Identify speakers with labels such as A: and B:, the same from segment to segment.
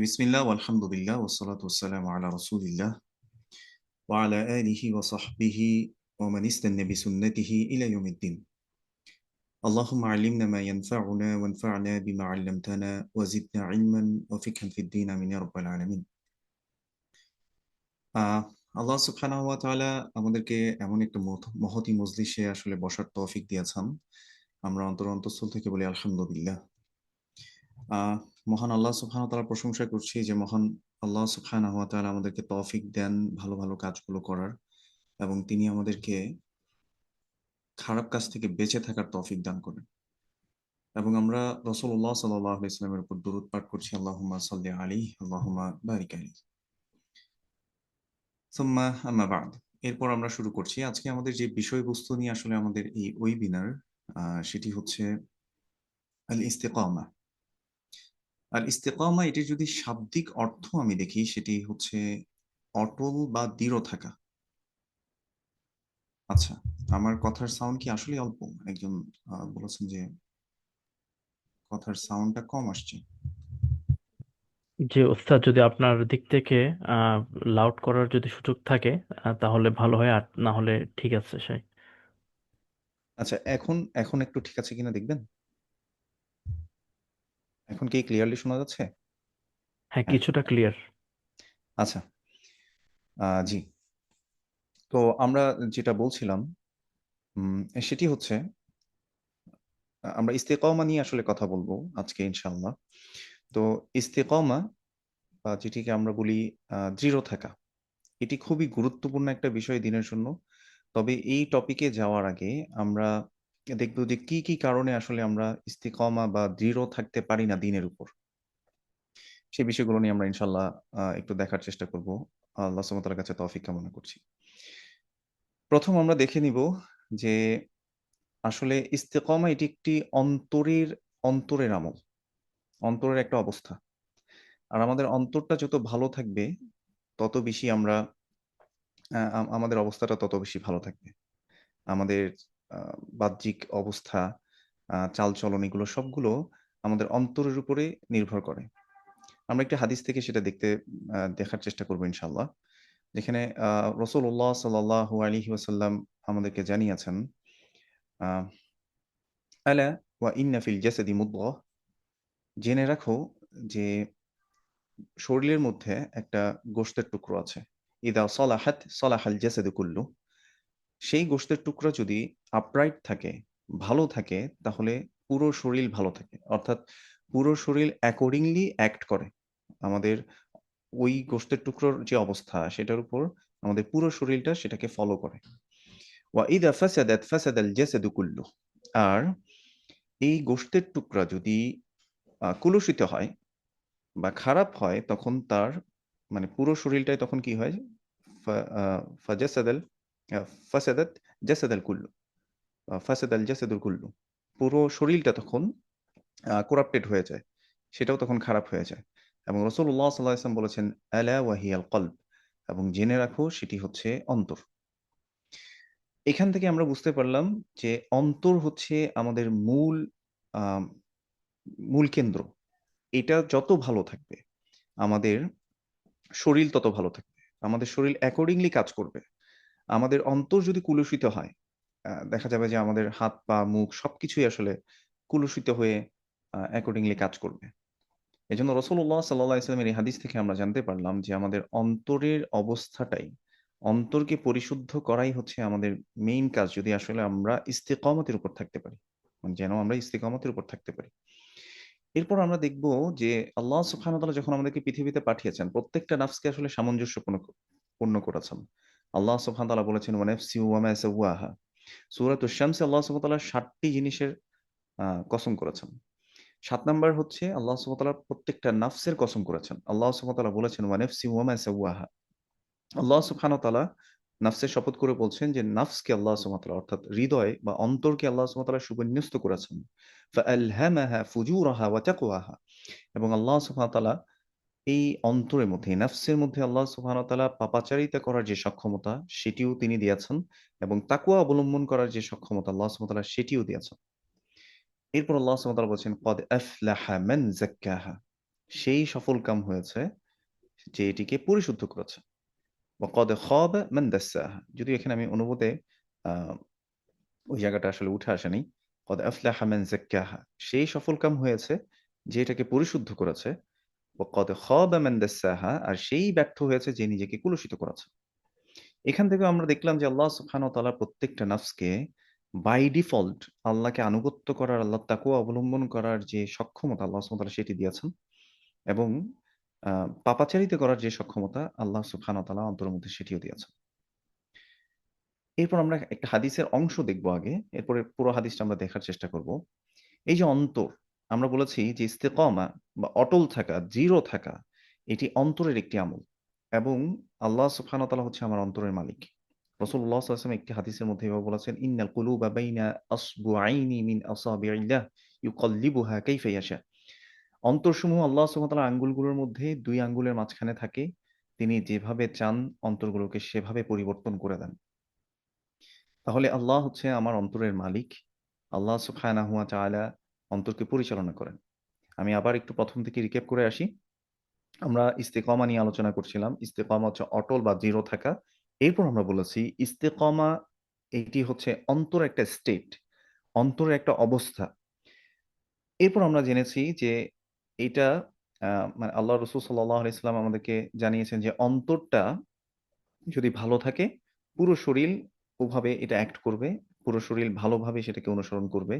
A: বিসমিল্লাহ আলহামদুলিল্লাহ ওয়াসসালাতু ওয়াসসালামু আলা রাসূলিল্লাহ ওয়া আলা আলিহি ওয়া সাহবিহি ওয়া মান ইসতান্না বিসুন্নতিহি ইলা ইয়াউমিদ্দিন। আল্লাহুম্মা আল্লিমনা মা ইয়ানফা'ুনা ওয়ানফা'না বিমা 'আল্লামতানা ওয়া জিদনা ইলমান ওয়া ফিকহান ফিদ-দীন আমিন ইয়া রাব্বাল আলামিন। আহ আল্লাহ সুবহানাহু ওয়া তাআলা আমাদেরকে এমন একটা মহতী মজলিসে আসলে বসার তৌফিক দিয়েছেন। আমরা অন্তঃস্থল থেকে বলি আলহামদুলিল্লাহ। আহ মহান আল্লাহ সুবহানাহু ওয়া তাআলার প্রশংসা করছি যে মহান আল্লাহ সুবহানাহু ওয়া তাআলা আমাদেরকে তৌফিক দেন ভালো ভালো কাজগুলো করার, এবং তিনি আমাদেরকে খারাপ কাজ থেকে বেঁচে থাকার তৌফিক দান করেন। এবং আমরা রাসূলুল্লাহ সাল্লাল্লাহু আলাইহি ওয়াসাল্লামের উপর দরুদ পাঠ করছি, আল্লাহুম্মা সাল্লি আলাইহি আল্লাহুম্মা বারিক আলাইহি। সুম্মা আম্মা বা'দ। এরপর আমরা শুরু করছি আজকে আমাদের যে বিষয়বস্তু নিয়ে আসলে আমাদের এই ওয়েবিনার, সেটি হচ্ছে আল ইস্তিকামা। আর ইস্তেকামা এটির যদি শাব্দিক অর্থ আমি দেখি সেটি হচ্ছে অটল বা দৃঢ় থাকা। আচ্ছা, আমার কথার সাউন্ড কি আসলে অল্প? একজন বলেছেন যে কথার সাউন্ডটা কম আসছে।
B: জি ওস্তাদ, যদি আপনার দিক থেকে লাউড করার যদি সুযোগ থাকে তাহলে ভালো হয়, আর না হলে ঠিক আছে সেই।
A: আচ্ছা, এখন এখন একটু ঠিক আছে কিনা দেখবেন। এখন কি ক্লিয়ারলি শোনা যাচ্ছে?
B: হ্যাঁ,
A: হ্যাঁ।
B: কিছুটা ক্লিয়ার।
A: আচ্ছা। জি। তো আমরা যেটা বলছিলাম, উম, সেটি হচ্ছে আমরা ইস্তেকামা নিয়ে আসলে কথা বলবো আজকে ইনশাআল্লাহ। তো ইস্তেকামা বা যেটিকে আমরা বলি দৃঢ় থাকা, এটি খুবই গুরুত্বপূর্ণ একটা বিষয় দিনের জন্য। তবে এই টপিকে যাওয়ার আগে আমরা দেখব যে কি কি কারণে আসলে আমরা ইস্তিকামা বা দৃঢ় থাকতে পারি না দিনের উপর। সেই বিষয়গুলো নিয়ে আমরা ইনশাল্লাহ একটু দেখার চেষ্টা করব। আল্লাহ সুবহানাহু ওয়া তাআলার কাছে তৌফিক কামনা করছি। প্রথম আমরা দেখে নিব যে আসলে ইস্তিকামা এটি একটি অন্তরের আমল, অন্তরের একটা অবস্থা। আর আমাদের অন্তরটা যত ভালো থাকবে তত বেশি আমরা আমাদের অবস্থাটা তত বেশি ভালো থাকবে। আমাদের বাহ্যিক অবস্থা, চালচলন, এগুলো সবগুলো আমাদের অন্তরের উপরে নির্ভর করে। আমরা একটি হাদিস থেকে সেটা দেখার চেষ্টা করবো ইনশাআল্লাহ। যেখানে রাসূলুল্লাহ সাল্লাল্লাহু আলাইহি ওয়াসাল্লাম আমাদেরকে জানিয়েছেন, আহ, আলা ওয়া ইন্না ফিল জাসাদি মুদগাহ, জেনে রাখো যে শরীরের মধ্যে একটা গোশতের টুকরো আছে। ইদা সলাহাত সলাহাল জাসাদু কুল্লু, সেই গোশতের টুকরা যদি আপরাইট থাকে, ভালো থাকে, তাহলে পুরো শরীর ভালো থাকে। অর্থাৎ পুরো শরীর অ্যাকর্ডিংলি অ্যাক্ট করে। আমাদের ওই গোশতের টুকরোর যে অবস্থা সেটার উপর আমাদের পুরো শরীরটা সেটাকে ফলো করে। ওয়া ইদা ফাসাদাত ফাসাদাল জাসাদু কুল্লু, আর এই গোশতের টুকরা যদি কুলুষিত হয় বা খারাপ হয়, তখন তার মানে পুরো শরীরটাই তখন কি হয়? ফাজাসাদাল ফাসাদাত জাসাদাল কুল্লু, ফাসাদ আল জাসাদুল কুল্লু, পুরো শরীরটা তখন করাপ্টেড হয়ে যায়, সেটাও তখন খারাপ হয়ে যায়। এবং রাসূলুল্লাহ সাল্লাল্লাহু আলাইহি ওয়াসাল্লাম বলেছেন, আলা ওয়াহিয়াল কলব, এবং জেনে রাখো সেটি হচ্ছে অন্তর। এখান থেকে আমরা বুঝতে পারলাম যে অন্তর হচ্ছে আমাদের আম, মূল কেন্দ্র। এটা যত ভালো থাকবে আমাদের শরীর তত ভালো থাকবে, আমাদের শরীর অ্যাকর্ডিংলি কাজ করবে। আমাদের অন্তর যদি কুলুষিত হয়, দেখা যাবে যে আমাদের হাত পা মুখ সবকিছুই আসলে কুলুষিত হয়ে অ্যাকর্ডিংলি কাজ করবে। এজন্য রাসূলুল্লাহ সাল্লাল্লাহু আলাইহি ওয়াসাল্লামের এই হাদিস থেকে আমরা জানতে পারলাম যে আমাদের অন্তরের অবস্থাটাই, অন্তরকে পরিশুদ্ধ করাই হচ্ছে আমাদের মেইন কাজ, যদি আসলে আমরা ইস্তিকামতের উপর থাকতে পারি, মানে যেন আমরা ইস্তিকামতের উপর থাকতে পারি। এরপর আমরা দেখব যে আল্লাহ সুবহানাহু ওয়া তাআলা যখন আমাদেরকে পৃথিবীতে পাঠিয়েছেন, প্রত্যেকটা নাফসকে আসলে পূর্ণ করেছেন। আল্লাহ সুবহানাহু ওয়া তাআলা বলেছেন, ওয়া নাফসি ওয়া মা সাওয়াহা। সূরাতুশ শামসে আল্লাহ সুবহানাহু ওয়া তাআলা ৭টি জিনিসের কসম করেছেন। ৭ নাম্বার হচ্ছে আল্লাহ সুবহানাহু ওয়া তাআলা প্রত্যেকটা নাফসের কসম করেছেন। আল্লাহ সুবহানাহু ওয়া তাআলা বলেছেন, ওয়া নাফসি ওয়া মা সাওয়াহা। আল্লাহ সুবহানাহু ওয়া তাআলা নাফসের শপথ করে বলছেন যে নাফসকে আল্লাহ সুবহানাহু ওয়া তাআলা, অর্থাৎ হৃদয় বা অন্তরকে আল্লাহ সুবহানাহু ওয়া তাআলা সুবিন্যস্ত করেছেন। ফাআলহামাহা ফুজুরাহা ওয়া তাকওয়াহা, এবং আল্লাহ সুবহানাহু ওয়া তাআলা এই অন্তরের মধ্যে, এই নাফসের মধ্যে আল্লাহ সুবহানাহু ওয়া তাআলা পাপাচারিতা করার যে সক্ষমতা সেটিও তিনি দিয়েছেন, এবং তাকওয়া অবলম্বন করার যে সক্ষমতা আল্লাহ সুবহানাহু ওয়া তাআলা সেটিও দিয়েছেন। এরপর আল্লাহ সুবহানাহু ওয়া তাআলা বলছেন, ক্বাদ আফলাহা মান যাক্কাহা, সেই সফল কাম হয়েছে যে এটিকে পরিশুদ্ধ করেছে। ওয়াকাদ খাবা মান দাসসাহা, যদিও এখানে আমি অনুবাদে আহ, ওই জায়গাটা আসলে উঠে আসেনি। কদ আফলাহা মান যাক্কাহা, সেই সফল কাম হয়েছে যে এটাকে পরিশুদ্ধ করেছে। ওয়াকাদ খাবা মান দাসসাহা, আর সেই ব্যর্থ হয়েছে যে নিজেকে কলুষিত করেছে। এখান থেকে আমরা দেখলাম যে আল্লাহ সুবহানাহু ওয়া তাআলা প্রত্যেকটা নফসকে বাই ডিফল্ট আল্লাহকে আনুগত্য করার, আল্লাহ তাকওয়া অবলম্বন করার যে সক্ষমতা আল্লাহ সুবহানাহু ওয়া তাআলা সেটি দিয়েছেন, এবং পাপাচারিতা করার যে সক্ষমতা আল্লাহ সুবহানাহু ওয়া তাআলা অন্তরের মধ্যে সেটিও দিয়েছেন। এরপর আমরা একটা হাদিসের অংশ দেখব আগে, এরপরে পুরো হাদিসটা আমরা দেখার চেষ্টা করব। এই যে অন্তর, আমরা বলেছি যে ইস্তেকামা বা অটল থাকা, দৃঢ় থাকা, এটি অন্তরের একটি আমল, এবং আল্লাহ সুবহানাহু ওয়া তাআলা হচ্ছে আমার অন্তরের মালিক। রাসূলুল্লাহ সাল্লাল্লাহু আলাইহি ওয়াসাল্লাম একটি হাদিসের মধ্যে এভাবে বলেছেন, ইন্নাল কুলুবা বাইনা আসবুআইনি মিন আসাবিইল্লাহ ইউকাল্লিবুহা কাইফা ইয়াশা। অন্তরসমূহ আল্লাহ সুবহানাহু ওয়া তাআলার আঙ্গুলগুলোর মধ্যে দুই আঙ্গুলের মাঝখানে থাকে, তিনি যেভাবে চান অন্তরগুলোকে সেভাবে পরিবর্তন করে দেন। তাহলে আল্লাহ হচ্ছে আমার অন্তরের মালিক। আল্লাহ সুবহানাহু ওয়া তাআলা অন্তরকে পরিচালনা করেন। আমি আবার একটু প্রথম থেকে রিক্যাপ করে আসি। আমরা ইস্তেকামা নিয়ে আলোচনা করছিলাম। ইস্তেকামা হচ্ছে অটল বা দৃঢ় থাকা। এরপর আমরা বলেছি ইস্তেকামা এটি হচ্ছে অন্তরের একটা স্টেট, অন্তরের একটা অবস্থা। এরপর আমরা জেনেছি যে এটা মানে আল্লাহ রাসূল সাল্লাল্লাহু আলাইহি ওয়াসাল্লাম আমাদেরকে জানিয়েছেন যে অন্তরটা যদি ভালো থাকে, পুরো শরীর ওভাবে এটা অ্যাক্ট করবে। পুরো শরীর ভালোভাবে সেটাকে অনুসরণ করবে।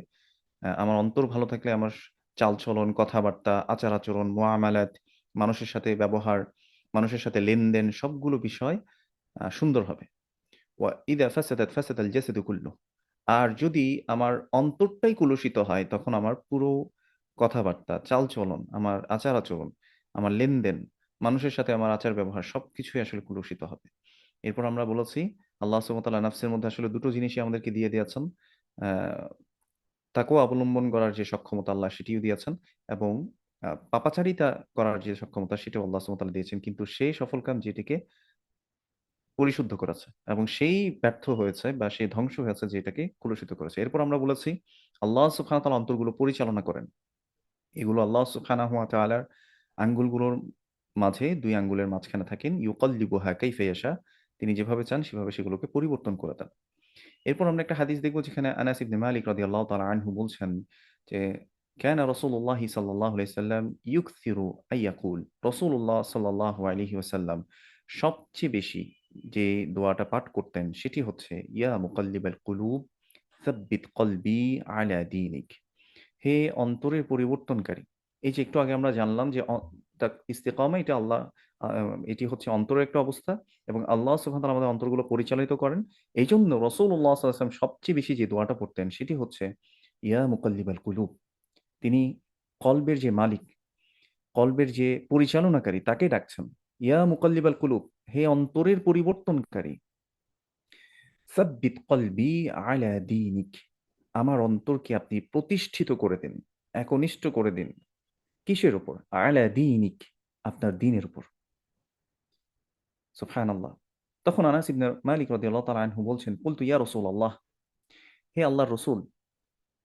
A: আমার অন্তর ভালো থাকলে আমার চালচলন, কথাবার্তা, আচার-আচরণ, মুআমালাত, মানুষের সাথে ব্যবহার, মানুষের সাথে লেনদেন সবগুলো বিষয় সুন্দর হবে। ওয়া ইযা ফাসাদাত ফাসাদাল জাসাদু কুল্লুহু। আর যদি আমার অন্তরটাই কলুষিত হয়, তখন আমার পুরো কথাবার্তা, চালচলন, আমার আচার-আচরণ, আমার লেনদেন, মানুষের সাথে আমার আচার-ব্যবহার সবকিছুই আসলে কলুষিত হবে। এরপর আমরা বলেছি আল্লাহ সুবহানাহু ওয়া তাআলা নাফসের মধ্যে আসলে দুটো জিনিসই আমাদেরকে দিয়ে দিয়েছেন। আ তাকওয়া অবলম্বন করার যে সক্ষমতা আল্লাহ সেটিও দিয়েছেন, এবং পাপাচারিতা করার যে সক্ষমতা সেটাও আল্লাহ সুবহানাহু ওয়া তাআলা দিয়েছেন। কিন্তু সেই সফল কাম যেটিকে পরিশুদ্ধ করেছে, এবং সেই ব্যর্থ হয়েছে বা সেই ধ্বংস হয়েছে যে এটাকে কলুষিত করেছে। এরপর আমরা বলেছি আল্লাহ সুবহানাহু ওয়া তাআলা অন্তরগুলো পরিচালনা করেন। এগুলো আল্লাহ সুবহানাহু ওয়া তাআলার আঙ্গুলগুলোর মাঝে, ২ আঙ্গুলের মাঝখানে থাকেন। ইউকাল্লিবুহা কাইফা ইয়াশা, তিনি যেভাবে চান সেভাবে সেগুলোকে পরিবর্তন করে দেন। এরপর আমরা একটা হাদিস দেখব যেখানে আনাস ইবনে মালিক রাদিয়াল্লাহু তাআলা আনহু বলছেন যে কানা রাসূলুল্লাহ সাল্লাল্লাহু আলাইহি সাল্লাম ইউকথিরু আইয়াকুল, রাসূলুল্লাহ সাল্লাল্লাহু আলাইহি ওয়াসাল্লাম সবচেয়ে বেশি যে দোয়াটা পাঠ করতেন সেটি হচ্ছে ইয়া মুকাল্লিবাল কুলুব সাব্বিত কলবি আলা দীনিক। হে অন্তরের পরিবর্তনকারী। এই যে একটু আগে আমরা জানলাম যে ইস্তেকামা এটা আল্লাহ, আ এটি হচ্ছে অন্তরের একটা অবস্থা, এবং আল্লাহ সুবহানাহু ওয়া তাআলা আমাদের অন্তরগুলো পরিচালিত করেন। এইজন্য রাসূলুল্লাহ সাল্লাল্লাহু আলাইহি ওয়াসাল্লাম সবচেয়ে বেশি যে দোয়াটা পড়তেন সেটি হচ্ছে ইয়া মুকাল্লিবাল কুলুব। তিনি কলবের যে মালিক, কলবের যে পরিচালনাকারী তাকে ডাকছেন। ইয়া মুকাল্লিবাল কুলুব, হে অন্তরের পরিবর্তনকারী। সাব্বিত কলবি আলা দীনিক, আমার অন্তরকে আপনি প্রতিষ্ঠিত করে দিন, একনিষ্ঠ করে দিন। কিসের উপর? আলা দীনিক, আপনার দ্বীনের উপর। সুবহানাল্লাহ। তখন আনাস ইবনে মালিক রাদিয়াল্লাহু তাআলা আনহু বলছেন, কুলতু ইয়া রাসূলাল্লাহ, হে আল্লাহর রাসূল,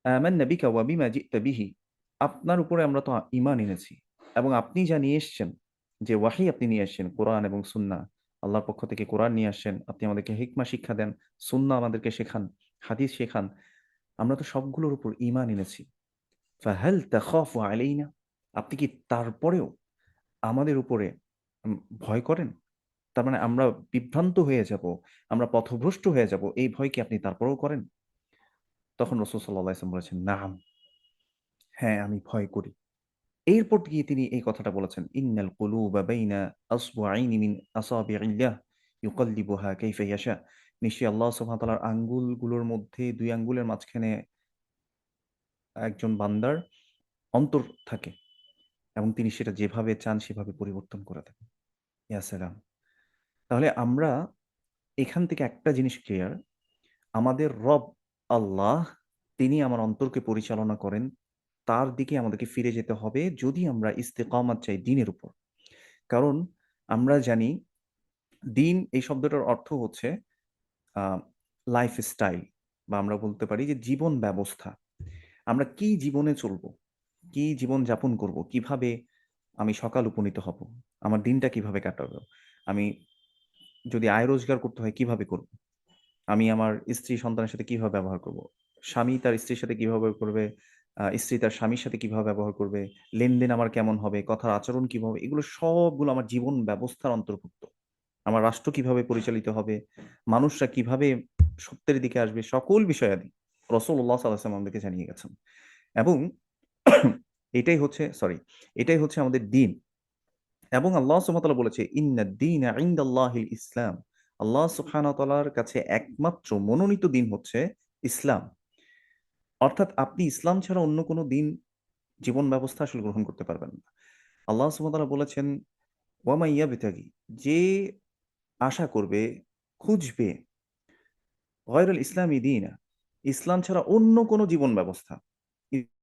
A: আমান্না বিকা ওয়া বিমা জি'তা বিহি, আপনার উপরে আমরা তো ঈমান এনেছি, এবং আপনি যা নিয়ে এসেছেন, যে ওয়াহী আপনি নিয়ে এসেছেন কোরআন এবং সুন্নাহ, আল্লাহর পক্ষ থেকে কোরআন নিয়ে আসছেন, আপনি আমাদেরকে হিকমা শিক্ষা দেন, সুন্নাহ আমাদেরকে শেখান, হাদিস শেখান। আমরা তো সবগুলোর উপর ঈমান এনেছি। ফাহাল তাখাফু আলাইনা, আপনি কি তারপরেও আমাদের উপরে উম ভয় করেন? তার মানে আমরা বিভ্রান্ত হয়ে যাব, আমরা পথভ্রষ্ট হয়ে যাব, এই ভয় কি আপনি তারপরেও করেন? তখন রাসূল সাল্লাল্লাহু আলাইহি ওয়াসাল্লাম বলেছেন, নাম, হ্যাঁ, আমি ভয় করি। এরপর গিয়ে তিনি এই কথাটা বলেছেন, ইন্নাল কুলুবা বাইনা আসবুআইনি মিন আসাবিইল্লাহ ইউকাল্লিবুহা কাইফা ইয়াশা। নিশ্চয়ই আল্লাহ সুবহানাহু ওয়া তাআলার আঙ্গুলগুলোর মধ্যে ২ আঙ্গুলের মাঝখানে একজন বান্দার অন্তর থাকে, এবং তিনি সেটা যেভাবে চান সেভাবে পরিবর্তন করে দেন। ইয়া সালাম! তাহলে আমরা এখান থেকে একটা জিনিস ক্লিয়ার, আমাদের রব আল্লাহ, তিনি আমার অন্তরকে পরিচালনা করেন। তার দিকে আমাদেরকে ফিরে যেতে হবে যদি আমরা ইস্তেকামাত চাই দ্বীনের উপর। কারণ আমরা জানি দ্বীন এই শব্দটার অর্থ হচ্ছে আ লাইফস্টাইল, বা আমরা বলতে পারি যে জীবন ব্যবস্থা। আমরা কি জীবনে চলবো? কি জীবন যাপন করব? কিভাবে আমি সকাল উপনীত হব, আমার দিনটা কিভাবে কাটাবো, আমি যদি আয় রোজগার করতে হয় কিভাবে করব, আমি আমার স্ত্রী সন্তানের সাথে কিভাবে ব্যবহার করব, স্বামী তার স্ত্রীর সাথে কিভাবে ব্যবহার করবে, স্ত্রী তার স্বামীর সাথে কিভাবে ব্যবহার করবে, লেনদেন আমার কেমন হবে, কথার আচরণ কিভাবে, এগুলো সবগুলো আমার জীবন ব্যবস্থার অন্তর্ভুক্ত। আমার রাষ্ট্র কিভাবে পরিচালিত হবে, মানুষরা কিভাবে সত্যের দিকে আসবে, সকল বিষয়াদি রাসূলুল্লাহ সাল্লাল্লাহু আলাইহি ওয়াসাল্লাম আমাদেরকে জানিয়ে গেছেন। এবং এটাই হচ্ছে আমাদের দিন। এবং আল্লাহ সুবহানাহু ওয়া তাআলা বলেছে, ইন্নাদ দীনা ইনদাল্লাহিল ইসলাম। আল্লাহ সুবহানাহু ওয়া তাআলার কাছে একমাত্র মনোনীত দিন হচ্ছে ইসলাম। অর্থাৎ আপনি ইসলাম ছাড়া অন্য কোনো দিন, জীবন ব্যবস্থা আসলে গ্রহণ করতে পারবেন না। আল্লাহ সুবহানাহু ওয়া তাআলা বলেছেন, ওয়া মান ইয়াবতাগি, যে আশা করবে, খুঁজবে, গয়রুল ইসলামি দীনা, ইসলাম ছাড়া অন্য কোনো জীবন ব্যবস্থা,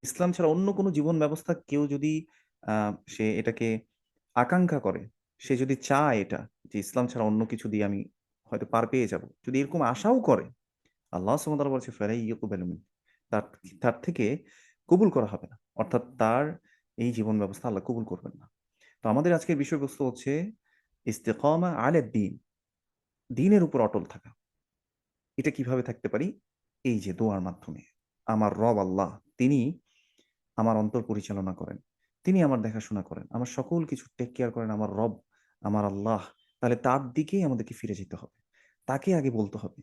A: ইসলাম ছাড়া অন্য কোনো জীবন ব্যবস্থা কেউ যদি সে এটাকে আকাঙ্ক্ষা করে, সে যদি চায় এটা, যে ইসলাম ছাড়া অন্য কিছু দিয়ে আমি হয়তো পার পেয়ে যাব, যদি এরকম আশাও করে, আল্লাহ সুবহানাহু ওয়া তাআলা বলছে ফালাই ইউকবালু মিন, তার তার থেকে কবুল করা হবে না। অর্থাৎ তার এই জীবন ব্যবস্থা আল্লাহ কবুল করবেন না। তো আমাদের আজকের বিষয়বস্তু হচ্ছে ইস্তেকামা আলা দ্বীন, দ্বীনের উপর অটল থাকা। এটা কিভাবে থাকতে পারি? এই যে দোয়ার মাধ্যমে। আমার রব আল্লাহ, তিনি আমার অন্তর পরিচালনা করেন। তিনি আমার দেখাশোনা করেন। আমার সকল কিছু টেক কেয়ার করেন আমার রব, আমার আল্লাহ। তাহলে তার দিকেই আমাদেরকে ফিরে যেতে হবে। তাকে আগে বলতে হবে।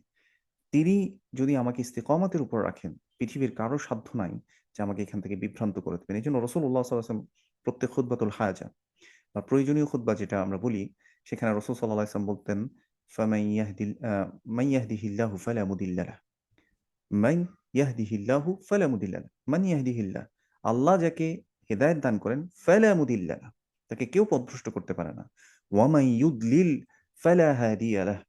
A: তিনি যদি আমাকে ইস্তেকামাতের উপর রাখেন, পৃথিবীর কারো সাধ্য নাই যে আমাকে এখান থেকে বিভ্রান্ত করে দেবেন। এই জন্য রাসূলুল্লাহ সাল্লাল্লাহু আলাইহি ওয়াসাল্লাম প্রত্যেক খুতবাতুল হাজা বা প্রয়োজনীয় খুতবা যেটা আমরা বলি, সেখানে রাসূল সাল্লাল্লাহু আলাইহি ওয়াসাল্লাম বলতেন, মান ইয়াহদিহিল্লাহু ফালা মুদিল্লা লাহ, মান ইয়াহদিহিল্লাহু ফালা মুদিল্লা লাহ, মান ইয়াহদিহিল্লাহ, আল্লাহ যাকে হেদায়েত দান করেন, ফালা মুদিল্লা লাহ, তাকে কেউ পথভ্রষ্ট করতে পারে না। ওয়া মান ইউদলিল ফালা হাদিয়া লাহ,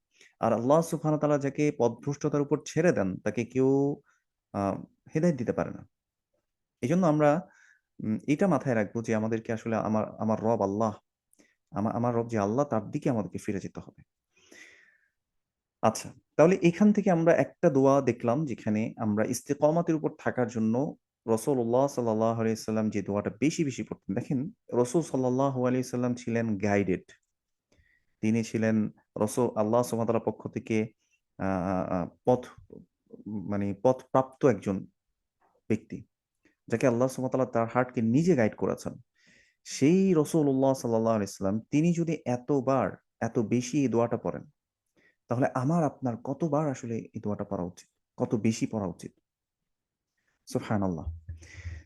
A: আর আল্লাহ সুবহানাহু ওয়া তাআলা যাকে পথভ্রষ্টতার উপর ছেড়ে দেন, তাকে কেউ হেদায়েত দিতে পারে না। এজন্য আমরা এটা মাথায় রাখবো যে আমাদেরকে আসলে আমার আমার রব আল্লাহ, আমার রব যে আল্লাহ, তার দিকে আমাদেরকে ফিরে যেতে হবে। আচ্ছা, তাহলে এখান থেকে আমরা একটা দোয়া দেখলাম যেখানে আমরা ইস্তেকামাতের উপর থাকার জন্য রাসূলুল্লাহ সাল্লাল্লাহু আলাইহি সাল্লাম যে দোয়াটা বেশি বেশি পড়তেন। দেখেন, রাসূল সাল্লাল্লাহু আলাইহি সাল্লাম ছিলেন গাইডেড। তিনি ছিলেন আল্লাহ সুবহানাহু ওয়া তাআলার পক্ষ থেকে আ আ আ পথ মানে পথপ্রাপ্ত একজন ব্যক্তি, যাকে আল্লাহ সুবহানাহু ওয়া তাআলা তার হার্টকে নিজে গাইড করেছেন। সেই রাসূলুল্লাহ সাল্লাল্লাহু আলাইহি সাল্লাম তিনি যদি এতবার, এত বেশি এই দোয়াটা পড়েন, তাহলে আমার আপনার কতবার আসলে এই দোয়াটা পড়া উচিত? কত বেশি পড়া উচিত? সুবহানাল্লাহ।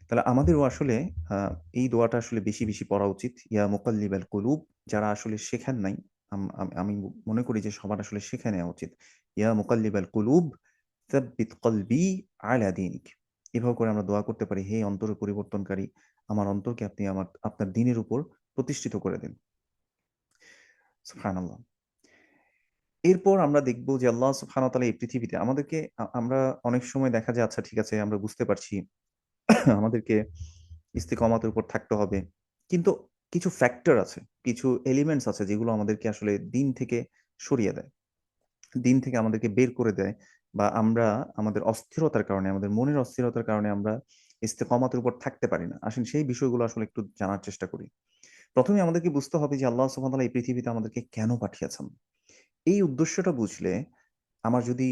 A: তাহলে আমাদেরও আসলে আ এই দোয়াটা আসলে বেশি বেশি পড়া উচিত। ইয়া মুকাল্লিবাল কুলুব, যারা আসলে শেখেন নাই, আমি মনে করি যে সবার আসলে শিখে নেওয়া উচিত। ইয়া মুকাল্লিবাল কুলুব সাব্বিত কলবি আলা দীনিক। এভাবে করে আমরা দোয়া করতে পারি, হে অন্তরের পরিবর্তনকারী, আমার অন্তরকে আপনি আপনার দ্বীনের উপর প্রতিষ্ঠিত করে দিন। সুবহানাল্লাহ। এরপর আমরা দেখব যে আল্লাহ সুবহানাহু ওয়া তাআলা এই পৃথিবীতে আমাদেরকে, আমরা অনেক সময় দেখা যায়, আচ্ছা ঠিক আছে আমরা বুঝতে পারছি আমাদেরকে ইস্তেকামাতের উপর থাকতে হবে। কিন্তু কিছু ফ্যাক্টর আছে, কিছু এলিমেন্টস আছে যেগুলো আমাদেরকে আসলে দিন থেকে সরিয়ে দেয়। দিন থেকে আমাদেরকে বের করে দেয়, বা আমরা আমাদের অস্থিরতার কারণে, আমাদের মনের অস্থিরতার কারণে আমরা ইস্তেকামাতের উপর থাকতে পারি না। আসেন সেই বিষয়গুলো আসলে একটু জানার চেষ্টা করি। ১ম এ আমাদেরকে বুঝতে হবে যে আল্লাহ সুবহানাহু ওয়া তাআলা এই পৃথিবীতে আমাদেরকে কেন পাঠিয়েছেন? এই উদ্দেশ্যটা বুঝলে, আমার যদি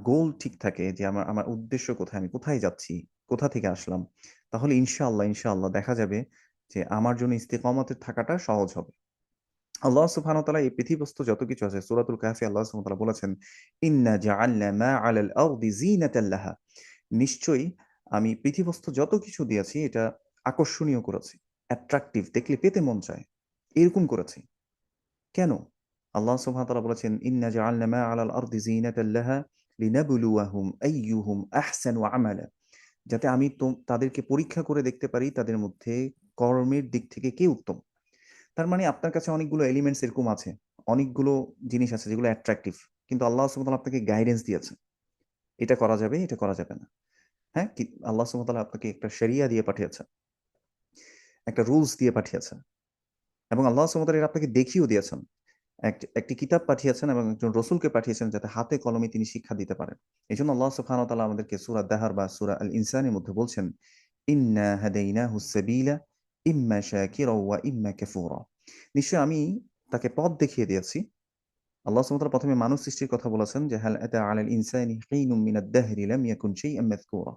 A: গোল ঠিক থাকে যে আমার আমার উদ্দেশ্য কোথায়, আমি কোথায় যাচ্ছি, কোথা থেকে আসলাম, তাহলে ইনশাআল্লাহ দেখা যাবে যে আমার জন্য ইস্তেকামতে থাকাটা সহজ হবে। আল্লাহ সুবহানাহু ওয়া তাআলা এই পৃথিবীস্থ যত কিছু আছে, সূরাতুল কাহফে আল্লাহ সুবহানাহু ওয়া তাআলা বলেছেন, ইন্না জাআলনা মা আলাল আরদি যিনাতাল লাহা, নিশ্চয়ই আমি পৃথিবীস্থ যত কিছু দিয়েছি এটা আকর্ষণীয় করেছি, অ্যাট্রাকটিভ, দেখলে পেতে মন চায়, এরকম করেছি। কেন? আল্লাহ সুবহানাহু ওয়া তাআলা বলেছেন, ইন্না জাআলনা মা আলাল আরদি যিনাতাল লাহা লিনাবলুয়াহুম আইয়ুহুম আহসানু আমালা, যাতে আমি তাদেরকে পরীক্ষা করে দেখতে পারি তাদের মধ্যে কর্মের দিক থেকে কে উত্তম। তার মানে আপনার কাছে অনেকগুলো এলিমেন্টস এরকম আছে, অনেকগুলো জিনিস আছে যেগুলো অ্যাট্রাকটিভ। কিন্তু আল্লাহ সুবহানাহু ওয়া তাআলা আপনাকে গাইডেন্স দিয়েছে। এটা করা যাবে, এটা করা যাবে না। হ্যাঁ? আল্লাহ সুবহানাহু ওয়া তাআলা আপনাকে একটা শরিয়া দিয়ে পাঠিয়েছে। একটা রুলস দিয়ে পাঠিয়েছে। এবং আল্লাহ সুবহানাহু ওয়া তাআলা এটা আপনাকে দেখিয়েও দিয়েছেন। একটি কিতাব পাঠিয়েছেন এবং একজন রাসূলকে পাঠিয়েছেন যাতে হাতে কলমে তিনি শিক্ষা দিতে পারেন। এজন্য আল্লাহ সুবহানাহু ওয়া তাআলা আমাদেরকে সূরা দাহর বা সূরা আল ইনসানের মধ্যে বলছেন, ইন্না হাদাইনাহুস সাবিলা ইম্মা শাকিরা ওয়া ইম্মা কাফুরা। নিশ্চয় আমি তাকে পথ দেখিয়ে দিয়েছি। আল্লাহ সুবহানাহু ওয়া তাআলা প্রথমে মানুষ সৃষ্টির কথা বলেছেন যে হাল আতা আলাল ইনসানি হিনুম মিনাদ দাহরি লাম ইয়াকুন শাইআম মাযকুরা।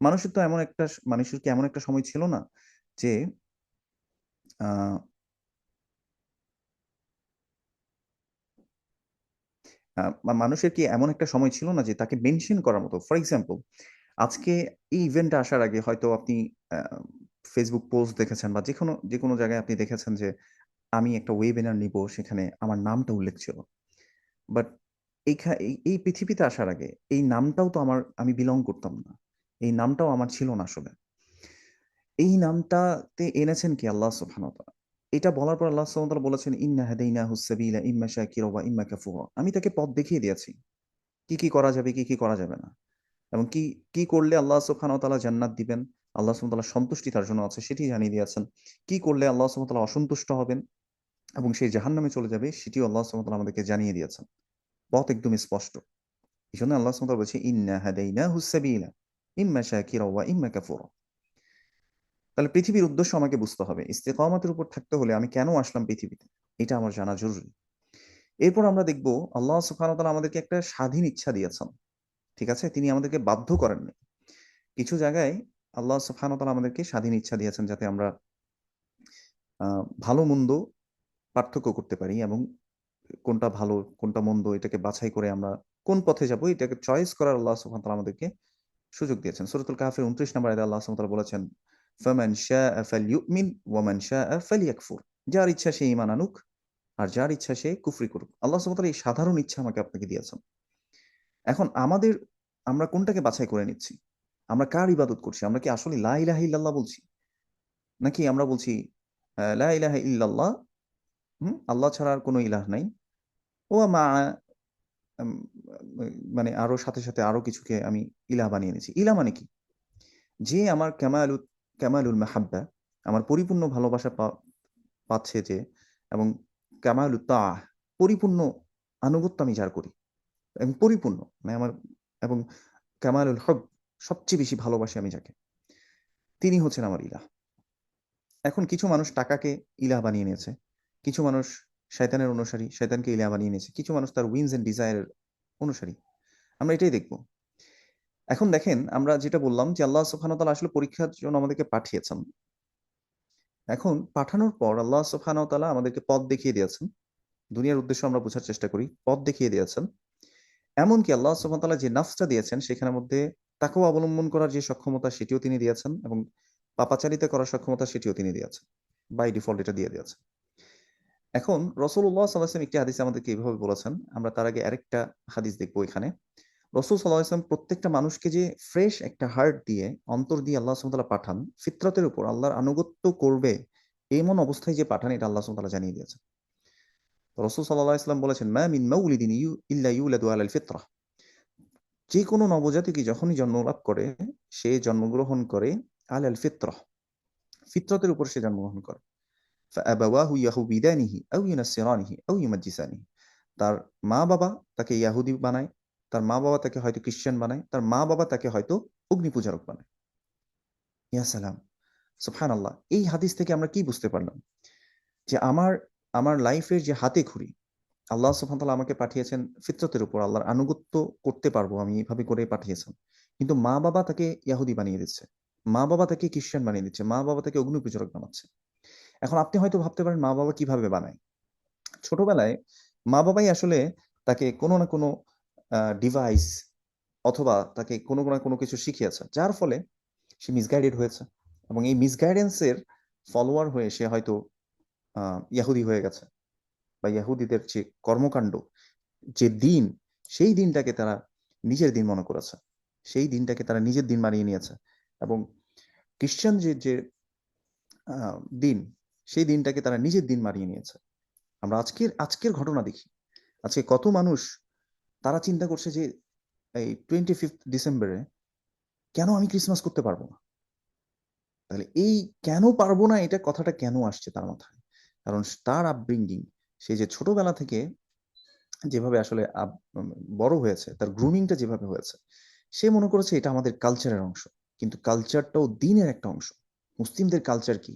A: মানুষের কি এমন একটা সময় ছিল না যে আহ, মানুষের কি এমন একটা সময় ছিল না যে তাকে মেনশন করার মতো? ফর এক্সাম্পল, আজকে এই ইভেন্টটা আসার আগে হয়তো আপনি ফেসবুক পোস্ট দেখেছেন বা যে কোনো জায়গায় আপনি দেখেছেন যে আমি একটা ওয়েবিনার নিব, সেখানে আমার নামটা উল্লেখ ছিল। বাট এই পৃথিবীতে আসার আগে এই নামটাও তো আমি বিলং করতাম না। এই নামটাও আমার ছিল না আসলে। এই নামটাতে এনেছেন কি আল্লাহ সুবহানাহু ওয়া তাআলা। এটা বলার পর আল্লাহ সুবহানাহু ওয়া তাআলা বলেছেন ইন্না হাদাইনাহুস সাবিলা ইম্মা শাকিরা ওয়া ইম্মা কাফুরা। আমি তাকে পথ দেখিয়ে দিয়েছি, কি কি করা যাবে, কি কি করা যাবে না, এবং কি কি করলে আল্লাহ সুবহানাহু ওয়া তাআলা জান্নাত দিবেন, আল্লাহ সুবহানাহু ওয়া তাআলার সন্তুষ্টি তার জন্য আছে সেটি জানিয়ে দিয়েছেন। কি করলে আল্লাহ সুবহানাহু ওয়া তাআলা অসন্তুষ্ট হবেন এবং সেই জাহান্নামে চলে যাবে সেটিও আল্লাহ সুবহানাহু ওয়া তাআলা আমাদেরকে জানিয়ে দিয়েছেন। পথ একদম স্পষ্ট। এই জন্য আল্লাহ সুবহানাহু ওয়া তাআলা বলছে ইন্না হাদাইনাহুস সাবিলা ইম্মা শাকিরা ওয়া ইম্মা কাফুরা। তাহলে পৃথিবীর উদ্দেশ্য আমাকে বুঝতে হবে। ইস্তেকামতের উপর থাকতে হলে আমি কেন আসলাম পৃথিবীতে, এটা আমার জানা জরুরি। এরপর আমরা দেখব আল্লাহ সুবহানাহু ওয়া তাআলা আমাদেরকে একটা স্বাধীন ইচ্ছা দিয়েছেন। ঠিক আছে, তিনি আমাদেরকে বাধ্য করেননি। কিছু জায়গায় আল্লাহ সুবহানাহু ওয়া তাআলা আমাদেরকে স্বাধীন ইচ্ছা দিয়েছেন যাতে আমরা ভালো মন্দ পার্থক্য করতে পারি এবং কোনটা ভালো কোনটা মন্দ এটাকে বাছাই করে আমরা কোন পথে যাব এটাকে চয়েস করার আল্লাহ সুবহানাহু ওয়া তাআলা আমাদেরকে সুযোগ দিয়েছেন। সূরাতুল কাহফের ২৯ নম্বর আয়াতে আল্লাহ সুবহানাহু ওয়া তাআলা বলেছেন, ফামান শাআ ফালইউমিন ওয়া মান শাআ ফালইয়াকফুর। যার ইচ্ছা সে ঈমান আনুক আর যার ইচ্ছা সে কুফরি করুক। আল্লাহ সুবহানাহু ওয়া তাআলা এই সাধারণ ইচ্ছা আমাকে আপনাকে দিয়েছেন। এখন আমরা কোনটাকে বাছাই করে নিচ্ছি? আমরা কার ইবাদত করছি? আমরা কি আসলে লা ইলাহা ইল্লাল্লাহ বলছি? নাকি আমরা বলছি লা ইলাহা ইল্লাল্লাহ, আল্লাহ ছাড়া আর কোনো ইলাহ নাই। ওয়া মা আম মানে আরো সাথে, সাথে আরো কিছুকে আমি ইলাহ বানিয়ে নিয়েছি। ইলাহ মানে কি? যে আমার কামালুল মাহাব্বা, আমার পরিপূর্ণ ভালোবাসা পাচ্ছে যে, এবং কামালুত তাআহ, পরিপূর্ণ আনুগত্য আমি যার করি এবং পরিপূর্ণ মানে আমার, এবং কামালুল হব, সবচেয়ে বেশি ভালোবাসি আমি যাকে, তিনি হচ্ছেন আমার ইলাহ। এখন কিছু মানুষ টাকাকে ইলাহ বানিয়ে নিয়েছে, কিছু মানুষ শয়তানের অনুসারী, শয়তানকে ইলাহ বানিয়ে নিয়েছে, কিছু মানুষ তার উইনস এন্ড ডিজায়ারের অনুসারী। আমরা এটাই দেখব। এখন দেখেন, আমরা যেটা বললাম যে আল্লাহ সুবহানাহু ওয়া তাআলা আসলে পরীক্ষার জন্য আমাদেরকে পাঠিয়েছেন। এখন পাঠানোর পর আল্লাহ সুবহানাহু ওয়া তাআলা আমাদেরকে পথ দেখিয়ে দিয়েছেন। দুনিয়ার উদ্দেশ্য আমরা বোঝার চেষ্টা করি, পথ দেখিয়ে দিয়েছেন। এমনকি আল্লাহ সুবহানাহু ওয়া তাআলা যে নফসটা দিয়েছেন সেখানের মধ্যে তাকওয়া অবলম্বন করার যে সক্ষমতা সেটিও তিনি দিয়েছেন, এবং পাপাচারিতা করার সক্ষমতা সেটিও তিনি দিয়েছেন। বাই ডিফল্ট এটা দিয়ে দিয়েছেন। এখন রাসূলুল্লাহ সাল্লাল্লাহু আলাইহি ওয়াসাল্লাম একটি হাদিসে আমাদেরকে এভাবে বলেছেন, আমরা তার আগে আরেকটা হাদিস দেখবো এখানে। রাসূল সাল্লাল্লাহু আলাইহি ওয়াসাল্লাম প্রত্যেকটা মানুষকে যে ফ্রেশ একটা হার্ট দিয়ে, অন্তর দিয়ে আল্লাহ সুবহানাহু ওয়া তাআলা পাঠান, ফিতরাতের উপর আল্লাহর আনুগত্য করবে এমন অবস্থায় যে পাঠান, এটা আল্লাহ সুবহানাহু ওয়া তাআলা জানিয়ে দিয়েছেন। রাসূল সাল্লাল্লাহু আলাইহি ওয়াসাল্লাম বলেছেন, মা মিন মাউলিদিন ইল্লা ইউলাদু আলাল ফিতরাহ। যে কোনো নবজাতকই যখনই জন্মলাভ করে সে জন্মগ্রহণ করে আলাল ফিতরাহ, ফিতরতের উপর সে জন্মগ্রহণ করে। ফাআবাওয়াহু ইয়াহুবিদানিহি আও ইউনাসসিরানিহি আও ইউমাজ্জিসানিহি। তার মা বাবা তাকে ইয়াহুদি বানায়, তার মা বাবা তাকে হয়তো খ্রিস্টান বানায়, তার মা বাবা তাকে হয়তো অগ্নিপূজারক বানায়। ইয়া সালাম, সুবহানাল্লাহ। এই হাদিস থেকে আমরা কি বুঝতে পারলাম? যে আমার আমার লাইফের যে হাতে খড়ি, আল্লাহ সুবহানাহু ওয়া তাআলা আমাকে পাঠিয়েছেন ফিতরতের উপর, আল্লাহর আনুগত্য করতে পারবো আমি এভাবে করে পাঠিয়েছেন। কিন্তু মা বাবা তাকে ইহুদি বানিয়ে দিচ্ছে, মা বাবা তাকে খ্রিস্টান বানিয়ে দিচ্ছে, মা বাবা তাকে অগ্নিপূজক বানাচ্ছে। এখন আপনি হয়তো ভাবতে পারেন মা বাবা কিভাবে বানায়? ছোটবেলায় মা বাবাই আসলে তাকে কোনো না কোনো ডিভাইস অথবা তাকে কোনো না কোনো কিছু শিখিয়েছে, যার ফলে সে মিসগাইডেড হয়েছে, এবং এই মিসগাইডেন্সের ফলোয়ার হয়ে সে হয়তো ইয়াহুদি হয়ে গেছে, বা ইয়াহুদিদের যে কর্মকাণ্ড, যে দিন, সেই দিনটাকে তারা নিজের দিন মনে করেছে, সেই দিনটাকে তারা নিজের দিন বানিয়ে নিয়েছে। এবং খ্রিস্টান যে দিন, সেই দিনটাকে তারা নিজের দিন বানিয়ে নিয়েছে। আমরা আজকের আজকের ঘটনা দেখি, আজকে কত মানুষ তারা চিন্তা করছে যে এই 25 ডিসেম্বরে কেন আমি ক্রিসমাস করতে পারবো না? তাহলে এই কেন পারবো না, এটা কথাটা কেন আসছে তার মাথায়? কারণ তার আপব্রিঙ্গিং, সে যে ছোটবেলা থেকে যেভাবে আসলে বড় হয়েছে, তার গ্রুমিংটা যেভাবে হয়েছে, সে মনে করেছে এটা আমাদের কালচারের অংশ। কিন্তু কালচারটাও দিনের একটা অংশ। মুসলিমদের কালচার কি?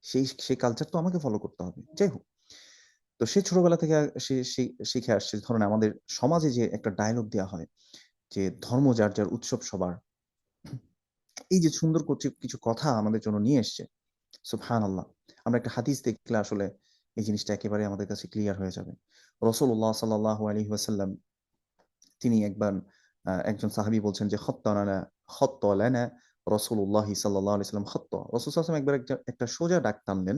A: সেই কালচার তো আমাকে ফলো করতে হবে। যাই হোক, তো সে ছোটবেলা থেকে শিখে আসছে। ধরেন আমাদের সমাজে যে একটা ডায়লগ দেওয়া হয় যে ধর্ম যার যার, উৎসব সবার, এই যে সুন্দর কিছু কথা আমাদের জন্য নিয়ে এসছে, সুবহানাল্লাহ। আমরা একটা হাদিস দেখলে আসলে এই জিনিসটা একেবারে আমাদের কাছে ক্লিয়ার হয়ে যাবে। রাসূলুল্লাহ সাল্লাল্লাহু আলাইহি ওয়াসাল্লাম তিনি একবার একজন সাহাবী বলছেন যে খাত্তা লানা রাসূলুল্লাহ সাল্লাল্লাহু আলাইহি ওয়াসাল্লাম খাত্তা। রাসূল সাল্লাল্লাহু আলাইহি ওয়াসাল্লাম একবার একটা সোজা দাগ টানলেন,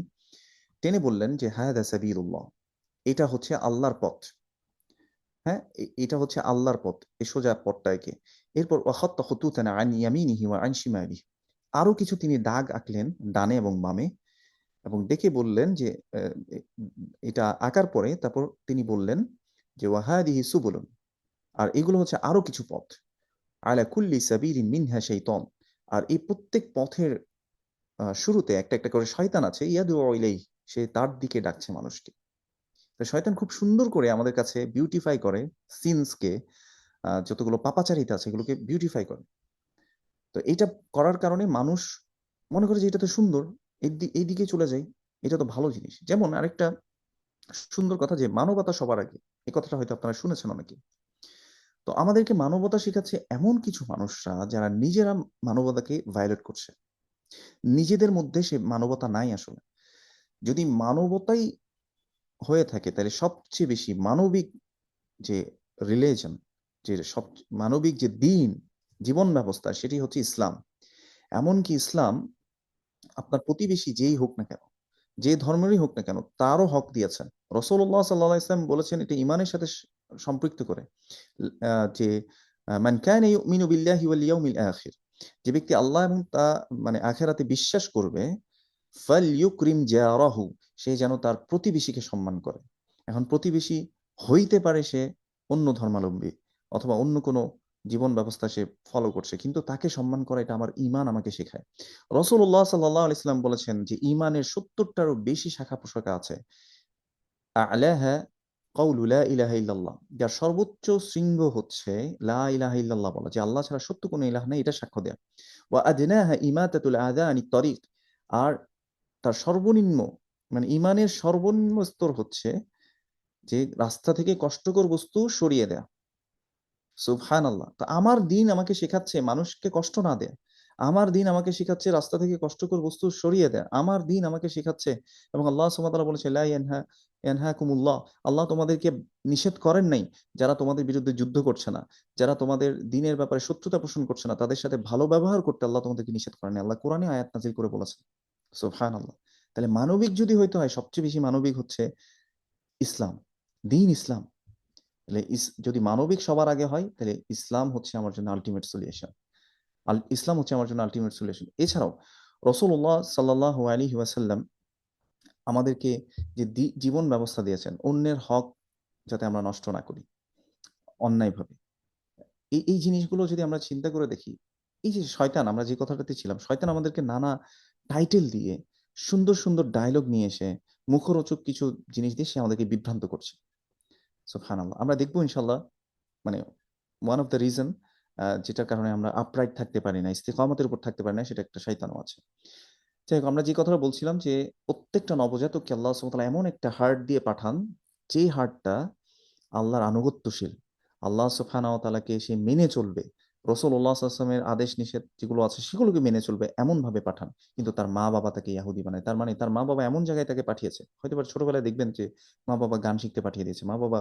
A: টেনে বললেন যে হাযা সাবিলুল্লাহ, এটা হচ্ছে আল্লাহর পথ। হ্যাঁ? এটা হচ্ছে আল্লাহর পথ। এই সোজা পথটা একে। এরপর ওয়া খাত্তা খুতুতান আন ইয়ামিনিহি ওয়া আন শিমালিহি। আরো কিছু তিনি দাগ আঁকলেন ডানে এবং বামে, এবং ডেকে বললেন যে এ এটা আঁকার পরে তারপর তিনি বললেন যে ওয়া হাদিহি সুবুলুন, আর এগুলো হচ্ছে আরো কিছু পথ। আলা কুল্লি সাবিলিন মিনহা শাইতান, আর এই প্রত্যেক পথের শুরুতে একটা একটা করে শয়তান আছে, ইয়াদু ইলাইহি, সে তার দিকে ডাকছে মানুষকে। তো শয়তান খুব সুন্দর করে আমাদের কাছে বিউটিফাই করে সিনসকে, যতগুলো পাপাচারিতা আছে এগুলোকে বিউটিফাই করে। তো এটা করার কারণে মানুষ মনে করে যে এটা তো সুন্দর, এই দিকে চলে যাই, এটা তো ভালো জিনিস। যেমন আরেকটা সুন্দর কথা যে মানবতা সবার আগে, এই কথাটা হয়তো আপনারা শুনেছেন অনেকে। তো আমাদেরকে মানবতা শেখাচ্ছে এমন কিছু মানুষরা যারা নিজেরা মানবতাকে ভায়োলেট করছে, নিজেদের মধ্যে সে মানবতা নাই আসলে। যদি মানবতাই হয়ে থাকে তাহলে সবচেয়ে বেশি মানবিক যে রিলিজন, যে সব মানবিক যে দিন, জীবন ব্যবস্থা, সেটি হচ্ছে ইসলাম। এমনকি ইসলাম আপনার প্রতিবেশী যেই হোক না কেন, যে ধর্মেরই হোক না কেন, তারও হক দিয়েছেন। রাসূলুল্লাহ সাল্লাল্লাহু আলাইহি ওয়াসাল্লাম বলেছেন এটা ঈমানের সাথে সম্পৃক্ত করে, যে মান কানা ইউমিনু বিল্লাহি ওয়াল ইয়াউমিল আখির, যে ব্যক্তি আল্লাহ এবং মানে আখিরাতে বিশ্বাস করবে, ফালইউকরিম জারাহু, সে যেন তার প্রতিবেশীকে সম্মান করে। এখন প্রতিবেশী হইতে পারে সে অন্য ধর্মাবলম্বী অথবা অন্য কোনো জীবন ব্যবস্থা সে ফলো করছে, কিন্তু তাকে সম্মান করা এটা আমার ঈমান আমাকে শেখায়। রাসূলুল্লাহ সাল্লাল্লাহু আলাইহি ওয়াসাল্লাম বলেছেন যে ঈমানের ৭০ টারও বেশি শাখা প্রশাখা আছে। আ'লাহা কাউলু লা ইলাহা ইল্লাল্লাহ, যার সর্বোচ্চ শৃঙ্গ হচ্ছে লা ইলাহা ইল্লাল্লাহ বলা, যে আল্লাহ ছাড়া সত্য কোনো ইলাহ নেই, এটা সাক্ষ্য দেয়া। ওয়া আদনাহা ইমাতাতুল আযা আনিত তরিক, আর তার সর্বনিম্ন, মানে ঈমানের সর্বনিম্ন স্তর হচ্ছে যে রাস্তা থেকে কষ্টকর বস্তু সরিয়ে দেয়া। সুবহানাল্লাহ। তো আমার দিন আমাকে শেখাচ্ছে মানুষকে কষ্ট না দেয়া। আমার দিন আমাকে শেখাচ্ছে রাস্তা থেকে কষ্টকর বস্তু সরিয়ে দেয়া। আমার দিন আমাকে শেখাচ্ছে, এবং আল্লাহ সুবহানাহু ওয়া তাআলা বলেছে লা ইয়ানহাকুমুল্লাহ, আল্লাহ তোমাদেরকে নিষেধ করেন নাই যারা তোমাদের বিরুদ্ধে যুদ্ধ করছে না, যারা তোমাদের দ্বীনের ব্যাপারে শত্রুতা পোষণ করছে না, তাদের সাথে ভালো ব্যবহার করতে আল্লাহ তোমাদেরকে নিষেধ করেন নাই। আল্লাহ কোরআনে আয়াত নাযিল করে বলেছেন। সুবহানাল্লাহ। তাহলে মানবিক যদি হইতে হয়, সবচেয়ে বেশি মানবিক হচ্ছে ইসলাম, দ্বীন ইসলাম। তাহলে যদি মানবিক সবার আগে হয় তাহলে ইসলাম হচ্ছে আমার জন্য আল্টিমেট সলিউশন। ইসলাম হচ্ছে আমার জন্য আল্টিমেট সলিউশন। এছাড়াও রাসূলুল্লাহ সাল্লাল্লাহু আলাইহি ওয়াসাল্লাম আমাদেরকে যে জীবন ব্যবস্থা দিয়েছেন, অন্যের হক যাতে আমরা নষ্ট না করি অন্যায়ভাবে। এই জিনিসগুলো যদি আমরা চিন্তা করে দেখি, এই যে শয়তান, আমরা যে কথাটাতে ছিলাম, শয়তান আমাদেরকে নানা টাইটেল দিয়ে, সুন্দর সুন্দর ডায়লগ নিয়ে এসে, মুখরোচক কিছু জিনিস দিয়ে সে আমাদেরকে বিভ্রান্ত করছে। সুবহানাল্লাহ। আমরা দেখব ইনশাআল্লাহ, মানে ওয়ান অফ দ্য রিজন যেটার কারণে আমরা আপরাইট থাকতে পারি না, ইস্তেকামতের উপর থাকতে পারি না, সেটা একটা শয়তানও আছে। যাই হোক, আমরা যে কথাটা বলছিলাম যে প্রত্যেকটা নবজাতককে আল্লাহ সুবহানাহু ওয়া তাআলা এমন একটা হার্ট দিয়ে পাঠান, যেই হার্টটা আল্লাহর আনুগত্যশীল, আল্লাহ সুবহানাহু ওয়া তাআলাকে সে মেনে চলবে, রাসূলুল্লাহ সাল্লাল্লাহু আলাইহি ওয়াসাল্লামের আদেশ নিষেধ যেগুলো আছে সেগুলোকে মেনে চলবে, এমন ভাবে পাঠান। কিন্তু তার মা-বাবা তাকে ইহুদি বানায়। তার মানে তার মা-বাবা এমন জায়গায় তাকে পাঠিয়েছে। হয়তোবা ছোটবেলায় দেখবেন যে মা-বাবা গান শিখতে পাঠিয়ে দিয়েছে। মা-বাবা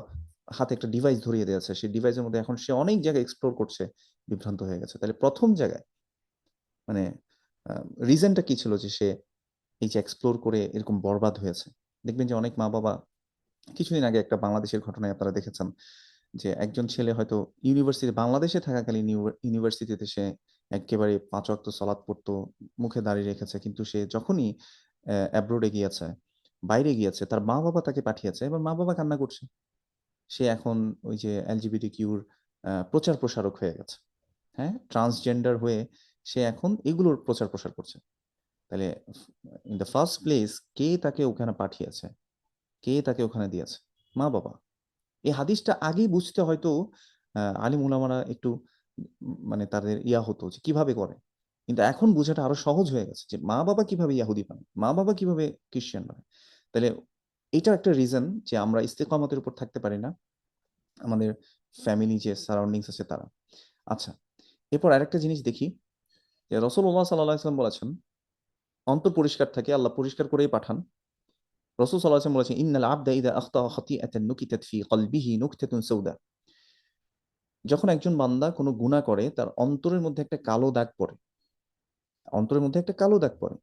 A: হাতে একটা ডিভাইস ধরিয়ে দিয়েছে। সেই ডিভাইসের মধ্যে এখন সে অনেক জায়গায় এক্সপ্লোর করছে, বিভ্রান্ত হয়ে গেছে। তাহলে ১ম জায়গায়, মানে আ রিজনটা কি ছিল যে সে এই যে এক্সপ্লোর করে এরকম বরবাদ হয়েছে? দেখবেন যে অনেক মা-বাবা, কিছুদিন আগে একটা বাংলাদেশের ঘটনায় আপনারা দেখেছেন যে একজন ছেলে হয়তো বাংলাদেশে থাকাকালীন ইউনিভার্সিটিতে সে এক্কেবারে ৫ ওয়াক্ত সালাত পড়তো, মুখে দাড়ি রেখেছে। কিন্তু সে যখনই অ্যাব্রোড এ গিয়েছে, বাইরে গিয়েছে, তার মা-বাবা তাকে পাঠিয়েছে। এবার মা-বাবা কান্না করছে। সে এখন ওই যে LGBTQ র প্রচার-প্রসারক হয়ে গেছে। হ্যাঁ? ট্রান্সজেন্ডার হয়ে সে এখন এগুলোর প্রচার-প্রসার করছে। তাহলে ইন দ্য ফার্স্ট প্লেস কে তাকে ওখানে পাঠিয়েছে? কে তাকে ওখানে দিয়েছে? মা-বাবা। এই হাদিসটা আগেই বুঝতে হয়তো আলিম উলামারা একটু মানে তাদের হতো যে কিভাবে করে? কিন্তু এখন বোঝাটা আরো সহজ হয়ে গেছে যে মা বাবা কিভাবে ইয়াহুদি বানায়, মা বাবা কিভাবে খ্রিস্টান বানায়। তাহলে এটা একটা রিজন যে আমরা ইস্তেকামতের উপর থাকতে পারি না, আমাদের ফ্যামিলি যে সারাউন্ডিংস আছে তারা। আচ্ছা, এরপর আরেকটা জিনিস দেখি যে রসুল্লাহ সাল্লাহ ইসলাম বলেছেন অন্তর পরিষ্কার থাকে, আল্লাহ পরিষ্কার করেই পাঠান। রসুল সাল্লাহ ইসলাম বলেছেন ইন্নাল আবদা ইদা আখতা খাতিআতান নুকিতাত ফি কলবিহি নুকতাতুন সাউদা। যখন একজন বান্দা কোনো গুনাহ করে তার অন্তরের মধ্যে একটা কালো দাগ পড়ে, অন্তরের মধ্যে একটা কালো দাগ পড়ে।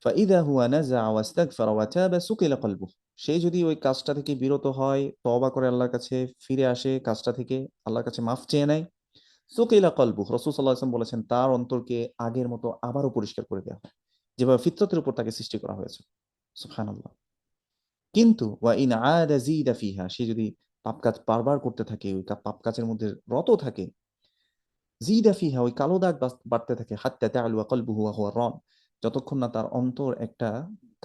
A: ফাইদা হুয়া নাযাআ ওয়াস্তাগফারা ওয়া তাবা সুকিলা কলবুহু। সে যদি ওই কাজটা থেকে বিরত হয়, তওবা করে আল্লাহর কাছে ফিরে আসে, কাজটা থেকে আল্লাহর কাছে মাফ চেয়ে নেয়, সুকিলা কলবুহু, রাসূল সাল্লাল্লাহু আলাইহি ওয়াসাল্লাম বলেছেন তার অন্তরকে আগের মতো আবারও পরিষ্কার করে দেওয়া হয়, যেভাবে ফিতরতের উপর তাকে সৃষ্টি করা হয়েছে। সুবহানাল্লাহ। কিন্তু ওয়া ইন আদা জিদা ফিহা, সে যদি পাপ কাজ বারবার করতে থাকে, ওই পাপ কাজের মধ্যে রত থাকে, জিদা ফিহা, ওই কালো দাগ বাড়তে থাকে, হাত্তা তা'লুয়া কলবুহু ওয়া হুয়া রান, যতক্ষণ না তার অন্তর একটা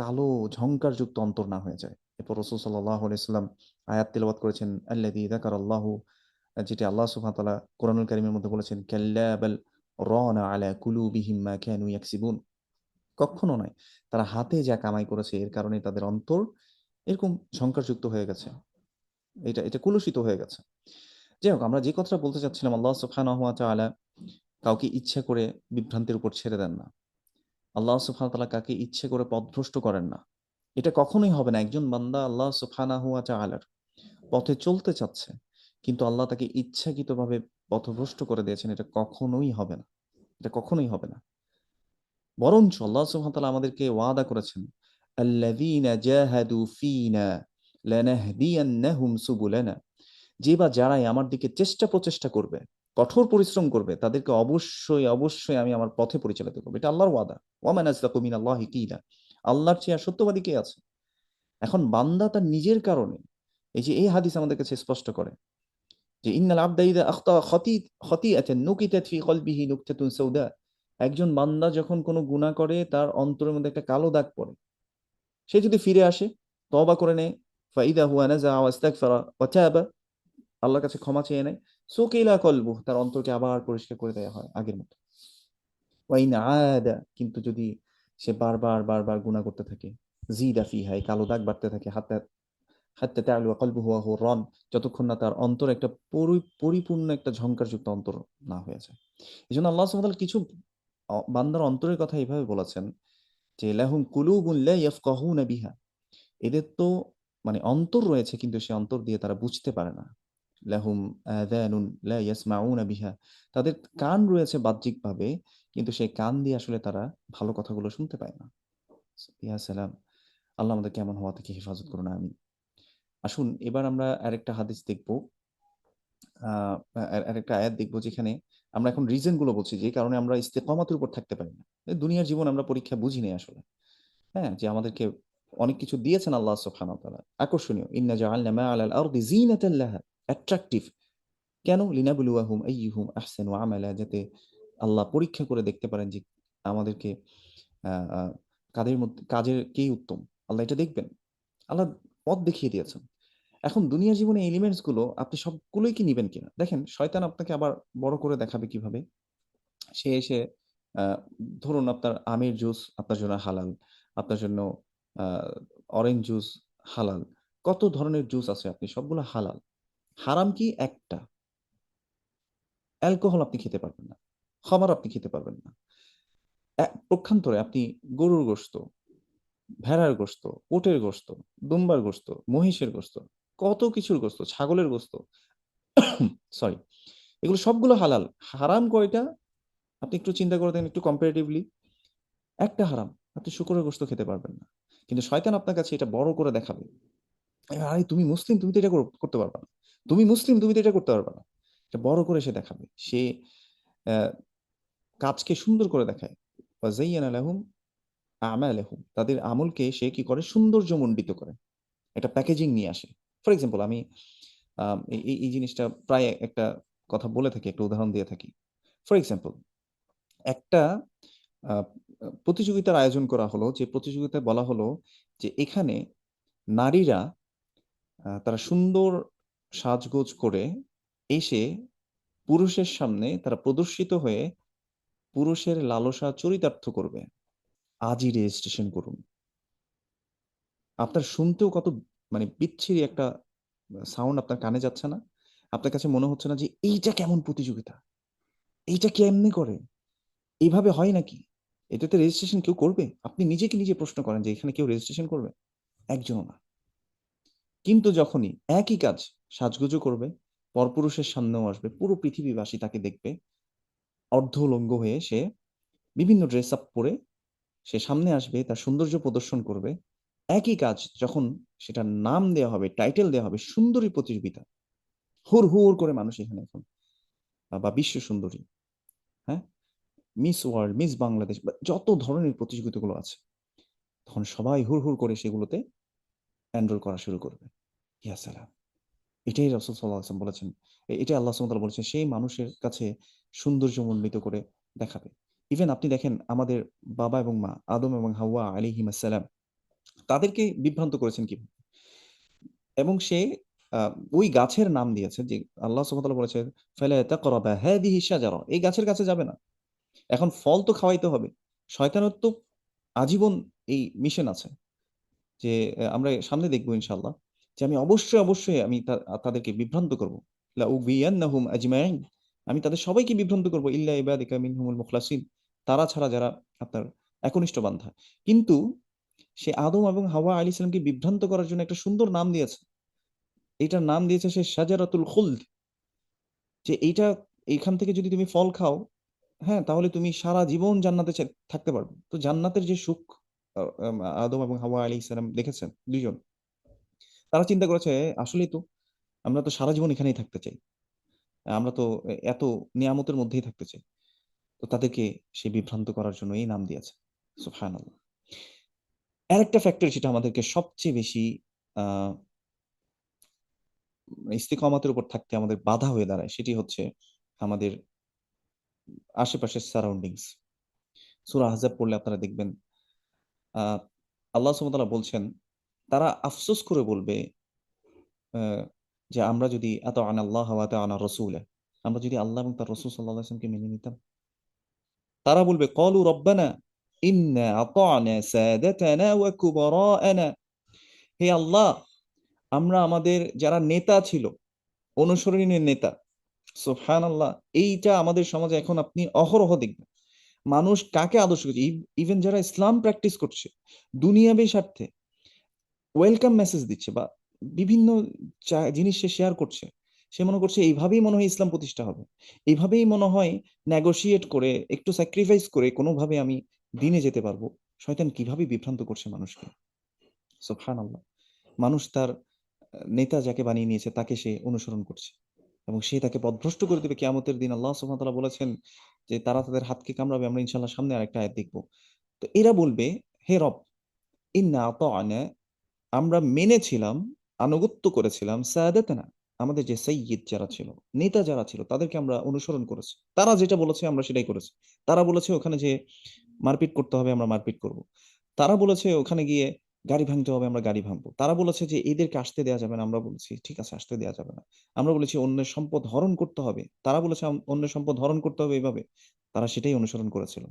A: কালো ঝংকারযুক্ত অন্তর না হয়ে যায়। এরপর রাসূল সাল্লাল্লাহু আলাইহি ওয়াসাল্লাম আয়াত তিলাওয়াত করেছেন আল্লাযী যাকারাল্লাহু, যেটি আল্লাহ সুবহানাহু ওয়া তাআলা কোরআনুল কারীমের মধ্যে বলেছেন কাল্লা বাল রানা আলা কুলুবিহিম মা কানু ইয়াকসিবুন। কখনো নয়, তারা হাতে যা কামাই করেছে এর কারণে তাদের অন্তর এরকম ঝংকারযুক্ত হয়ে গেছে, এটা এটা কুলুষিত হয়ে গেছে। যাই হোক, আমরা যে কথাটা বলতে চাচ্ছিলাম, আল্লাহ সুবহানাহু ওয়া তাআলা কাউকে ইচ্ছা করে বিভ্রান্তির উপর ছেড়ে দেন না। আল্লাহ সুবহানাহু ওয়া তাআলা কাকে ইচ্ছে করে পথভ্রষ্ট করেন না। এটা কখনোই হবে না। একজন বান্দা আল্লাহ সুবহানাহু ওয়া তাআলার পথে চলতে চাচ্ছে, কিন্তু আল্লাহ তাকে ইচ্ছাকৃতভাবে পথভ্রষ্ট করে দিয়েছেন, এটা কখনোই হবে না। এটা কখনোই হবে না। বরঞ্চ আল্লাহ সুবহানাহু ওয়া তাআলা আমাদেরকে ওয়াদা করেছেন, আল্লাযীনা জাহাদু ফীনা লানাহদিয়ান্নাহুম সুবুলানা। যে বা যারাই আমার দিকে চেষ্টা প্রচেষ্টা করবে, কঠোর পরিশ্রম করবে, তাদেরকে অবশ্যই অবশ্যই আমি আমার পথে পরিচালিত করবো। এটা আল্লাহর ওয়াদা। ওয়া মান আসদাকু মিনাল্লাহি কিলা। আল্লাহর চেয়ে আর সত্যবাদী কে আছে? এখন বান্দা তার নিজের কারণে, এই যে এই হাদিস আমাদের কাছে স্পষ্ট করে যে ইন্নাল আবদা ইযা আখতা খতিআতান নুকিতাত ফি কলবিহি নুকতাতুন সাউদা। একজন বান্দা যখন কোনো গুনাহ করে তার অন্তরের মধ্যে একটা কালো দাগ পড়ে, সে যদি ফিরে আসে, তওবা করে নেয়, ফাইদা হুয়া নাযাআ ওয়াস্তাগফারা ওয়া তাবা, আল্লাহর কাছে ক্ষমা চেয়ে নেয়, সুকিলা কলবুহু, তার অন্তরকে আবার পরিষ্কার করে দেওয়া হয় আগের মতো। ওয়া ইন আদা, কিন্তু যদি সে বারবার বারবার গুনাহ করতে থাকে, জিদা ফিহা, এই কালো দাগ বাড়তে থাকে, হাত্তা হাত্তা তা'লুয়া কলবুহু ওয়া হুয়া রান, যতক্ষণ না তার অন্তর একটা পরিপূর্ণ একটা ঝংকারযুক্ত অন্তর না হয়ে যায়। এজন্য আল্লাহ সুবহানাহু ওয়া তাআলা কিছু বান্দার অন্তরের কথা এভাবে বলেছেন যে লাহুম কুলুবুন লা ইয়াফকাহুনা বিহা। এদের তো মানে অন্তর রয়েছে কিন্তু সে অন্তর দিয়ে তারা বুঝতে পারে না। লাহুম আযানুন লা ইয়াসমাউনা বিহা। তাদের কান রয়েছে বাহ্যিকভাবে, কিন্তু সেই কান দিয়ে আসলে তারা ভালো কথাগুলো শুনতে পায় না। ইয়া সালাম! আল্লাহ আমাদেরকে এমন হওয়া থেকে হেফাজত করুন, আমিন। আসুন এবার আমরা আরেকটা হাদিস দেখব। আ আরেকটা আয়াত দেখব যেখানে আমরা এখন রিজন গুলো বলছি যে কারণে আমরা ইস্তেকামতের উপর থাকতে পারি না। এই দুনিয়ার জীবন আমরা পরীক্ষা বুঝি নাই আসলে। হ্যাঁ? যে আমাদেরকে অনেক কিছু দিয়েছেন আল্লাহ সুবহানাহু ওয়া তাআলা। আকর্ষণীয়। ইন্না জাআলনা মা আলাল আরদি জিনাতাল লাহা। অ্যাট্রাকটিভ। কেন? লিনাবলুয়াহুম আইয়ুহুম আহসানু আমালা, যাতে আল্লাহ পরীক্ষা করে দেখতে পারেন যে আমাদেরকে আ আ কাদের মধ্যে কাজের কে উত্তম। আল্লাহ এটা দেখবেন। আল্লাহ পথ দেখিয়ে দিয়েছেন। এখন দুনিয়ার জীবনে এলিমেন্টস গুলো আপনি সবগুলোই কি নিবেন কিনা? দেখেন শয়তান আপনাকে আবার বড় করে দেখাবে কিভাবে? সে এসে আ ধরুন আপনার আমের জুস আপনার জন্য হালাল, আপনার জন্য আ অরেঞ্জ জুস হালাল। কত ধরনের জুস আছে, আপনি সবগুলো হালাল। হারাম কি? একটা। অ্যালকোহল আপনি খেতে পারবেন না। খামার আপনি খেতে পারবেন না। পক্ষান্তরে আপনি গরুর গোশত, ভেড়ার গোশত, উটের গোশত, দুম্বার গোশত, মহিষের গোশত, কত কিছুর গোশত, ছাগলের গোশত, সরি, এগুলো সবগুলো হালাল। হারাম কয়টা? আপনি একটু চিন্তা করে দেখেন, একটু কম্পারেটিভলি। একটা হারাম। আপনি শূকরের গোশত খেতে পারবেন না। কিন্তু শয়তান আপনার কাছে এটা বড় করে দেখাবে। আরে তুমি মুসলিম, তুমি তো এটা করতে পারবা না। তুমি মুসলিম, তুমি তো এটা করতে পারবা না। এটা বড় করে সে দেখাবে। সে অ্যা কাজকে সুন্দর করে দেখায়। ওয়াযায়্যানা লাহুম আমালাহুম, তাদের আমলকে সে কি করে? সৌন্দর্যমণ্ডিত করে। একটা প্যাকেজিং নিয়ে আসে। ফর এক্সাম্পল আমি এই জিনিসটা প্রায় একটা কথা বলে থাকি, একটা উদাহরণ দিয়ে থাকি। ফর এক্সাম্পল একটা আ প্রতিযোগিতার আয়োজন করা হলো, যে প্রতিযোগিতায় বলা হলো যে এখানে নারীরা তারা সুন্দর সাজগোজ করে এসে পুরুষের সামনে তারা প্রদর্শিত হয়ে পুরুষের লালসা চরিতার্থ করবে, আজই রেজিস্ট্রেশন করুন। আপনার শুনতেও কত মানে বিচ্ছিরি একটা সাউন্ড আপনার কানে যাচ্ছে না? আপনার কাছে মনে হচ্ছে না যে এইটা কেমন প্রতিযোগিতা? এইটা কে এমনি করে? এইভাবে হয় নাকি? এটাতে রেজিস্ট্রেশন কেউ করবে? আপনি নিজেকে নিজে প্রশ্ন করেন যে এখানে কেউ রেজিস্ট্রেশন করবে? একজনও না। কিন্তু যখনই একই কাজ সাজগোজও করবে, পরপুরুষের সামনেও আসবে, পুরো পৃথিবীবাসী তাকে দেখবে অর্ধউলঙ্গ হয়ে, সে বিভিন্ন ড্রেস আপ পরে সে সামনে আসবে, তার সৌন্দর্য প্রদর্শন করবে। একই কাজ যখন সেটার নাম দেওয়া হবে, টাইটেল দেওয়া হবে সুন্দরী প্রতিযোগিতা, হুড় হুড় করে মানুষ এখানে এখন, বা বিশ্ব সুন্দরী, হ্যাঁ, মিস ওয়ার্ল্ড, মিস বাংলাদেশ, বা যত ধরনের প্রতিযোগিতাগুলো আছে, তখন সবাই হুড় হুড় করে সেগুলোতে এনরোল করা শুরু করবে। ইয়া সালাম! এটাই রাসূল সাল্লাল্লাহু আলাইহি ওয়াসাল্লাম বলেছেন। এটাই আল্লাহ সুবহানাহু ওয়া তাআলা বলেছেন, সেই মানুষের কাছে সৌন্দর্যমণ্ডিত করে দেখাবে। ইভেন আপনি দেখেন আমাদের বাবা এবং মা আদম এবং হাওয়া আলাইহিমুস সালাম, তাদেরকে বিভ্রান্ত করেছেন কিভাবে? এবং সে আ ওই গাছের নাম দিয়েছে যে আল্লাহ সুবহানাহু ওয়া তাআলা বলেছেন, "ফালা তাকরাবা হাদিহি শাজারা।" এই গাছের কাছে যাবে না। এখন ফল তো খাওয়াইতে হবে। শয়তানের তো আজীবন এই মিশন আছে যে আমরা সামনে দেখব ইনশাআল্লাহ যে আমি অবশ্যই, অবশ্যই আমি তাদেরকে বিভ্রান্ত করব। লাউগিয়ান্নাহুম আজমাইন। আমি তাদের সবাইকে বিভ্রান্ত করব ইল্লা ইবাদিকা মিনহুমুল মুখলাসিন। তারা ছাড়া যারা আপনার একনিষ্ঠ বান্দা। কিন্তু সে আদম এবং হাওয়া আলাইহিস সালামকে বিভ্রান্ত করার জন্য একটা সুন্দর নাম দিয়েছে। এটার নাম দিয়েছে সে শাজারাতুল খুলদ। যে এইটা, এইখান থেকে যদি তুমি ফল খাও, হ্যাঁ, তাহলে তুমি সারা জীবন জান্নাতে থাকতে পারবে। তো জান্নাতের যে সুখ আ আম আদম এবং হাওয়া আলাইহিস সালাম দেখেছেন ২ জন। তারা চিন্তা করেছে আসলেই তো আমরা তো সারা জীবন এখানেই থাকতে চাই। আমরা তো এত নিয়ামতের মধ্যেই থাকতে চাই। তো তাদেরকে সে বিভ্রান্ত করার জন্য এই নাম দিয়েছে। সুবহানাল্লাহ! আরেকটা ফ্যাক্টর যেটা আমাদেরকে সবচেয়ে বেশি আ ইস্তেকামাতের উপর থাকতে আমাদের বাধা হয়ে দাঁড়ায়, সেটি হচ্ছে আমাদের আশেপাশের সারাউন্ডিংস। সূরা আহজাব পড়লে আপনারা দেখবেন আ আল্লাহ সুবহানাহু ওয়া তাআলা বলছেন, তারা আফসোস করে বলবে আ যে আমরা যদি আতাআনা আল্লাহ ওয়া আতাআনা রাসূলা, আমরা যদি আল্লাহ এবং তার রাসূল সাল্লাল্লাহু আলাইহি ওয়াসাল্লামকে মেনে নিতাম। তারা বলবে ক্বালু রাব্বানা ইন্না আতা'না সাদাতানা ওয়া কুবারা'ানা। হে আল্লাহ, আমরা আমাদের যারা নেতা ছিল, অনুসরণীয় নেতা, সুবহানাল্লাহ, এইটা আমাদের সমাজে এখন আপনি অহরহ দেখবেন। মানুষ কাকে আদর্শ করছে? ইভেন যারা ইসলাম প্র্যাকটিস করছে, দুনিয়াবী স্বার্থে ওয়েলকাম মেসেজ দিচ্ছে বা বিভিন্ন জিনিস সে শেয়ার করছে। সে মনে করছে এইভাবেই মনে হয় ইসলাম প্রতিষ্ঠা হবে। এইভাবেই মনে হয় নেগোশিয়েট করে, একটু স্যাক্রিফাইস করে কোনোভাবে আমি দিনে যেতে পারবো। শয়তান কিভাবে বিভ্রান্ত করছে মানুষকে। সুবহানাল্লাহ! মানুষ তার নেতা যাকে বানিয়ে নিয়েছে তাকে সে অনুসরণ করছে। এবং সে তাকে পথভ্রষ্ট করে দিবে কিয়ামতের দিন। আল্লাহ সুবহানাহু ওয়া তাআলা বলেছেন যে তারা তাদের হাতকে কামড়াবে। আমরা ইনশাআল্লাহ সামনে আরেকটা আয়াত দেখব। তো এরা বলবে, "হে রব, ইন্না আতা'না, আমরা মেনেছিলাম, আনুগত্য করেছিলাম সাদাতানা, আমাদের যে সাইয়্যিদ যারা ছিল, নেতা যারা ছিল তাদেরকে আমরা অনুসরণ করেছি। তারা যেটা বলেছে আমরা সেটাই করেছি। তারা বলেছে ওখানে যেয়ে মারপিট করতে হবে, আমরা মারপিট করব। তারা বলেছে ওখানে গিয়ে গাড়ি ভাঙতে হবে, আমরা গাড়ি ভাঙবো। তারা বলেছে যে এদেরকে আসতে দেয়া যাবে না, আমরা বলেছি ঠিক আছে আসতে দেয়া যাবে না। আমরা বলেছি অন্যের সম্পদ হরণ করতে হবে। তারা বলেছে অন্যের সম্পদ হরণ করতে হবে এভাবে। তারা সেটাই অনুসরণ করেছিল।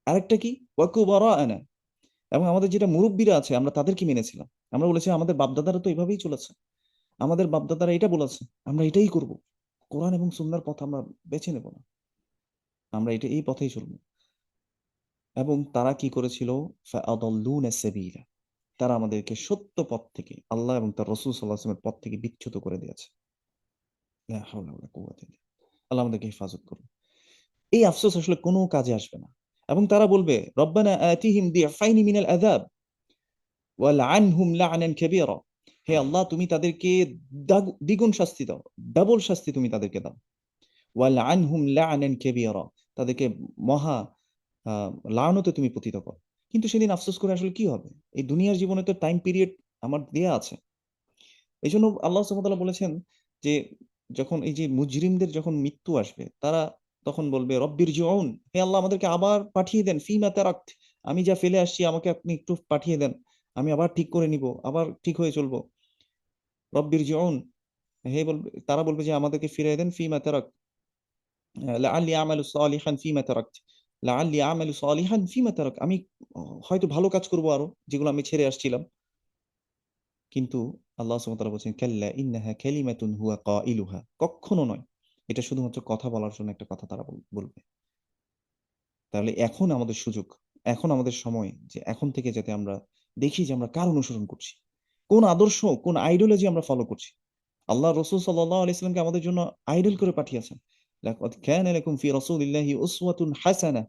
A: আরেকটা কি? ওয়াকুবারা'ানা, এবং আমাদের যেটা মুরুব্বিরা আছে আমরা তাদেরকে মেনেছিলাম। আমরা বলেছি আমাদের বাপ-দাদারা তো এভাবেই চলেছে। আমাদের বাপ-দাদারা এটা বলেছে। আমরা এটাই করব। কোরআন এবং সুন্নাহর পথ আমরা বেছে নেব না। আমরা এই পথেই চলব। এবং তারা কি করেছিল? ফাআদাল্লুনা সাবিলা, তারা আমাদেরকে সত্য পথ থেকে, আল্লাহ এবং তার রাসূল সাল্লাল্লাহু আলাইহি ওয়াসাল্লামের পথ থেকে বিচ্যুত করে দিয়েছে। লা হাওলা ওয়ালা কুওয়াতা ইল্লা বিল্লাহ। আল্লাহ আমাদেরকে হেফাজত করুন। এই আফসোস আসলে কোন কাজে আসবে না। এবং তারা বলবে, রব্বানা আতিহিম দি'ফাইনি মিনাল আযাব ওয়ালআনহুম লা'নান কাবীরা। হে আল্লাহ, তুমি তাদেরকে দ্বিগুণ শাস্তি দাও। ডাবল শাস্তি তুমি তাদেরকে দাও। ওয়ালআনহুম লা'নান কাবীরা, তাদেরকে মহা আ লানতে তুমি পতিত করো। কিন্তু সেদিন আফসোস করে আসলে কি হবে? এই দুনিয়ার জীবনে তো টাইম পিরিয়ড আমার দেয়া আছে। এজন্য আল্লাহ সুবহানাহু ওয়া তাআলা বলেছেন যে, যখন এই যে মুজরিমদের যখন মৃত্যু আসবে, তারা তখন বলবে, রব্বিরজিউন, হে আল্লাহ আমাদেরকে আবার পাঠিয়ে দেন। ফিমা তারাকত, আমি যা ফেলে আসছি আমাকে আপনি একটু পাঠিয়ে দেন। আমি আবার ঠিক করে নিব। আবার ঠিক হয়ে চলব। রব্বিরজিউন, তারা বলবে যে আমাদেরকে ফিরাইয়া দেন ফিমা তারাক। লাআল্লি আমালু সালিহান ফিমা তারাকত, লাআল্লি আমালু সালিহান ফিমা তারাক, আমি হয়তো ভালো কাজ করবো আরো, যেগুলো আমি ছেড়ে আসছিলাম। কিন্তু আল্লাহ সুবহানাহু ওয়া তাআলা বলছেন, কাল্লা ইন্নাহা কালিমাতুন হুয়া কাইলুহা, কখনো নয়, এটা শুধুমাত্র কথা বলার জন্য একটা কথা তারা বলবে। তাহলে এখন আমাদের সুযোগ, এখন আমাদের সময়, যে এখন থেকে যাতে আমরা দেখি যে আমরা কার অনুসরণ করছি, কোন আদর্শ, কোন আইডিওলজি আমরা ফলো করছি। আল্লাহ রসুল সাল্লাল্লাহু আলাইহি সাল্লামকে আমাদের জন্য আইডল করে পাঠিয়েছেন। লাকাদ কানা লাকুম ফি রাসূলিল্লাহি উসওয়াতুন হাসানাহ,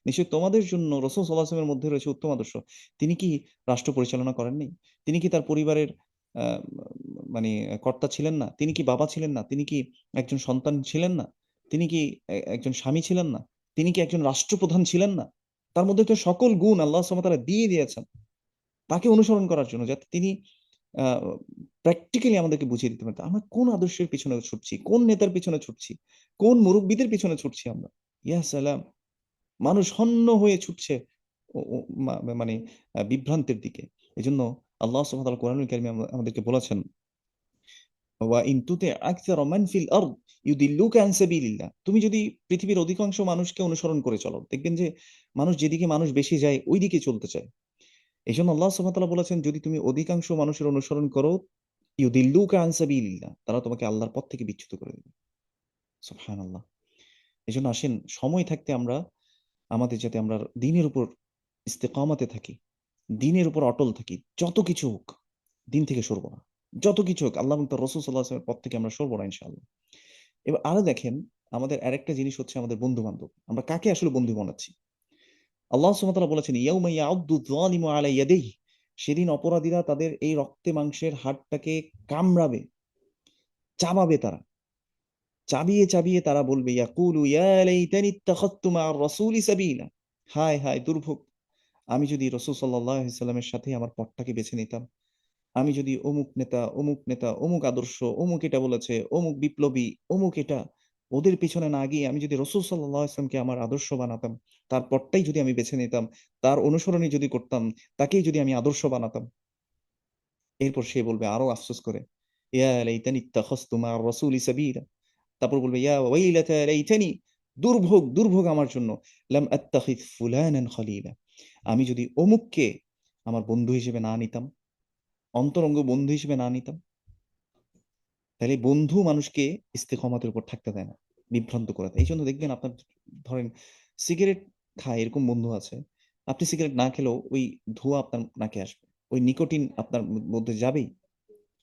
A: নিশ্চয় তোমাদের জন্য রাসূল সাল্লাল্লাহু আলাইহি ওয়াসাল্লামের মধ্যে রয়েছে উত্তম আদর্শ। তিনি কি রাষ্ট্র পরিচালনা করেননি? তিনি কি তার পরিবারের আহ, মানে কর্তা ছিলেন না? তিনি কি বাবা ছিলেন না? তিনি কি একজন সন্তান ছিলেন না? তিনি কি একজন স্বামী ছিলেন না? তিনি কি একজন রাষ্ট্রপ্রধান ছিলেন না? তার মধ্যে তো সকল গুণ আল্লাহ সুবহানাহু ওয়া তাআলা দিয়ে দিয়েছেন তাকে অনুসরণ করার জন্য, যাতে তিনি প্র্যাকটিক্যালি আমাদেরকে বুঝিয়ে দিতে পারেন আমরা কোন আদর্শের পিছনে ছুটছি, কোন নেতার পিছনে ছুটছি, কোন মুরব্বীদের পিছনে ছুটছি আমরা। ইয়া সালাম, মানুষ হন্য হয়ে ছুটছে মানে বিভ্রান্তের দিকে। এই জন্য আল্লাহ সুবহানাহু ওয়া তাআলা কোরআনুল কারীমে আমাদেরকে বলেছেন, ওয়া ইন তুতি আকসারা মান ফিল আরদ ইউদিল্লুকা আন সাবিলিল্লাহ, তুমি যদি পৃথিবীর অধিকাংশ মানুষকে অনুসরণ করে চলো, দেখবেন যে মানুষ যেদিকে মানুষ বেশি যায় ওই দিকে চলতে চায়। এই জন্য আল্লাহ সুবহানাহু ওয়া তাআলা বলেছেন, যদি তুমি অধিকাংশ মানুষের অনুসরণ করো, ইউদিল্লুকা আন সাবিলিল্লাহ, তারা তোমাকে আল্লাহর পথ থেকে বিচ্যুত করে দেবে। সুবহানাল্লাহ। এই জন্য আসেন, সময় থাকতে আমরা আমাদের, যাতে আমরা দিনের উপর ইস্তেকামাতে থাকি, দিনের উপর অটল থাকি, যত কিছু হোক দিন থেকে সরবো না, যত কিছু হোক আল্লাহ এবং তার রাসূল সাল্লাল্লাহু আলাইহি ওয়াসাল্লামের পথ থেকে আমরা সরবো না ইনশাআল্লাহ। এবার আরো দেখেন, আমাদের আরেকটা জিনিস হচ্ছে আমাদের বন্ধু বান্ধব, আমরা কাকে আসলে বন্ধু বানাচ্ছি। আল্লাহ সুবহানাহু ওয়া তাআলা বলেছেন, ইয়াউমা ইয়াউদ্দু যালিমু আলা ইয়াদাইহি, সেদিন অপরাধীরা তাদের এই রক্তে মাংসের হাড়টাকে কামড়াবে, চাবাবে তারা, চাবিয়ে চাবিয়ে তারা বলবে, ইয়াকুলু ইয়া লাইতানি ইত্তাখাযতু মা'আর রাসূলি সাবিলা, হায় হায় দুর্ভোগ, আমি যদি রাসূল সাল্লাল্লাহু আলাইহি সাল্লামের সাথে আমার পথটাকে বেছে নিতাম, আমি যদি অমুক নেতা, অমুক আদর্শ, অমুক এটা বলেছে, অমুক বিপ্লবী, অমুক এটা, ওদের পিছনে না গিয়ে আমি যদি রাসূল সাল্লাল্লাহু আলাইহি সাল্লামকে আমার আদর্শ বানাতাম, তার পথটাই যদি আমি বেছে নিতাম, তার অনুসরণই যদি করতাম, তাকেই যদি আমি আদর্শ বানাতাম, এরপর সে বলবে আরো আফসোস করে, ইয়া লাইতানি ইত্তাখাযতু মা'আর রাসূলি সাবিলা, তারপর বলবে, ইয়া ওয়াইলাতা লাইতানি, দুর্ভোগ দুর্ভোগ আমার জন্য, লাম আত্তাখিয ফুলানান খলিলা, আমি যদি অমুককে আমার বন্ধু হিসেবে না নিতাম, অন্তরঙ্গ বন্ধু হিসেবে না নিতাম। তাহলে বন্ধু মানুষকে ইস্তেকামাতের উপর থাকতে দেয় না, বিভ্রান্ত করে দেয়। এই জন্য দেখবেন আপনার, ধরেন সিগারেট খায় এরকম বন্ধু আছে, আপনি সিগারেট না খেলেও ওই ধোঁয়া আপনার নাকে আসবে, ওই নিকোটিন আপনার মধ্যে যাবেই,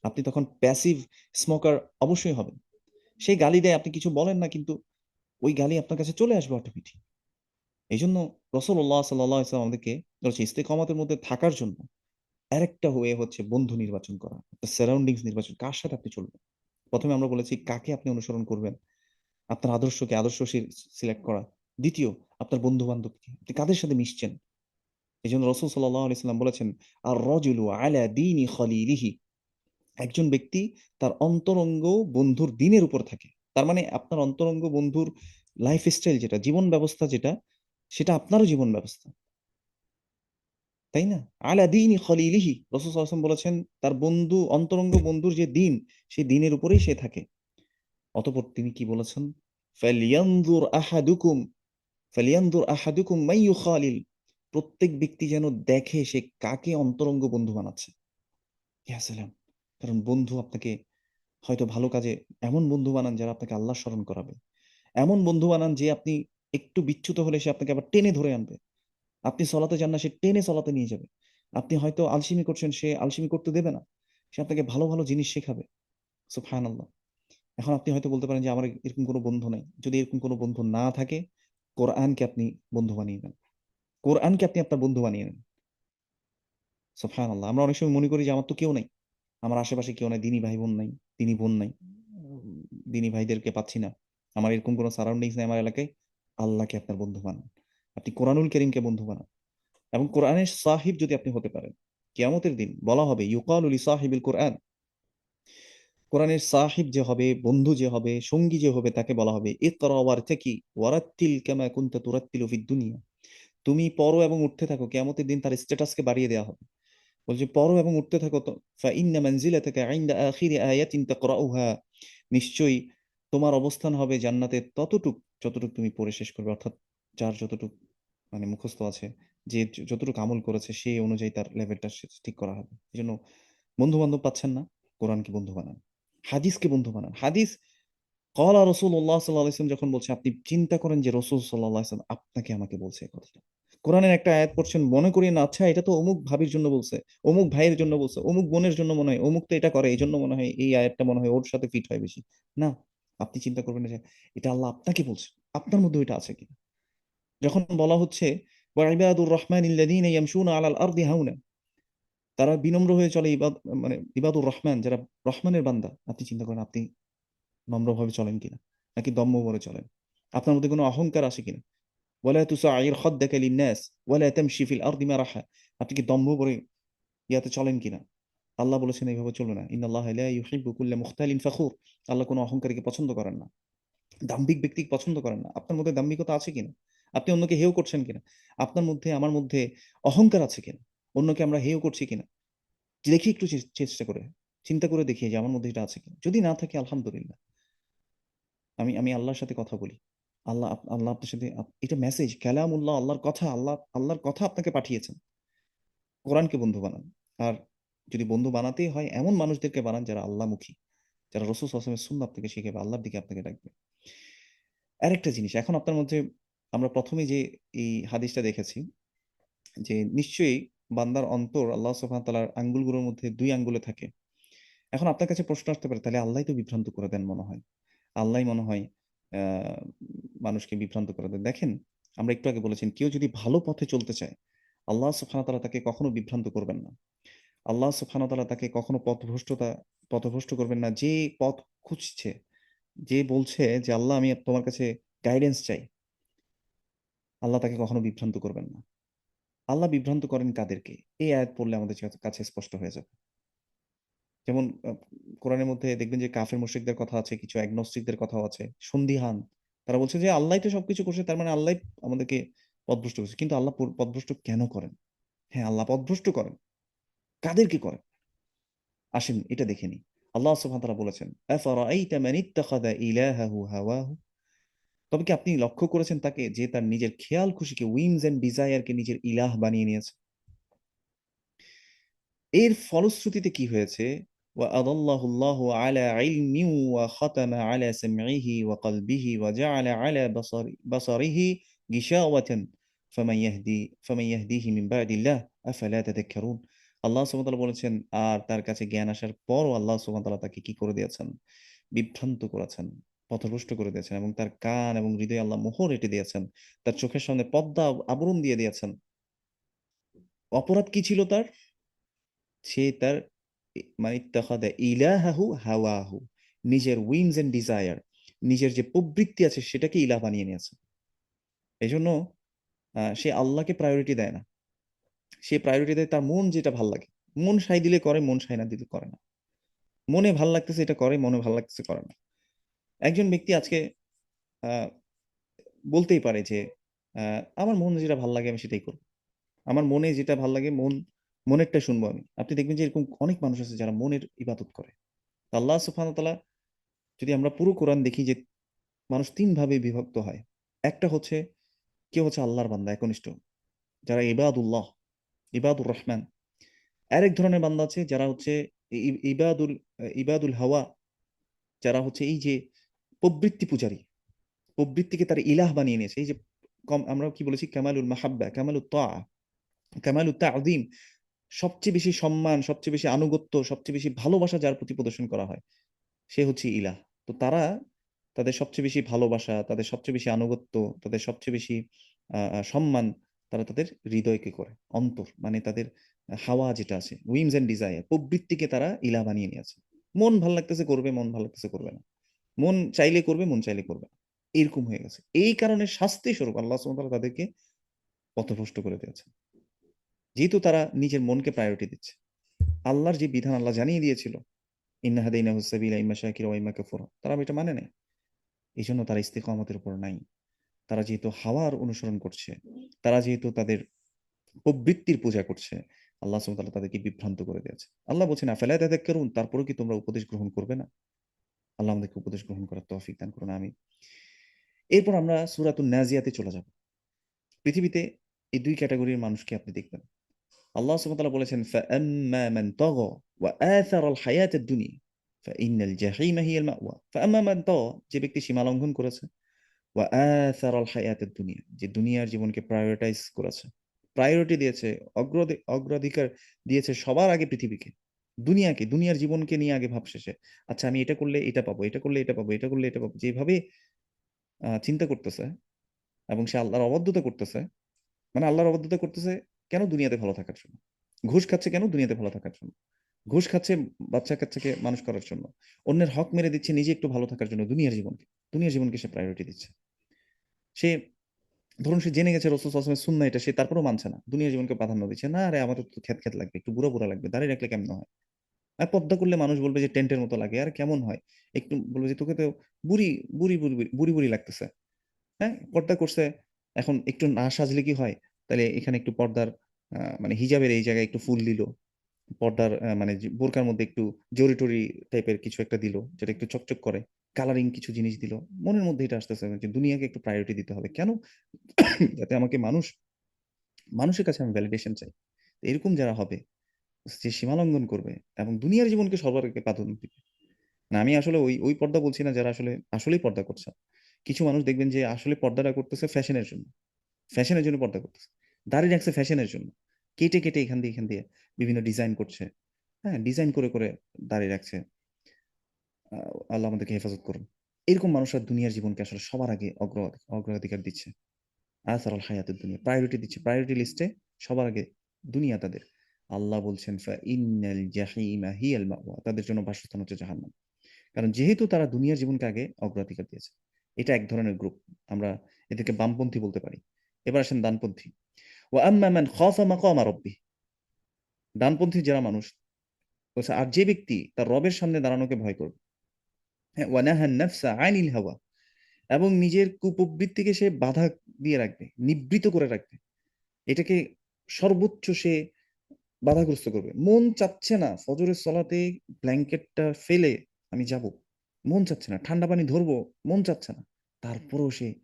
A: আপনি তখন প্যাসিভ স্মোকার অবশ্যই হবেন। সেই গালি দেয়, আপনি কিছু বলেন না, কিন্তু ওই গালি আপনার কাছে চলে আসবে অটোমেটিক। এই জন্য রাসূলুল্লাহ সাল্লাল্লাহু আলাইহি ওয়াসাল্লাম আমাদেরকে বলেছে, ইস্তেকামাতের মধ্যে থাকার জন্য আরেকটা ওয়ে হচ্ছে বন্ধু নির্বাচন করা, আপনার সারাউন্ডিংস নির্বাচন, কার সাথে আপনি চলবেন। প্রথমে আমরা বলেছি কাকে আপনি অনুসরণ করবেন, আপনার আদর্শকে, আদর্শ সিলেক্ট করা। দ্বিতীয়, আপনার বন্ধু বান্ধবকে, আপনি কাদের সাথে মিশছেন। এই জন্য রসুল সাল্লাল্লাহু আলাইহি সাল্লাম বলেছেন, আর রজুলু আলা দীনি খলিলিহি, একজন ব্যক্তি তার অন্তরঙ্গ বন্ধুর দিনের উপর থাকে। তার মানে আপনার অন্তরঙ্গ বন্ধুর লাইফ স্টাইল যেটা, জীবন ব্যবস্থা যেটা, সেটা আপনারও জীবন ব্যবস্থা, তাই না? আলা দীনি খলিলিহি, রাসূল সাল্লাল্লাহু আলাইহি ওয়াসাল্লাম বলেছেন, তার বন্ধু, অন্তরঙ্গ বন্ধুর যে দিন, সেই দিনের উপরেই সে থাকে। অতঃপর তিনি কি বলেছেন, ফালিয়ানজুর আহাদুকুম ফালিয়ানজুর আহাদুকুম মান ইউখালিল, প্রত্যেক ব্যক্তি যেন দেখে সে কাকে অন্তরঙ্গ বন্ধু বানাচ্ছে। ইয়া সালাম। কারণ বন্ধু আপনাকে হয়তো ভালো কাজে এমন বন্ধু বানান যারা আপনাকে আল্লাহ স্মরণ করাবে, এমন বন্ধু বানান যে আপনি একটু বিচ্যুত হলে সে আপনাকে আবার টেনে ধরে আনবে, আপনি সলাতে যান না সে টেনে সলাতে নিয়ে যাবে, আপনি হয়তো আলসিমি করছেন সে আলসিমি করতে দেবে না, সে আপনাকে ভালো ভালো জিনিস শেখাবে। সুবহানাল্লাহ। এখন আপনি হয়তো বলতে পারেন যে আমার এরকম কোনো বন্ধু নেই, যদি এরকম কোনো বন্ধু না থাকে, কোরআনকে আপনি বন্ধু বানিয়ে নেন, কোরআনকে আপনি আপনার বন্ধু বানিয়ে নেন। সুবহানাল্লাহ। আমরা অনেক সময় মনে করি যে আমার তো কেউ নাই, আমার আশেপাশে কেউ নাই, দিনী ভাই বোন নাই, দিনী বোন নাই, দিনী ভাইদেরকে পাচ্ছি না, আমার এরকম কোনো সারাউন্ডিংস নাই আমার এলাকায়। আল্লাহকে আপনার বন্ধু বানান, আপনি কোরআনুল করিমকে বন্ধু বানান, এবং কোরআনের সাহিব যদি আপনি হতে পারেন, কিয়ামতের দিন বলা হবে, ইউকালু লি সাহিবিল কোরআন, কোরআনের সাহিব যে হবে, বন্ধু যে হবে, সঙ্গী যে হবে, তাকে বলা হবে, ইকরা ওয়ারতাকি ওয়ারাত্তিল কামা কুনতা তুরাত্তিলু ফিদ দুনিয়া, তুমি পড়ো এবং উঠতে থাকো, কিয়ামতের দিন তার স্ট্যাটাসকে বাড়িয়ে দেওয়া হবে। বলছে পড়ো এবং উঠতে থাকো তো, ফাইন্না মানজিলাতাকা ইনদা আখিরি আয়াতিন তাকরাউহা, নিশ্চয়ই তোমার অবস্থান হবে জান্নাতের ততটুক যতটুকু তুমি পড়ে শেষ করবে, অর্থাৎ যার যতটুকু মানে মুখস্থ আছে, যে যতটুকু আমল করেছে সেই অনুযায়ী তার লেভেলটা ঠিক করা হবে। এজন্য বন্ধু বান্ধব পাচ্ছেন না, কোরআনকে বন্ধু বানান, হাদিসকে বন্ধু বানান। হাদিস কলা রসুল্লাহ সাল্লাহ ইসলাম যখন বলছে, আপনি চিন্তা করেন যে রসুল সাল্লাহ ইসলাম আপনাকে আমাকে বলছে এই কথাটা। কোরআনের একটা আয়াত পড়ছেন, মনে করি না আচ্ছা এটা তো অমুক ভাবির জন্য বলছে, অমুক ভাইয়ের জন্য বলছে, অমুক বোনের জন্য মনে হয়, অমুক তো এটা করে এই জন্য মনে হয় এই আয়াতটা মনে হয় ওর সাথে ফিট হয় বেশি। না, আপনি চিন্তা করবেন যে এটা আল্লাহ আপনাকে বলছে, আপনার মধ্যে ওইটা আছে কিনা। যখন বলা হচ্ছে ওয়াইবাদুর রহমান ইল্লাযীনা ইয়ামশুনা আলাল আরদি হাওনা, তারা বিনম্র হয়ে চলে, মানে ইবাদুর রহমান যারা রহমানের বান্দা, আপনি চিন্তা করেন আপনি নম্রভাবে চলেন কিনা, নাকি দম্ভ ভরে চলেন, আপনার মধ্যে কোনো অহংকার আছে কিনা। ওয়ালা তুসাইর খাদ্দাকা লিন্নাস ওয়ালা তামশি ফিল আরদি মারাহা, আপনি কি দম্ভ ভরে ইয়াতে চলেন কিনা। আল্লাহ বলেছেন এইভাবে চলবে না, ইন্নাল্লাহা লা ইউহিব্বু কুল্লা মুখতালিন ফাখুর, আল্লাহ কোনো অহংকারীকে পছন্দ করেন না, দাম্ভিক ব্যক্তিকে পছন্দ করেন না। আপনার মধ্যে দাম্ভিকতা আছে কিনা, আপনি অন্যকে হেয় করছেন কিনা, আপনার মধ্যে আমার মধ্যে অহংকার আছে কিনা, অন্যকে আমরা হেয় করছি কিনা, দেখি একটু চেষ্টা করে চিন্তা করে দেখি যে আমার মধ্যে এটা আছে কিনা। যদি না থাকে আলহামদুলিল্লাহ, আমি আমি আল্লাহর সাথে কথা বলি, আল্লাহ আপনার সাথে এটা মেসেজ কালামুল্লাহ, আল্লাহর কথা, আল্লাহর কথা আপনাকে পাঠিয়েছেন। কোরআনকে বন্ধু বানান। আর যদি বন্ধু বানাতেই হয় এমন মানুষদেরকে বানান যারা আল্লাহমুখী, যারা রসুল সাল্লাল্লাহু আলাইহি ওয়াসাল্লামের সুন্নাত থেকে শিখে বা আল্লাহর দিকে আপনাকে ডাকবে। আরেকটা জিনিস, এখন আপনার মধ্যে আমরা প্রথমে যে এই হাদিসটা দেখেছি যে নিশ্চয়ই বান্দার অন্তর আল্লাহ সুবহানাহু ওয়া তাআলার আঙ্গুলগুলোর মধ্যে দুই আঙ্গুলে থাকে। এখন আপনার কাছে প্রশ্ন আসতে পারে, তাহলে আল্লাহই তো বিভ্রান্ত করে দেন মনে হয়, আল্লাহই মনে হয় আহ, মানুষকে বিভ্রান্ত করে দেন। দেখেন, আমরা একটু আগে বলেছেন কেউ যদি ভালো পথে চলতে চায়, আল্লাহ সুবহানাহু ওয়া তাআলা তাকে কখনো বিভ্রান্ত করবেন না। আল্লাহ সুবহানাহু ওয়া তাআলা তাকে কখনো পথভ্রষ্ট করবেন না। যে পথ খুঁজছে, যে বলছে যে আল্লাহ আমি তোমার কাছে গাইডেন্স চাই, আল্লাহ তাকে কখনো বিভ্রান্ত করবেন না। আল্লাহ বিভ্রান্ত করেন কাদেরকে, এই আয়াত পড়লে আমাদের কাছে স্পষ্ট হয়ে যাবে। যেমন কোরআনের মধ্যে দেখবেন যে কাফের মুশরিকদের কথা আছে, কিছু অ্যাগনস্টিকদের কথাও আছে, সন্দিহান। তারা বলছে যে আল্লাহ তো সবকিছু করছে, তার মানে আল্লাহ আমাদেরকে পথভ্রষ্ট করছে। কিন্তু আল্লাহ পথভ্রষ্ট কেন করেন? হ্যাঁ, আল্লাহ পথভ্রষ্ট করেন, কাদেরকে করেন আসেন এটা দেখে নি। আল্লাহ সুবহানাহু ওয়া তাআলা বলেছেন, আফারাআইতা মান ইত্তাখাযা ইলাহাহু হাওয়াহু, তবে কি আপনি লক্ষ্য করেছেন তাকে যে তার নিজের খেয়াল খুশিকে, উইমস এন্ড ডিজায়ারকে নিজের ইলাহ বানিয়ে নিয়েছে। এর ফলশ্রুতিতে কি হয়েছে? وَأَضَلَّهُ اللَّهُ عَلَى عِلْمٍ وَخَتَمَ عَلَى سَمْعِهِ وَقَلْبِهِ وَجَعَلَ عَلَى بَصَرِهِ غِشَاوَةً فَمَن يَهْدِيهِ مِن بَعْدِ اللَّهِ أَفَلَا تَذَكَّرُونَ। আল্লাহ সুবহানাহু ওয়া তাআলা বলেছেন, আর তার কাছে জ্ঞান আসার পরও আল্লাহ সুবহানাহু ওয়া তাআলা তাকে কি করে দিয়েছেন? বিভ্রান্ত করেছেন, পথভ্রষ্ট করে দিয়েছেন, এবং তার কান এবং হৃদয়ে আল্লাহ মোহর এঁটে দিয়েছেন, তার চোখের সামনে পর্দা আবরণ দিয়ে দিয়েছেন। অপরাধ কি ছিল তার? সে তার মানে ইত্তাখাযা ইলাহাহু হাওয়াহু, নিজের উইমস এন্ড ডিজায়ার, নিজের যে প্রবৃত্তি আছে সেটাকে ইলাহ বানিয়ে নিয়েছে। এজন্য সে আল্লাহকে প্রায়োরিটি দেয় না, সে প্রায়োরিটি দেয় তার মন যেটা ভাল লাগে। মন সাই দিলে করে, মন সাই না দিলে করে না। মনে ভাল লাগতেছে এটা করে, মনে ভাল লাগতেছে করে না। একজন ব্যক্তি আজকে আহ, বলতেই পারে যে আমার মন যেটা ভাল লাগে আমি সেটাই করবো, আমার মনে যেটা ভাল লাগে মনেরটা শুনবো আমি। আপনি দেখবেন যে এরকম অনেক মানুষ আছে যারা মনের ইবাদত করে। আল্লাহ সুবহানাহু ওয়া তাআলা, যদি আমরা পুরো কোরআন দেখি যে মানুষ তিন ভাবে বিভক্ত হয়। একটা হচ্ছে কেউ হচ্ছে আল্লাহর বান্দা একনিষ্ঠ, যারা ইবাদুল্লাহ, ইবাদুর রহমান। আরেক ধরনের বান্দা আছে যারা হচ্ছে ইবাদুল ইবাদুল হাওয়া, যারা হচ্ছে এই যে প্রবৃত্তি পূজারী, প্রবৃত্তিকে তার ইলাহ বানিয়ে নিয়েছে। এই যে আমরা কি বলেছি, কামালুল মাহাব্বা, কামালুত তাআ, কামালুত তা'যীম, সবচেয়ে বেশি সম্মান, সবচেয়ে বেশি আনুগত্য, সবচেয়ে বেশি ভালোবাসা যার প্রতি প্রদর্শন করা হয় সে হচ্ছে ইলাহ। তো তারা তাদের সবচেয়ে বেশি ভালোবাসা, তাদের সবচেয়ে বেশি আনুগত্য, তাদের সবচেয়ে বেশি সম্মান তারা তাদের হৃদয়কে করে, অন্তর মানে তাদের হাওয়া যেটা আছে, উইমস এন্ড ডিজায়ার, প্রবৃত্তিকে তারা ইলাহ বানিয়ে নিয়েছে। মন ভাল লাগতেছে করবে, মন ভাল লাগতেছে করবে না, মন চাইলে করবে, মন চাইলে করবে না, এরকম হয়ে গেছে। এই কারণে শাস্তি স্বরূপ আল্লাহ সুবহানাহু ওয়া তাআলা তাদেরকে পথভ্রষ্ট করে দিয়েছে, যেহেতু তারা নিজের মনকে প্রায়োরিটি দিচ্ছে। আল্লাহর যে বিধান আল্লাহ জানিয়ে দিয়েছিল, ইন্না হাদাইনাহু সাবিলা ইম্মা শাকিরা ওয়া ইম্মা কাফুরা, তারা এটা মানে নাই। এই জন্য তারা ইস্তিকামতের উপর নাই। তারা যেহেতু হাওয়ার অনুসরণ করছে, তারা যেহেতু তাদের প্রবৃত্তির পূজা করছে, আল্লাহ সুবহানাহু ওয়া তাআলা তাদেরকে বিভ্রান্ত করে দিয়েছে। আল্লাহ বলছেন, আফালা তাযাক্কারুন, তারপরেও কি তোমরা উপদেশ গ্রহণ করবে না? আল্লাহ আমাদেরকে উপদেশ গ্রহণ করার তৌফিক দান করুন, আমিন। এরপর আমরা সূরাতুন নাজিয়াতে চলে যাব। পৃথিবীতে এই দুই ক্যাটাগরির মানুষকে আপনি দেখবেন। আল্লাহ সুবহানাহু ওয়া তাআলা বলেছেন, فَأَمَّا مَنْ طَغَى وَآثَرَ الْحَيَاةَ الدُّنْيَا فَإِنَّ الْجَحِيمَ هِيَ الْمَأْوَى। فَأَمَّا مَنْ طَغَى, যে ব্যক্তি সীমা লঙ্ঘন করেছে, وَآثَرَ الْحَيَاةَ الدُّنْيا, যে দুনিয়ার জীবনকে প্রায়োরিটাইজ করেছে, প্রায়োরিটি দিয়েছে, অগ্রাধিকার দিয়েছে সবার আগে পৃথিবীকে, দুনিয়াকে, দুনিয়ার জীবনকে নিয়ে আগে ভাবছে সে। আচ্ছা, আমি এটা করলে এটা পাবো, এটা করলে এটা পাবো, এটা করলে এটা পাবো, যেভাবে চিন্তা করতেছে, এবং সে আল্লাহর অবাধ্যতা করতেছে। মানে আল্লাহর অবাধ্যতা করতেছে কেন? দুনিয়াতে ভালো থাকার জন্য। ঘুষ খাচ্ছে কেন? দুনিয়াতে ভালো থাকার জন্য। ঘুষ খাচ্ছে বাচ্চা কাচ্চাকে মানুষ করার জন্য। অন্যের হক মেরে দিচ্ছে নিজে একটু ভালো থাকার জন্য, দুনিয়ার জীবনকে সে প্রায়োরিটি দিচ্ছে। সে, ধরুন সে জেনে গেছে রাসূল সাল্লাল্লাহু আলাইহি ওয়াসাল্লামের সুন্নাহ এটা, সে তারপরেও মানছে না, দুনিয়ার জীবনকে প্রাধান্য দিচ্ছে। না রে, আমার তো খ্যাত খ্যাত লাগবে, একটু বুড়া বুড়া লাগবে, দাড়ি রাখলে কেমন হয়, আর পর্দা করলে মানুষ বলবে যে টেন্টের মতো লাগে, আর কেমন হয়, একটু বলবে যে তোকে তো বুড়ি বুড়ি বুড়ি বুড়ি বুড়ি লাগতেছে। হ্যাঁ, পর্দা করছে, এখন একটু না সাজলে কি হয়? তাহলে এখানে একটু পর্দার মানে হিজাবের এই জায়গায় একটু ফুল দিল, পর্দার মানে যে বোরকার মধ্যে একটু জরি-টরি টাইপের কিছু একটা দিল, যেটা একটু চকচক করে, কালারিং কিছু জিনিস দিল। মনের মধ্যে এটা আসতেছে যে দুনিয়াকে একটু প্রায়োরিটি দিতে হবে। কেন? যাতে আমাকে মানুষের কাছে আমি ভ্যালিডেশন চাই। তো এরকম যারা হবে, যে সীমা লঙ্ঘন করবে এবং দুনিয়ার জীবনকে সবার আগে প্রাধান্য দিবে। না, আমি আসলে ওই পর্দা বলছি না যারা আসলেই পর্দা করছে। কিছু মানুষ দেখবেন যে আসলে পর্দাটা করতেছে ফ্যাশনের জন্য। ফ্যাশনের জন্য পর্দা করতেছে। দাড়ি রাখছে ফ্যাশনের জন্য। কেটে, কেটে এখান দিয়ে বিভিন্ন ডিজাইন করছে। হ্যাঁ? ডিজাইন করে দাড়ি রাখছে। আ আল্লাহ আমাদেরকে হেফাজত করুন। এরকম মানুষরা দুনিয়ার জীবনকে আসলে সবার আগে অগ্রাধিকার দিচ্ছে। আসারাল হায়াতুদ দুনিয়া। প্রায়োরিটি দিচ্ছে। প্রায়োরিটি লিস্টে সবার আগে দুনিয়া তাদের। আল্লাহ বলছেন, "ফাইন্নাল জাহিমা হিয়াল মাওয়া।" তাদের জন্য বাসস্থান হচ্ছে জাহান্নাম। কারণ যেহেতু তারা দুনিয়ার জীবনকে আগে অগ্রাধিকার দিয়েছে। এটা এক ধরনের গ্রুপ। আমরা এদেরকে বামপন্থী বলতে পারি। এবার আসেন ডানপন্থী। ওয়া আম্মা মান খাফা মাকামা রাব্বিহ। ডানপন্থী যারা মানুষ বলছে, আর যে ব্যক্তি তার রবের সামনে দাঁড়ানোকে ভয় করবে। হ্যাঁ, ওয়া নাহান নাফসা আনিল হাওয়া, এবং নিজের কুপ্রবৃত্তিকে সে বাধা দিয়ে রাখবে, নিবৃত করে রাখবে। এটাকে সর্বোচ্চ সে বাধাগ্রস্ত করবে। মন চাচ্ছে না ফজরের সলাতে ব্ল্যাঙ্কেটটা ফেলে আমি যাব। মন চাচ্ছে না। ঠান্ডা পানি ধরবো, মন চাচ্ছে না। তারপরেও সে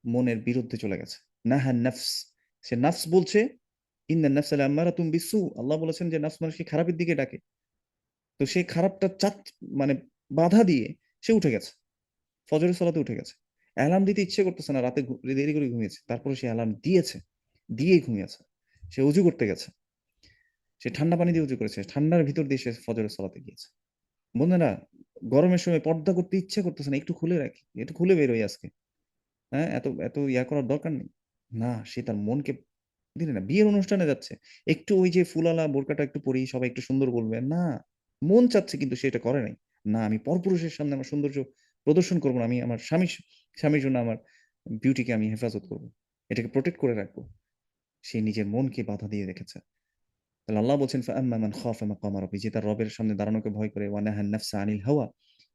A: মনের বিরুদ্ধে চলে গেছে। নাহান নাফস। সে নাফস বলছে, ইন্নান নাফসা লাম্মারাতুম বিসু। আল্লাহ বলেছেন যে নাফস মানুষকে খারাপের দিকে ডাকে। তো সে খারাপটা মানে বাধা দিয়ে সে উঠে গেছে। ফজরের সালাতে উঠে গেছে। অ্যালার্ম দিতে ইচ্ছে করতেছে না, রাতে দেরি করে ঘুমিয়েছে। তারপরে সে অ্যালার্ম দিয়েছে। দিয়েই ঘুমিয়েছে। সে অজু করতে গেছে। সে ঠান্ডা পানি দিয়ে অজু করেছে। ঠান্ডার ভিতর দিয়ে সে ফজরের সালাতে গিয়েছে। বন্ধুরা, গরমের সময় পর্দা করতে ইচ্ছে করতেছে না। একটু খুলে রাখি। একটু খুলে বের হই আজকে। হ্যাঁ? এত ইয়া করার দরকার নেই। না, সে তার মনকে দিলে না। বিয়ের অনুষ্ঠানে যাচ্ছে। একটু ওই যে ফুলালা বোরকাটা একটু পরি, সবাই একটু সুন্দর বলবে। না, মন চাচ্ছে কিন্তু সে এটা করে নাই। না, আমি পরপুরুষের সামনে আমার সৌন্দর্য প্রদর্শন করব না। আমি আমার স্বামীর জন্য আমার বিউটিকে আমি হেফাজত করব। এটাকে প্রটেক্ট করে রাখবো। সে নিজের মনকে বাধা দিয়ে রেখেছে। তাহলে আল্লাহ বলছেন, ফাআম্মা মান খাফা মাকামা রাব্বিহি, যে তার রবের সামনে দাঁড়ানোকে ভয় করে, ওয়া নাহান নাফসা আনিল হাওয়া,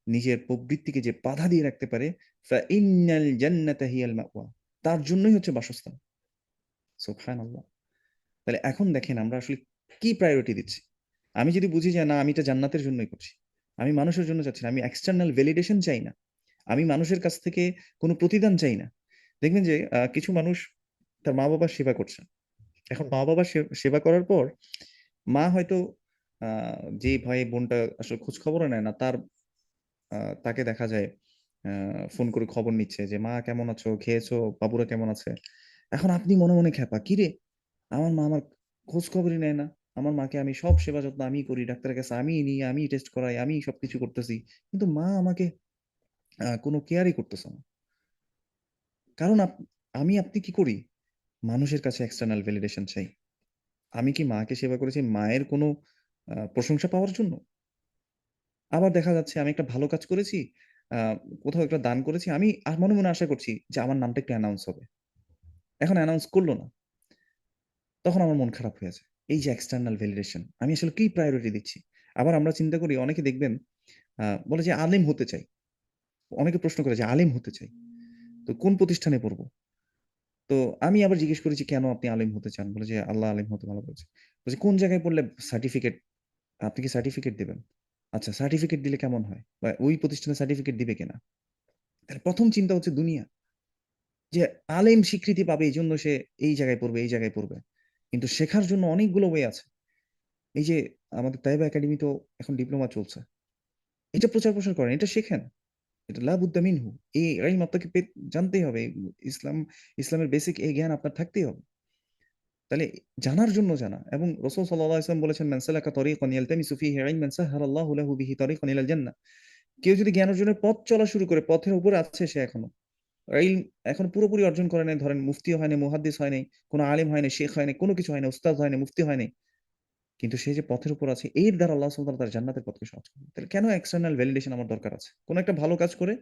A: নিজের প্রবৃত্তিকে যে বাধা দিয়ে রাখতে পারে, ফাইন্নাল জান্নাতা হিয়াল মাওয়া, তার জন্যই হচ্ছে বাসস্থান। সুবহানাল্লাহ। তাহলে এখন দেখেন আমরা আসলে কি প্রায়োরিটি দিচ্ছি। আমি যদি বুঝি যে না, আমি এটা জান্নাতের জন্যই করছি, আমি মানুষের জন্য চাচ্ছি না, আমি এক্সটার্নাল ভ্যালিডেশন চাই না, আমি মানুষের কাছ থেকে কোনো প্রতিদান চাই না। দেখবেন যে কিছু মানুষ তার মা বাবার সেবা করছে। এখন মা বাবার সেবা করার পর মা হয়তো যে ভাই বোনটা আসলে খোঁজ খবরও নেয় না, তাকে দেখা যায় ফোন করে খবর নিচ্ছে যে মা কেমন আছো, খেয়েছো, বাবুরা কেমন আছে। এখন আপনি মনে মনে খ্যাপা, কিরে, আমার মা আমার খোঁজ খবরই নেয় না। আমার মাকে আমি সব সেবা যত্ন আমিই করি, ডাক্তারের কাছে আমিই নিই, আমিই টেস্ট করাই, আমিই সবকিছু করতেছি। কিন্তু মা আমাকে কোনো কেয়ারই করতেছে না। কারণ আমি আপনি কি করি? মানুষের কাছে এক্সটার্নাল ভ্যালিডেশন চাই। আমি কি মাকে সেবা করেছি মায়ের কোনো প্রশংসা পাওয়ার জন্য? আবার দেখা যাচ্ছে আমি একটা ভালো কাজ করেছি, আ কোথাও একটা দান করেছি। আমি মনে, মনে আশা করছি যে আমার নামটা একটু অ্যানাউন্স হবে। এখন অ্যানাউন্স করল না। তখন আমার মন খারাপ হয়ে যায়। এই যে এক্সটার্নাল ভ্যালিডেশন, আমি আসলে কি প্রায়োরিটি দিচ্ছি? আবার আমরা চিন্তা করি, অনেকে দেখবেন বলে যে আলেম হতে চাই। অনেকে প্রশ্ন করে যে আলেম হতে চাই। তো কোন প্রতিষ্ঠানে পড়বো? তো আমি আবার জিজ্ঞেস করেছি, "কেন আপনি আলেম হতে চান?" বলে যে, "আল্লাহ আলেম হতে ভালো করেছে।" বলছে, "কোন জায়গায় পড়লে সার্টিফিকেট, আপনি কি সার্টিফিকেট দিবেন?" আচ্ছা, সার্টিফিকেট দিলে কেমন হয়? বা ওই প্রতিষ্ঠানে সার্টিফিকেট দিবে কিনা? তাহলে ১ম চিন্তা হচ্ছে দুনিয়া। যে আলেম স্বীকৃতি পাবে এই জন্য সে এই জায়গায় পড়বে, এই জায়গায় পড়বে। কিন্তু শেখার জন্য অনেকগুলো ওয়ে আছে। এই যে আমাদের তাইবা একাডেমি তো এখন ডিপ্লোমা চলছে। এটা প্রচার প্রসার করেন, এটা শেখেন। এটা লা বুদ্দা মিনহু। এই ইলম আপনাকে জানতেই হবে। ইসলাম, ইসলামের বেসিক এই জ্ঞান আপনার থাকতেই হবে। তাহলে জানার জন্য জানা। এবং রাসূল সাল্লাল্লাহু আলাইহি ওয়াসাল্লাম বলেছেন, মান সালাকা তরিকান ইয়ালতামিসু ফিহি ইলমান সাহহালাল্লাহু লাহু বিহি তরিকান ইলাল জান্নাহ। কেউ যদি জ্ঞান অর্জনের পথ চলা শুরু করে, পথের উপরে আছে সে এখনো। ইলম এখন পুরোপুরি অর্জন করে নাই, ধরেন মুফতিও হয় নাই, মুহাদ্দিস হয় নাই, কোনো আলেম হয় নাই, শেখ হয় নাই, কোনো কিছু হয় নাই, উস্তাদ হয় নাই, মুফতি হয় নাই। কিন্তু সে যে পথের উপর আছে, এর দ্বারা আল্লাহ সুবহানাহু ওয়া তাআলা তার জান্নাতের পথকে সহজ করবে। তাহলে কেন এক্সটার্নাল ভ্যালিডেশন আমার দরকার আছে? কোন একটা ভালো কাজ করে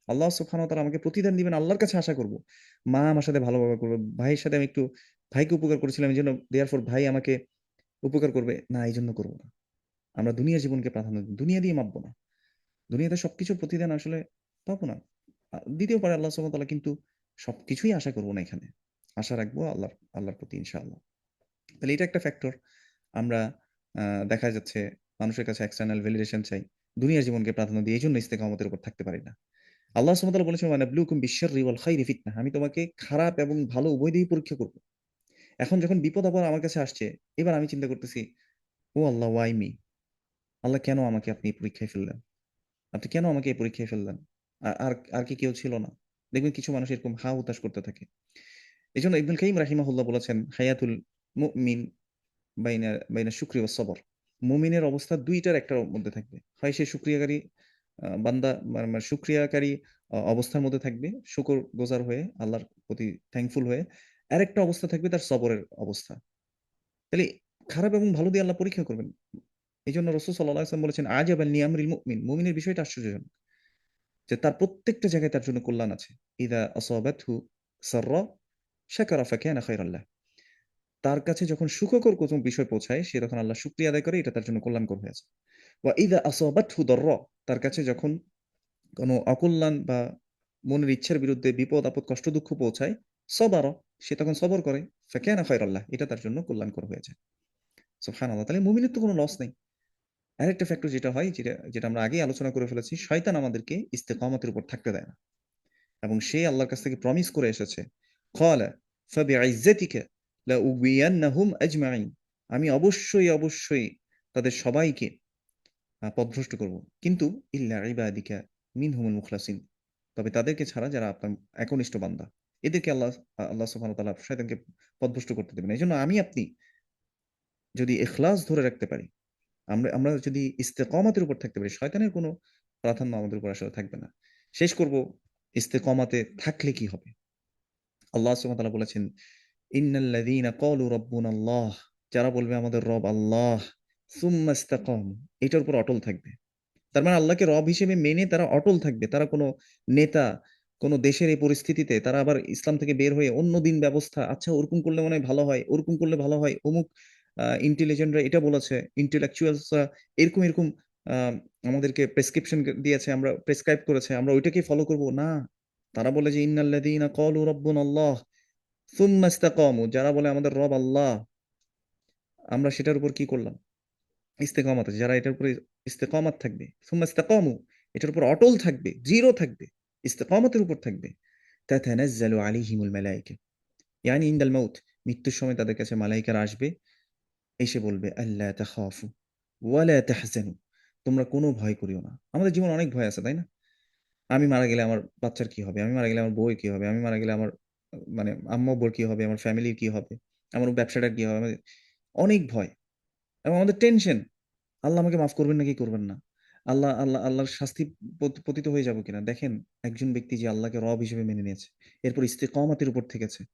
A: আল্লাহ সুবহানাহু ওয়া তাআলা আমাকে প্রতিদান দিবেন, আল্লাহর কাছে আশা করব। মা আমার সাথে ভালো ব্যবহার করবে, ভাইয়ের সাথে আমি একটু ভাইকে উপকার করেছিলাম এজন্য দেয়ারফর ভাই আমাকে উপকার করবে। না, এজন্য করব না। আমরা দুনিয়ার জীবনকে প্রাধান্য দিই। দুনিয়া দিয়ে মাপবো না। দুনিয়াতে সবকিছুর প্রতিদান আসলে পাবো না। দিতেও পারে আল্লাহ সুবহানাহু ওয়া তাআলা, কিন্তু সবকিছুই আশা করব না এখানে। আশা রাখবো আল্লাহর প্রতি ইনশাআল্লাহ। তাহলে এটা একটা ফ্যাক্টর। আমরা দেখা যাচ্ছে মানুষের কাছে এক্সটার্নাল ভ্যালিডেশন চাই। দুনিয়ার জীবনকে প্রাধান্য দিই। এজন্য ইস্তেকামতের উপর থাকতে পারি না। আল্লাহ সুবহানাহু ওয়া তাআলা বলেছেন, "ওয়া নাবলুকুম বিশ-শাররি ওয়াল খাইরি ফিতনাহ।" আমি তোমাকে খারাপ এবং ভালো উভয় দিয়েই পরীক্ষা করব। এখন যখন বিপদ-আপদ আমার কাছে আসছে, এবার আমি চিন্তা করতেছি, "ও আল্লাহ, ওয়াই মি?" আল্লাহ, কেন আমাকে আপনি এই পরীক্ষায় ফেললেন? আপনি কেন আমাকে এই পরীক্ষায় ফেললেন? আর আর কি কেউ ছিল না? দেখবেন কিছু মানুষ এরকম হা-হুতাশ করতে থাকে। এজন্য ইবনুল কাইয়িম রাহিমাহুল্লাহ বলেছেন, "হায়াতুল মুমিন বাইনা শুকরি ওয়াস সবর।" মুমিনের অবস্থা ২ টার একটার মধ্যে থাকবে। হয় সে শুকরিয়াকারী বান্দা, মানে শুকরিয়াকারী অবস্থার মধ্যে থাকবে, শুকরগুজার হয়ে, আল্লাহর প্রতি থ্যাঙ্কফুল হয়ে। আরেকটা অবস্থা থাকবে তার সবরের অবস্থা। তাহলে খারাপ এবং ভালো দিয়ে আল্লাহ পরীক্ষা করবেন। এজন্য রাসূল সাল্লাল্লাহু আলাইহি ওয়াসাল্লাম বলেছেন, "আজাবান লিআমরিল মুমিন।" মুমিনের বিষয়টা আশ্চর্যজনক। যে তার প্রত্যেকটা জায়গায় তার জন্য কল্যাণ আছে। ইযা আসাবাতহু সাররা শাকারা ফাকানা খায়রান লাহ। তার কাছে যখন সুখকর কোনো বিষয় পৌঁছায়, সে তখন আল্লাহর শুকরিয়া আদায় করে, এটা তার জন্য কল্যাণকর হয়ে আছে। ওয়া ইযা আসাবাতহু দাররা, তার কাছে যখন কোনো অকল্যাণ বা মনের ইচ্ছার বিরুদ্ধে বিপদ-আপদ, কষ্ট-দুঃখ পৌঁছায়, সাবারা, সে তখন সবর করে, ফাকানা খায়রান লাহ, এটা তার জন্য কল্যাণকর হয়ে যায়। সুবহানাল্লাহ! তাহলে মুমিনের তো কোনো লস নাই। আরেকটা ফ্যাক্টর যেটা হয়, যেটা আমরা আগেই আলোচনা করে ফেলেছি, শয়তান আমাদেরকে ইস্তেকামতের উপর থাকতে দেয় না। এবং সে আল্লাহর কাছ থেকে প্রমিস করে এসেছে, ক্বালা ফাবিইজ্জাতিকা লাউগবিয়ান্নাহুম আজমাইন। আমি অবশ্যই তাদের সবাইকে পথভ্রষ্ট করব। কিন্তু ইল্লা ইবাদিকা মিনহুমুল মুখলাসিন। তবে তাদেরকে ছাড়া যারা আপনার একনিষ্ঠ বান্দা। এদেরকে আল্লাহ সুবহানাহু ওয়া তাআলা শয়তানকে পথভ্রষ্ট করতে দেবেন না। এজন্য আমি আপনি যদি ইখলাস ধরে রাখতে পারি, আমরা আমরা যদি ইস্তেকামাতের উপর থাকতে পারি, শয়তানের কোনো প্রাধান্য আমাদের উপর আসলে থাকবে না। শেষ করব, ইস্তেকামাতে থাকলে কি হবে? আল্লাহ সুবহানাহু ওয়া তাআলা বলেছেন, "ইন্নাল্লাযীনা ক্বালু রাব্বুনাল্লাহ", যারা বলবে আমাদের রব আল্লাহ, সুম্মা ইসতাকামু, এটার উপর অটল থাকবে। তার মানে আল্লাহকে রব হিসেবে মেনে তারা অটল থাকবে। তারা কোনো নেতা, কোনো দেশের এই পরিস্থিতিতে তারা আবার ইসলাম থেকে বের হয়ে অন্য দিন ব্যবস্থা, আচ্ছা ওরকম করলে মনে হয় ভালো হয়, ওরকম করলে ভালো হয়। অমুক ইন্টেলিজেন্টরা এটা বলেছে, ইন্টেলেকচুয়ালসরা এরকম আ আমাদেরকে প্রেসক্রিপশন দিয়েছে, আমরা প্রেসক্রাইব করেছে, আমরা ওইটাকেই ফলো করব। না। তারা বলে যে, "ইন্নাল্লাযীনা ক্বালু রাব্বুনাল্লাহ সুম্মা ইসতাকামু", যারা বলে আমাদের রব আল্লাহ, আমরা সেটার উপর কি করলাম? ইস্তেকামাত আছে। যারা এটার উপরে ইস্তেকামাত থাকবে, সুম্মা ইসতাকামু, এটার উপর অটল থাকবে, দৃঢ় থাকবে, ইস্তেকামাতের উপর থাকবে। তাতানাজ্জালু আলাইহিমুল মালায়েকা। ইয়ানি ইনদাল মাউত, মৃত্যুর সময় তাদের কাছে মালায়েকারা আসবে, এসে বলবে, আল্লা তাখাফু ওয়ালা তাহজানু। তোমরা কোনো ভয় করিও না। আমাদের জীবনে অনেক ভয় আছে, তাই না? আমি মারা গেলে আমার বাচ্চার কি হবে? আমি মারা গেলে আমার বউয়ের কি হবে? আমি মারা গেলে আমার মানে আম্মু-আব্বুর কি হবে? আমার ফ্যামিলির কি হবে? আমার ব্যবসাটার কি হবে? অনেক ভয় এবং আমাদের টেনশন। আল্লাহ আমাকে মাফ করবেন নাকি করবেন না? আল্লাহর শাস্তি পতিত হয়ে যাব কিনা? দেখেন, একজন ব্যক্তি যে আল্লাহকে রব হিসেবে মেনে নিয়েছে, এরপর ইস্তেকামাতের উপর থেকেছে।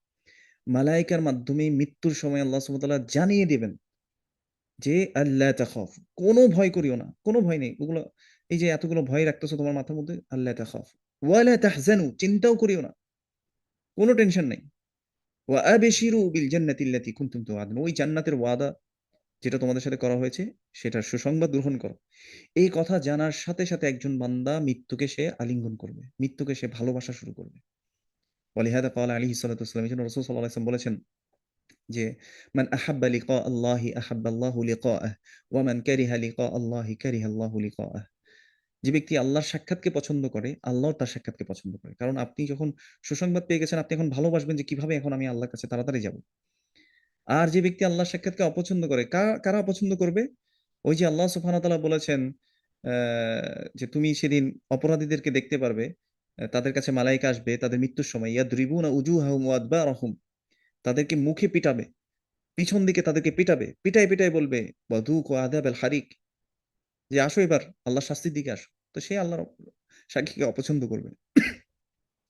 A: মালায়েকার মাধ্যমে মৃত্যুর সময় আল্লাহ সুবহানাহু ওয়া তাআলা জানিয়ে দিবেন যে, আল্লা তাখাফ, কোনো ভয় করিও না। কোনো ভয় নেই। ওগুলো, এই যে এতগুলো ভয় রাখতেছো তোমার মাথার মধ্যে, আল্লা তাখাফ ওয়ালা তাহজানু, চিন্তাও করিও না। কোনো টেনশন নাই। ওয়া আবশিরু বিল জান্নাতি আল্লাতী কুনতুম তুআদুন। ওই জান্নাতের ওয়াদা যেটা তোমাদের সাথে করা হয়েছে, সেটার সুসংবাদ গ্রহণ করো। এই কথা জানার সাথে একজন বান্দা মৃত্যুকে সে আলিঙ্গন করবে। মৃত্যুকে সে ভালোবাসা শুরু করবে। ওয়ালিহাযা ক্বালা আলাইহিস সালাতু ওয়াসসালাম, এজন্য রাসূল সাল্লাল্লাহু আলাইহি ওয়াসাল্লাম বলেছেন যে, মান আহাব্বা লিকা আল্লাহি আহাব্বাল্লাহু লিকাআহ ওয়া মান কারিহা লিকা আল্লাহি কারিহাল্লাহু লিকাআহ। যে ব্যক্তি আল্লাহর সাক্ষাৎকে পছন্দ করে, আল্লাহও তার সাক্ষাৎকে পছন্দ করে। কারণ আপনি যখন সুসংবাদ পেয়ে গেছেন, আপনি এখন ভালোবাসবেন যে কিভাবে এখন আমি আল্লাহর কাছে তাড়াতাড়ি যাব। আর যে ব্যক্তি আল্লাহর সাক্ষাৎকে অপছন্দ করে, কারা অপছন্দ করবে? ওই যে আল্লাহ সুবহানাহু ওয়া তাআলা বলেছেন যে তুমি সেদিন অপরাধীদেরকে দেখতে পারবে, তাদের কাছে মালাইকা আসবে তাদের মৃত্যুর সময়, ইয়াদরিবুনা উজুহাহুম ওয়া আদবারাহুম, তাদেরকে মুখে পিটাবে, পিছন দিকে তাদেরকে পিটাবে, পিটায় পিটায় বলবে ওয়াদুকু আযাবাল হারিক, যে আসো এবার আল্লাহর শাস্তির দিকে আসো। তো সে আল্লাহর সাক্ষীকে অপছন্দ করবে।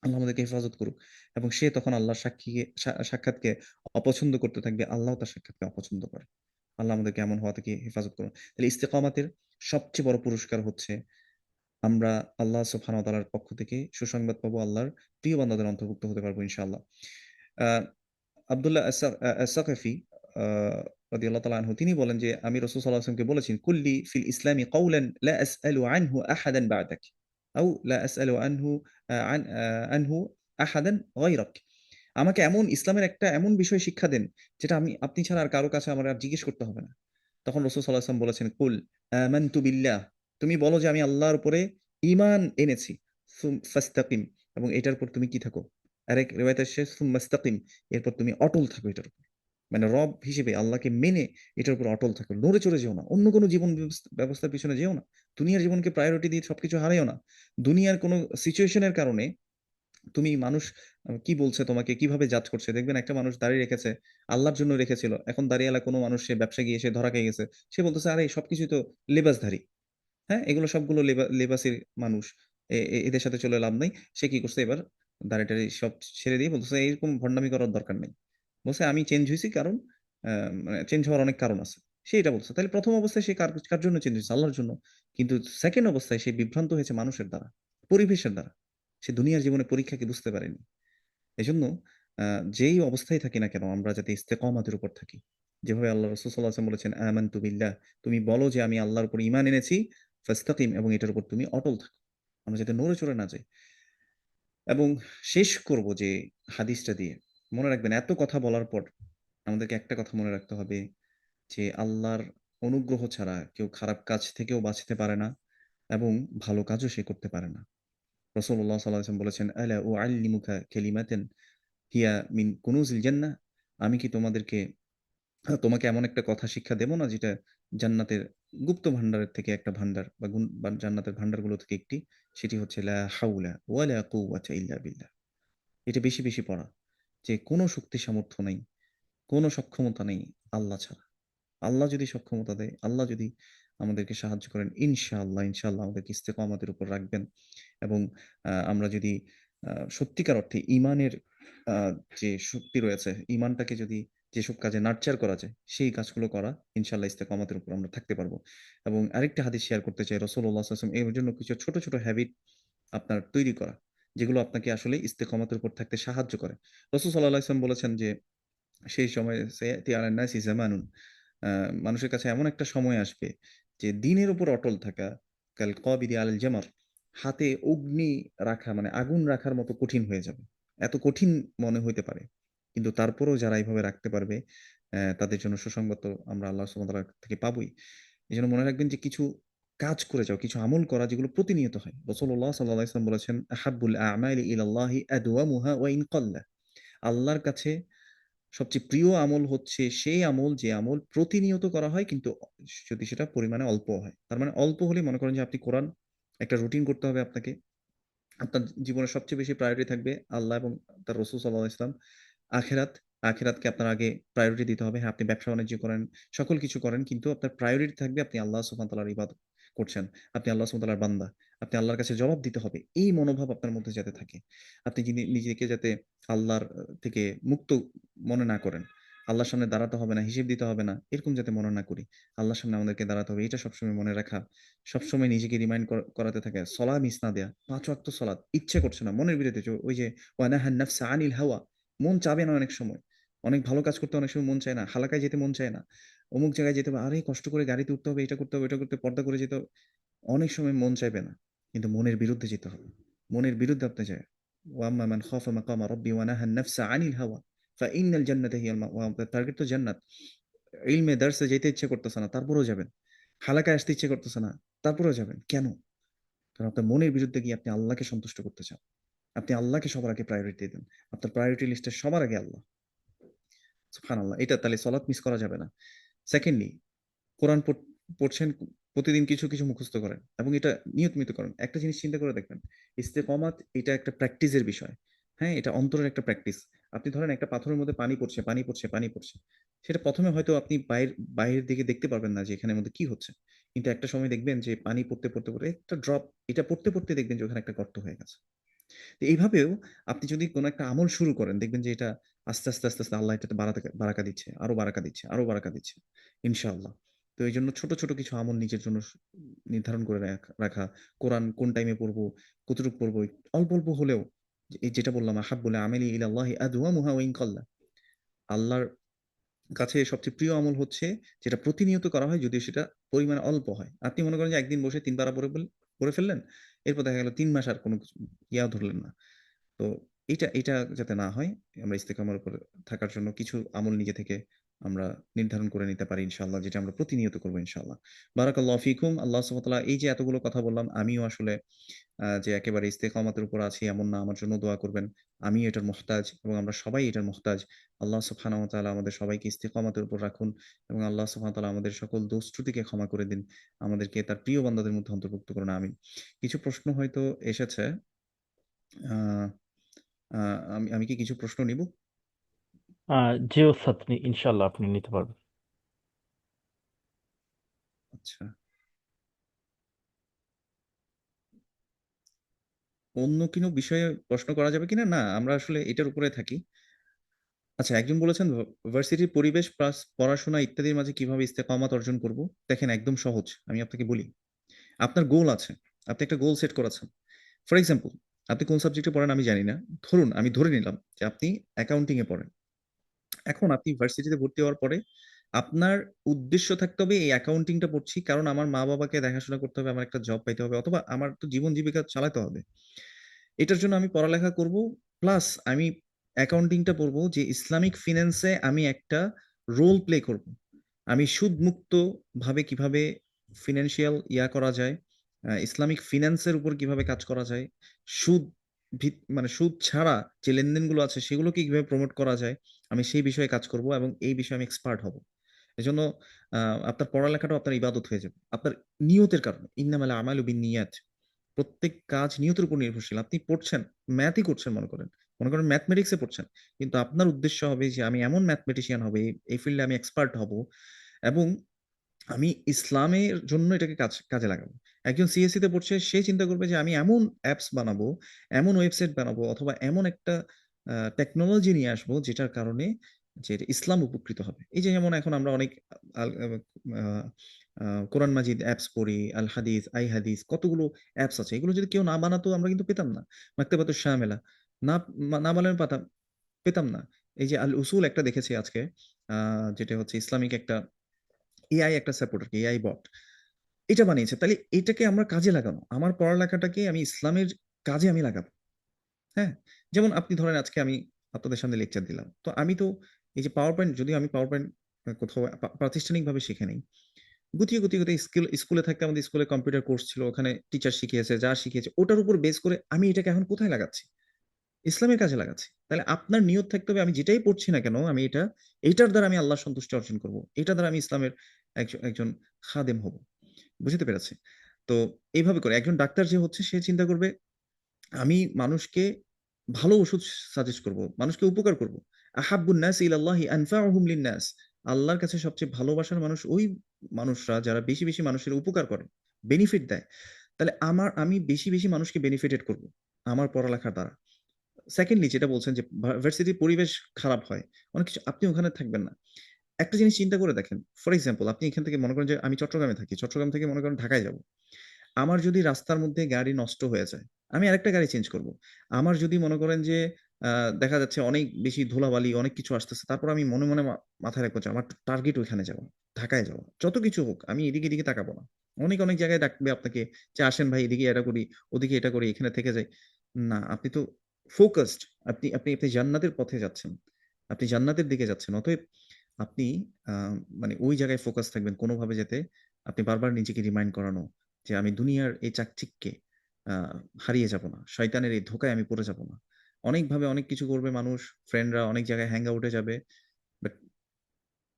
A: আল্লাহ আমাদেরকে হেফাজত করুক। এবং সে তখন আল্লাহর সাক্ষাৎকে অপছন্দ করতে থাকবে, আল্লাহ তার সাক্ষাৎকে অপছন্দ করে। আল্লাহ আমাদেরকে এমন হওয়া থেকে হেফাজত করুন। তাহলে ইস্তেকামাতের সবচেয়ে বড় পুরস্কার হচ্ছে আমরা আল্লাহ সুবহানাহু ওয়া তাআলার পক্ষ থেকে সুসংবাদ পাবো, আল্লাহর প্রিয় বান্দাদের অন্তর্ভুক্ত হতে পারবো ইনশাআল্লাহ। আহ আব্দুল্লাহ আস-সাকাফি রাদিয়াল্লাহু তাআলা আনহু তিনি বলেন যে আমি রাসূল সাল্লাল্লাহু আলাইহি ওয়াসাল্লামকে বলেছি, কুল্লি ফিল ইসলামি কাওলান লা আসআলু আনহু আহাদান বা'দাক আও লা আসআলু আনহু আনহু আহাদান গায়রাক। আমাকে এমন ইসলামের একটা এমন বিষয় শিক্ষা দেন যেটা আপনি ছাড়া আর কারো কাছে আমার আর জিজ্ঞেস করতে হবে না। তখন রাসূল সাল্লাল্লাহু আলাইহি ওয়াসাল্লাম বলেছেন, কুল আমানতু বিল্লাহ, তুমি বলো যে আমি আল্লাহর উপরে ঈমান এনেছি। ফাস্তাকিম, এবং এটার উপর তুমি কি থাকো? আরেক রিওয়ায়াতে এসেছে সুম্মাস্তাকিম, এরপর তুমি অটল থাকো এটার উপর। মানে রব হিসেবে আল্লাহকে মেনে এটার উপর অটল থাকো। নড়ে চড়ে যেও না। অন্য কোনো জীবন ব্যবস্থার পিছনে যেও না। দুনিয়ার জীবনকে প্রায়োরিটি দিয়ে সবকিছু হারাইও না। দুনিয়ার কোনো সিচুয়েশন এর কারণে তুমি মানুষ কি বলছে তোমাকে, কিভাবে জাজ করছে। দেখবেন একটা মানুষ দাঁড়িয়ে রেখেছে, আল্লাহর জন্য রেখেছিল। এখন দাঁড়িয়েওয়ালা কোনো মানুষ সে ব্যবসায় গিয়ে সে ধরা খেয়ে গেছে। সে বলতেছে, আরে সবকিছুই তো লেবাসধারী। হ্যাঁ? এগুলো সবগুলো লেবাসী মানুষ। এদের সাথে চলে লাভ নাই। সে কি করছে এবার দাড়ি-টাড়ি সব ছেড়ে দিয়ে বলতেছে, এরকম ভন্ডামি করার দরকার নেই। বলছে, আমি চেঞ্জ হইছি কারণ আ মানে চেঞ্জ হওয়ার অনেক কারণ আছে। সে এটা বলছে। তাইলে ১ম অবস্থায় সে কার জন্য চেঞ্জ হইছে? আল্লাহর জন্য। কিন্তু 2nd অবস্থায় সে বিভ্রান্ত হয়েছে মানুষের দ্বারা, পরিবেশের দ্বারা। সে দুনিয়ার জীবনে পরীক্ষাকে বুঝতে পারেনি। এজন্য আ যেই অবস্থায় থাকি না কেন আমরা যাতে ইস্তেকামাতের উপর থাকি। যেভাবে আল্লাহ রাসূল সাল্লাল্লাহু আলাইহি ওয়াসাল্লাম বলেছেন, আমানতু বিল্লাহ, তুমি বলো যে আমি আল্লাহর উপর ঈমান এনেছি, ফাস্তাকিম, এবং এটার উপর তুমি অটল থাকো। আমরা যাতে নড়ে চড়ে না যাই। এবং শেষ করব যে হাদিসটা দিয়ে। মনে রাখবেন এত কথা বলার পর আমাদেরকে একটা কথা মনে রাখতে হবে যে আল্লাহর অনুগ্রহ ছাড়া কেউ খারাপ কাজ থেকেও বাঁচতে পারে না এবং ভালো কাজও সে করতে পারে না। রাসূলুল্লাহ সাল্লাল্লাহু আলাইহি ওয়াসাল্লাম বলেছেন, আলা উআল্লিমুকা কালিমাতান হিয়া মিন কুনুজিল জান্নাহ, আমি কি তোমাকে এমন একটা কথা শিক্ষা দেব না যেটা জান্নাতের গুপ্ত ভান্ডারের থেকে একটা ভান্ডার বা জান্নাতের ভান্ডারগুলো থেকে একটি, সেটি হচ্ছে লা হাওলা ওয়ালা কুওয়াতা ইল্লা বিল্লাহ। এটা বেশি বেশি পড়া, যে কোনো শক্তি সামর্থ্য নেই, কোনো সক্ষমতা নেই আল্লাহ ছাড়া। আল্লাহ যদি সক্ষমতা দেয়, আল্লাহ যদি আমাদেরকে সাহায্য করেন, ইনশাআল্লাহ ইনশাআল্লাহ আমাদেরকে ইস্তেকামাতের উপর রাখবেন। এবং আমরা যদি সত্যিকার অর্থে ঈমানের আ যে শক্তি রয়েছে, ঈমানটাকে যদি যেসব কাজে নার্চার করা যায়, সেই কাজগুলো করা, ইনশাআল্লাহ ইস্তেকামাতের উপর আমরা থাকতে পারবো। এবং আরেকটা হাদিস শেয়ার করতে চাই, রাসূলুল্লাহ সাল্লাল্লাহু আলাইহি ওয়াসাল্লাম এর জন্য কিছু ছোট, ছোট হ্যাবিট আপনার তৈরি করা, যেগুলো আপনাকে আসলে ইস্তেকামাতের উপর থাকতে সাহায্য করে। রাসূল সাল্লাল্লাহু আলাইহি ওয়াসাল্লাম বলেছেন যে সেই সময় সায়াতি আলান নাসি জামানুন, আ মানুষের কাছে এমন একটা সময় আসবে যে দিনের উপর অটল থাকা কাল কাবিদি আলাল জামার, হাতে অগ্নি রাখা মানে আগুন রাখার মতো কঠিন হয়ে যাবে। এত কঠিন মনে হইতে পারে। কিন্তু তারপরেও যারা এভাবে রাখতে পারবে তাদের জন্য সুসংবাদ তো আমরা আল্লাহ সুবহানাহু ওয়া তাআলা থেকে পাবোই। এজন্য মনে রাখবেন যে কিছু কাজ করে যাও, কিছু আমল করা যেগুলো প্রতিনিয়ত হয়। রাসূলুল্লাহ সাল্লাল্লাহু আলাইহি ওয়াসাল্লাম বলেছেন, আহাব্বুল আ'মালি ইলাল্লাহি আদওয়ামুহা ওয়া ইন কাল্লা। আল্লাহর কাছে সবচেয়ে প্রিয় আমল হচ্ছে সেই আমল যে আমল প্রতিনিয়ত করা হয়, কিন্তু যদি সেটা পরিমাণে অল্প হয়। তার মানে অল্প হলেই মনে করেন যে আপনি কোরআন একটা রুটিন করতে হবে আপনাকে। আপনার জীবনের সবচেয়ে বেশি প্রায়োরিটি থাকবে আল্লাহ এবং তার রাসূল সাল্লাল্লাহু আলাইহি ওয়াসাল্লাম। আখিরাত, আখিরাতকে আপনার আগে প্রায়োরিটি দিতে হবে। হ্যাঁ, আপনি ব্যবসা-বাণিজ্য করেন, সকল কিছু করেন, কিন্তু আপনার প্রায়োরিটি থাকবে আপনি আল্লাহ সুবহানাহু ওয়া তাআলার ইবাদত করছেন। আপনি আল্লাহ সুবহানাহু ওয়া তাআলার বান্দা। আপনি আল্লাহর কাছে জবাব দিতে হবে। এই মনোভাব আপনার মধ্যে যাতে থাকে। আপনি যদি নিজেকে যাতে আল্লাহর থেকে মুক্ত মনে না করেন। আল্লাহর সামনে দাঁড়াতে হবে না, হিসেব দিতে হবে না, এরকম যাতে মনে না করি। আল্লাহর সামনে আমাদেরকে দাঁড়াতে হবে। এটা সবসময় মনে রাখা। সবসময় নিজেকে রিমাইন্ড করাতে থাকা। মিস না দেয়া। ৫ ওয়াক্ত সলাত ইচ্ছে করছে না। মনের বিরুদ্ধে ওই যে ওয়া নাহান নাফসা আনিল হাওয়া। মন চাবে না অনেক সময়। অনেক ভালো কাজ করতে অনেক সময় মন চায় না। হালাকায় যেতে মন চায় না। অমুক জায়গায় যেতে হবে। আরে কষ্ট করে গাড়িতে উঠতে হবে, এটা করতে হবে, ওটা করতে হবে, পর্দা করে যেতে হবে। অনেক সময় মন চাইবে না। কিন্তু মনের বিরুদ্ধে যেতে হবে। মনের বিরুদ্ধে আপনি যায়। ওয়া আম্মা মান খাফা মাকামা রাব্বি ওয়া নাহান নাফসা আনিল হাওয়া ফাইন্নাল জান্নাতা হিয়াল মাওয়া। আপনার টার্গেট তো জান্নাত। ইলমে দার্সে যেতে ইচ্ছে করতেছে না, তারপরেও যাবেন। হালাকায় আসতে ইচ্ছে করতেছে না, তারপরেও যাবেন। কেন? কারণ আপনার মনের বিরুদ্ধে গিয়ে আপনি আল্লাহকে সন্তুষ্ট করতে চান। আপনি আল্লাহকে সবার আগে প্রায়োরিটি দেন। আপনার প্রায়োরিটি লিস্টে সবার আগে আল্লাহ। সুবহানাল্লাহ। এটা তাহলে সলাৎ মিস করা যাবে না। সেকেন্ডলি, কোরআন পড়ছেন, প্রতিদিন কিছু, কিছু মুখস্থ করেন এবং এটা নিয়মিত করেন। একটা জিনিস চিন্তা করে দেখবেন, ইস্তেকামাত এটা একটা প্র্যাকটিসের বিষয়। হ্যাঁ? এটা অন্তরের একটা প্র্যাকটিস। আপনি ধরেন একটা পাথরের মধ্যে পানি পড়ছে, পানি পড়ছে, পানি পড়ছে। সেটা ১ম এ হয়তো আপনি বাইরের দিকে দেখতে পারবেন না যে এখানের মধ্যে কি হচ্ছে। কিন্তু একটা সময় দেখবেন যে পানি পড়তে একটা ড্রপ, এটা পড়তে দেখবেন যে ওখানে একটা গর্ত হয়ে গেছে। তো এইভাবেও আপনি যদি কোনো একটা আমল শুরু করেন, দেখবেন যে এটা আস্তে আস্তে আল্লাহ এটাতে বারাকা দিচ্ছে, আরো বারাকা দিচ্ছে, আরো বারাকা দিচ্ছে। ইনশাআল্লাহ। তো এইজন্য ছোট ছোট কিছু আমল নিজের জন্য নির্ধারণ করে রাখা। কোরআন কোন টাইমে পড়বো, কতটুকু পড়বো, অল্প হলেও এই যেটা বললাম, আহাব্বুল আমালি ইলাল্লাহি আদওয়ামুহা ওয়া ইন কাল্লা। আল্লাহর কাছে সবচেয়ে প্রিয় আমল হচ্ছে যেটা প্রতিনিয়ত করা হয়, যদিও সেটা পরিমাণে অল্প হয়। আপনি মনে করেন যে একদিন বসে ৩ পারা পড়ে ফেললেন। এরপর দেখা গেল ৩ মাস আর কোনো কিছু ইয়াও ধরলেন না। তো এটা যাতে না হয়, আমরা ইস্তেকামার উপর থাকার জন্য কিছু আমল নিজে থেকে আমরা নির্ধারণ করে নিতে পারি ইনশাআল্লাহ, যেটা আমরা প্রতিনিয়ত করব ইনশাআল্লাহ। বারাকাল্লাহু ফিকুম। আল্লাহ সুবহানাহু ওয়া তাআলা, এই যে এতগুলো কথা বললাম, আমিও আসলে যে একেবারে ইস্তেকামাতের উপর আছি এমন না, আমার জন্য দোয়া করবেন। আমিও এটার মুহতাজ এবং আমরা সবাই এটার মুহতাজ। আল্লাহ সুবহানাহু ওয়া তাআলা আমাদের সবাইকে ইস্তেকামাতের উপর রাখুন এবং আল্লাহ সুবহানাহু ওয়া তাআলা আমাদের সকল দোষ ত্রুটিকে ক্ষমা করে দিন। আমাদেরকে তার প্রিয় বান্দাদের মধ্যে অন্তর্ভুক্ত করুন। আমিন। কিছু প্রশ্ন হয়তো এসেছে। আ আ আমি আমি কি কিছু প্রশ্ন নিব?
B: জি ওস্তাদ, ইনশাল্লাহ আপনি নিতে পারবেন।
A: আচ্ছা। অন্য কোনো বিষয়ে প্রশ্ন করা যাবে কিনা? না, আমরা আসলে এটার উপরে থাকি। আচ্ছা, একজন বলেছেন ভার্সিটির পরিবেশ প্লাস পড়াশোনা ইত্যাদির মাঝে কিভাবে ইস্তেকামাত অর্জন করব? দেখেন, একদম সহজ। আমি আপনাকে বলি। আপনার গোল আছে। আপনি একটা গোল সেট করেছেন। ফর এক্সাম্পল, আপনি কোন সাবজেক্টে পড়েন আমি জানি না। ধরুন, আমি ধরে নিলাম যে আপনি অ্যাকাউন্টিং এ পড়েন। এখন আপনি ভার্সিটিতে ভর্তি হওয়ার পরে আপনার উদ্দেশ্য থাকতে হবে এই অ্যাকাউন্টিংটা পড়ছি কারণ আমার মা-বাবাকে দেখাশোনা করতে হবে, আমার একটা জব পাইতে হবে অথবা আমার তো জীবন জীবিকা চালাতে হবে। এটার জন্য আমি পড়ালেখা করব। প্লাস আমি অ্যাকাউন্টিংটা পড়বো যে ইসলামিক ফিন্যান্স এ আমি একটা রোল প্লে করব। আমি সুদমুক্ত ভাবে কিভাবে ফিন্যান্সিয়াল করা যায়, ইসলামিক ফিন্যান্স এর উপর কিভাবে কাজ করা যায়, সুদ মানে সুদ ছাড়া যে লেনদেনগুলো আছে সেগুলোকে কিভাবে প্রমোট করা যায়, আমি সেই বিষয়ে কাজ করব এবং এই বিষয়ে আমি এক্সপার্ট হব। এজন্য আ আপনার পড়ালেখাটাও আপনার ইবাদত হয়ে যাবে। আপনার নিয়তের কারণে। ইন্নামাল আমালু বিন্নিয়াত। প্রত্যেক কাজ নিয়তের উপর নির্ভরশীল। আপনি পড়ছেন, ম্যাথই করছেন মনে করেন। মনে করেন ম্যাথমেটিক্স এ পড়ছেন। কিন্তু আপনার উদ্দেশ্য হবে যে আমি এমন ম্যাথমেটিশিয়ান হব, এই ফিল্ডে আমি এক্সপার্ট হব এবং আমি ইসলামের জন্য এটাকে কাজে লাগাবো। একজন সিএসই তে পড়ছে, সে চিন্তা করবে যে আমি এমন অ্যাপস বানাবো, এমন ওয়েবসাইট বানাবো অথবা এমন একটা টেকনোলজি নিয়ে আসবো যেটার কারণে যে ইসলাম উপকৃত হবে। এই যে যেমন এখন আমরা অনেক আল আ আ আ কোরআন মাজিদ অ্যাপস পড়ি, আল হাদিস, আই হাদিস কতগুলো অ্যাপস আছে। এগুলো যদি কেউ না বানাতো আমরা কিন্তু পেতাম না। মাকতাবাতুশ শামিলা না না বানালে পেতাম না। এই যে আল উসুল একটা দেখেছি আজকে, আ যেটা হচ্ছে ইসলামিক একটা এআই একটা সাপোর্ট আরকি, এআই বট। এটা বানিয়েছে। তাইলে এটাকে আমরা কাজে লাগানো। আমার পড়ালেখাটাকে আমি ইসলামের কাজে আমি লাগাবো। হ্যাঁ? যেমন আপনি ধরেন আজকে আমি আপনাদের সামনে লেকচার দিলাম। তো আমি তো এই যে পাওয়ার পয়েন্ট, যদিও আমি পাওয়ার পয়েন্ট কোথাও প্রাতিষ্ঠানিকভাবে শিখে নাই। গুতিয়ে স্কুলে থাকতে আমাদের স্কুলে কম্পিউটার কোর্স ছিল। ওখানে টিচার শিখিয়েছে, যা শিখিয়েছে ওটার উপর বেস করে আমি এটাকে এখন কোথায় লাগাচ্ছি? ইসলামের কাজে লাগাচ্ছি। তাহলে আপনার নিয়ত থাকতে হবে আমি যেটাই পড়ছি না কেন আমি এটার দ্বারা আমি আল্লাহর সন্তুষ্টি অর্জন করব। এটার দ্বারা আমি ইসলামের একজন খাদেম হব। বুঝতে পেরেছি? তো এইভাবে করে একজন ডাক্তার যে হচ্ছে সে চিন্তা করবে আমি মানুষকে ভালো ওষুধ সাজেস্ট করব। মানুষকে উপকার করব। আহাব্বুন নাস ইলাল্লাহি আনফাউহুম লিন-নাস। আল্লাহর কাছে সবচেয়ে ভালোবাসার মানুষ ওই মানুষরা যারা বেশি মানুষের উপকার করে, বেনিফিট দেয়। তাহলে আমি বেশি মানুষকে বেনিফিটেড করব আমার পড়ালেখার দ্বারা। সেকেন্ডলি যেটা বলছেন যে ভার্সিটির পরিবেশ খারাপ হয়। অনেক কিছু আপনি ওখানে থাকবেন না। একটা জিনিস চিন্তা করে দেখেন। ফর এক্সাম্পল, আপনি এখান থেকে মনে করেন যে আমি চট্টগ্রামে থাকি। চট্টগ্রাম থেকে মনে করেন ঢাকায় যাব। আমার যদি রাস্তার মধ্যে গাড়ি নষ্ট হয়ে যায়, আমি আরেকটা গাড়ি চেঞ্জ করব। আমার যদি মনে করেন যে আ দেখা যাচ্ছে অনেক বেশি ধুলাবালি অনেক কিছু আসতেছে। তারপর আমি মনে মাথায় রাখবো যে আমার টার্গেট ওইখানে যাওয়া, ঢাকায় যাওয়া। যত কিছু হোক আমি এদিকে তাকাবো না। অনেক জায়গায় ডাকবে আপনাকে যে, "আসেন ভাই এদিকে এটা করি, ওদিকে এটা করি, এখানে থেকে যাই।" না, আপনি তো ফোকাসড। আপনি জান্নাতের পথে যাচ্ছেন। আপনি জান্নাতের দিকে যাচ্ছেন। অতএব আপনি আ মানে ওই জায়গায় ফোকাস থাকবেন কোনভাবে যাতে আপনি বারবার নিজেকে রিমাইন্ড করানো যে আমি দুনিয়ার এই চাকচিক্যে, আহ, হারিয়ে যাব না, শয়তানের এই ধোকায় আমি পড়ে যাব না। অনেকভাবে অনেক কিছু করবে মানুষ, ফ্রেন্ডরা অনেক জায়গায় হ্যাং আউটে যাবে, বাট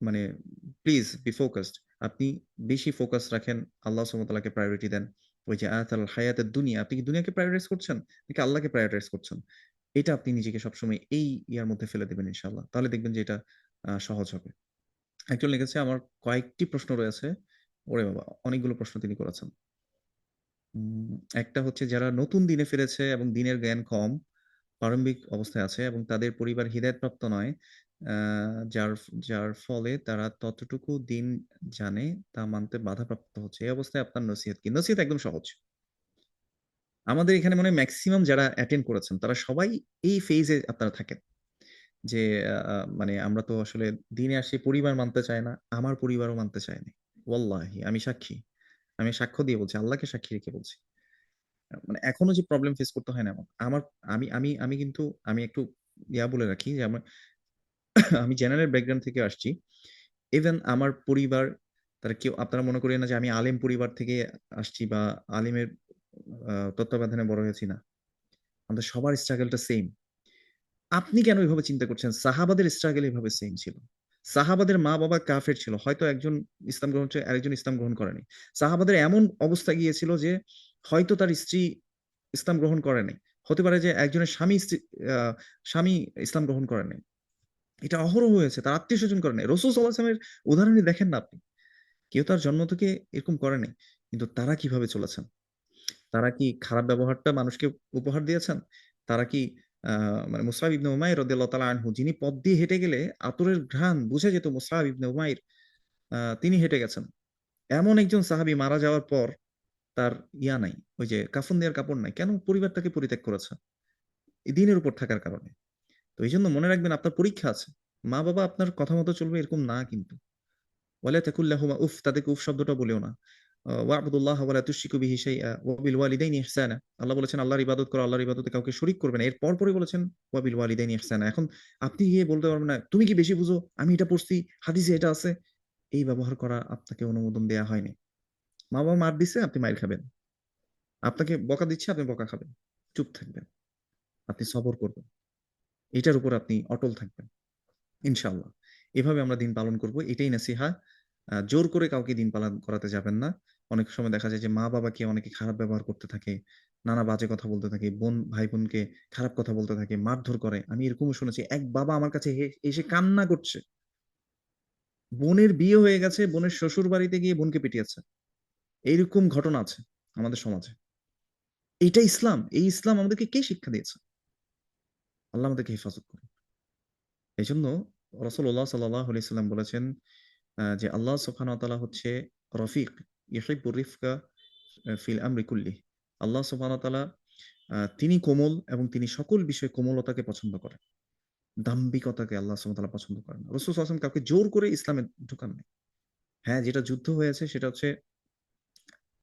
A: মানে প্লিজ বি ফোকাসড। আপনি বেশি ফোকাস রাখেন, আল্লাহ সুবহানাহু ওয়া তাআলাকে প্রায়োরিটি দেন। ওই যে আয়াতাল হায়াতের দুনিয়া, আপনি কি দুনিয়াকে প্রায়োরিটাইজ করছেন নাকি আল্লাহকে প্রায়োরিটাইজ করছেন? এটা আপনি নিজেকে সবসময় এই ইয়ার মধ্যে ফেলে দেবেন ইনশাআল্লাহ, তাহলে দেখবেন যে এটা সহজ হবে। একজন লিখেছে আমার কয়েকটি প্রশ্ন রয়েছে। ওরে বাবা, অনেকগুলো প্রশ্ন তিনি করেছেন। উম, একটা হচ্ছে যারা নতুন দিনে ফিরেছে এবং দিনের জ্ঞান কম, প্রারম্ভিক অবস্থায় আছে এবং তাদের পরিবার হিদায়াতপ্রাপ্ত নয়, যার যার ফলে তারা ততটুকু দিন জানে তা মানতে বাধাপ্রাপ্ত হচ্ছে। এই অবস্থায় আপনার নসিহত কি? নসিহত একদম সহজ। আমাদের এখানে মনে হয় ম্যাক্সিমাম যারা অ্যাটেন্ড করেছেন তারা সবাই এই ফেজে আপনারা থাকেন, যে মানে আমরা তো আসলে দিনে আসি, পরিবার মানতে চায় না, আমার পরিবারও মানতে চায়নি। ওয়াল্লাহি আমি সাক্ষী, আমি সাক্ষ্য দিয়ে বলছি, আল্লাহকে সাক্ষী রেখে বলছি। মানে এখনো যে প্রবলেম ফেস করতে হয় না এমন। আমার আমি আমি আমি কিন্তু আমি একটু বলে রাখি যে আমার আমি জেনারেল ব্যাকগ্রাউন্ড থেকে আসছি। ইভেন আমার পরিবার, তারা কেউ, আপনারা মনে করেন না যে আমি আলেম পরিবার থেকে আসছি বা আলিমের তত্ত্বাবধানে বড় হয়েছি না। আমাদের সবার স্ট্রাগলটা সেম। আপনি কেন এভাবে চিন্তা করছেন? সাহাবাদের স্ট্রাগল এভাবে সেম ছিল। সাহাবাদের মা বাবা কাফের ছিল, হয়তো একজন ইসলাম গ্রহণ করে আরেকজন ইসলাম গ্রহণ করেনি। সাহাবাদের এমন অবস্থা গিয়েছিল যে হয়তো তার স্ত্রী ইসলাম গ্রহণ করে নাই, হতে পারে যে একজনের স্বামী ইসলাম গ্রহণ করে নাই। এটা অহরহ হয়েছে, তার আত্মীয় স্বজন করে নাই। রসুল সাল্লাহ আসলামের উদাহরণই দেখেন না আপনি, কেউ তার জন্ম থেকে এরকম করে নাই, কিন্তু তারা কিভাবে চলেছেন? তারা কি খারাপ ব্যবহারটা মানুষকে উপহার দিয়েছেন? তারা কি মানে মুসআব ইবনে উমাইর রাদিয়াল্লাহু তাআলা আনহু, যিনি পথ দিয়ে হেঁটে গেলে আতরের ঘ্রাণ বুঝে যেত মুসআব ইবনে উমাইর, তিনি হেঁটে গেছেন। এমন একজন সাহাবী মারা যাওয়ার পর তার নাই, ওই যে কাফন দেওয়ার কাপড় নাই। কেন? পরিবার তাকে পরিত্যাগ করেছে এই দিনের উপর থাকার কারণে। তো এই জন্য মনে রাখবেন আপনার পরীক্ষা আছে। মা বাবা আপনার কথা মতো চলবে এরকম না কিন্তু। ওয়ালা তাকুল লাহুমা উফ, তাদেরকে উফ শব্দটা বলিও না। ওয়া'বুদুল্লাহ ওয়ালা তুশরিকু বিহি শাইআ ওয়া বিল ওয়ালিদাইনি ইহসানা। আল্লাহ বলেছেন আল্লাহর ইবাদত করো, আল্লাহর ইবাদতে কাউকে শরীক করবে না। এর পরপরই বলেছেন ওয়া বিল ওয়ালিদাইনি ইহসানা। এখন আপনি গিয়ে বলতে পারবেন না, তুমি কি বেশি বুঝো? আমি এটা পড়ছি, হাদিসে এটা আছে। এই ব্যবহার করা আপনাকে অনুমোদন দেয়া হয়নি। মা-বাবা মার দিছে, আপনি মাইর খাবেন। আপনাকে বকা দিচ্ছে, আপনি বকা খাবেন। চুপ থাকবেন। আপনি সবর করবেন। এটার উপর আপনি অটল থাকবেন। ইনশাআল্লাহ। এভাবে আমরা দিন পালন করব। এটাই নাসিহা। জোর করে কাউকে দিন পালন করাতে যাবেন না। অনেক সময় দেখা যায় যে মা-বাবাকে অনেকে খারাপ ব্যবহার করতে থাকে, নানা বাজে কথা বলতে থাকে, ভাই-বোনকে খারাপ কথা বলতে থাকে, মারধর করে। আমি এরকমও শুনেছি এক বাবা আমার কাছে এসে কান্না করছে। বোনের বিয়ে হয়ে গেছে, বোনের শ্বশুরবাড়িতে গিয়ে বোনকে পিটিয়েছে। এইরকম ঘটনা আছে আমাদের সমাজে। এইটা ইসলাম। এই ইসলাম আমাদেরকে কে শিক্ষা দিয়েছে? আল্লাহ আমাদেরকে হেফাজত করুন। এজন্য রাসূলুল্লাহ সাল্লাল্লাহু আলাইহি সাল্লাম বলেছেন যে আল্লাহ সুবহানাহু ওয়া তাআলা হচ্ছে রফিক, ইউহিব্বুর রিফকা ফিল আমরি কুল্লিহ। আল্লাহ সুবহানাহু ওয়া তাআলা তিনি কোমল এবং তিনি সকল বিষয়ে কোমলতাকে পছন্দ করেন। দাম্ভিকতাকে আল্লাহ সুবহানাহু ওয়া তাআলা পছন্দ করেন না। রাসূল সাল্লাল্লাহু আলাইহি ওয়াসাল্লাম কাউকে জোর করে ইসলামে ঢুকান নাই। হ্যাঁ, যেটা যুদ্ধ হয়েছে সেটা হচ্ছে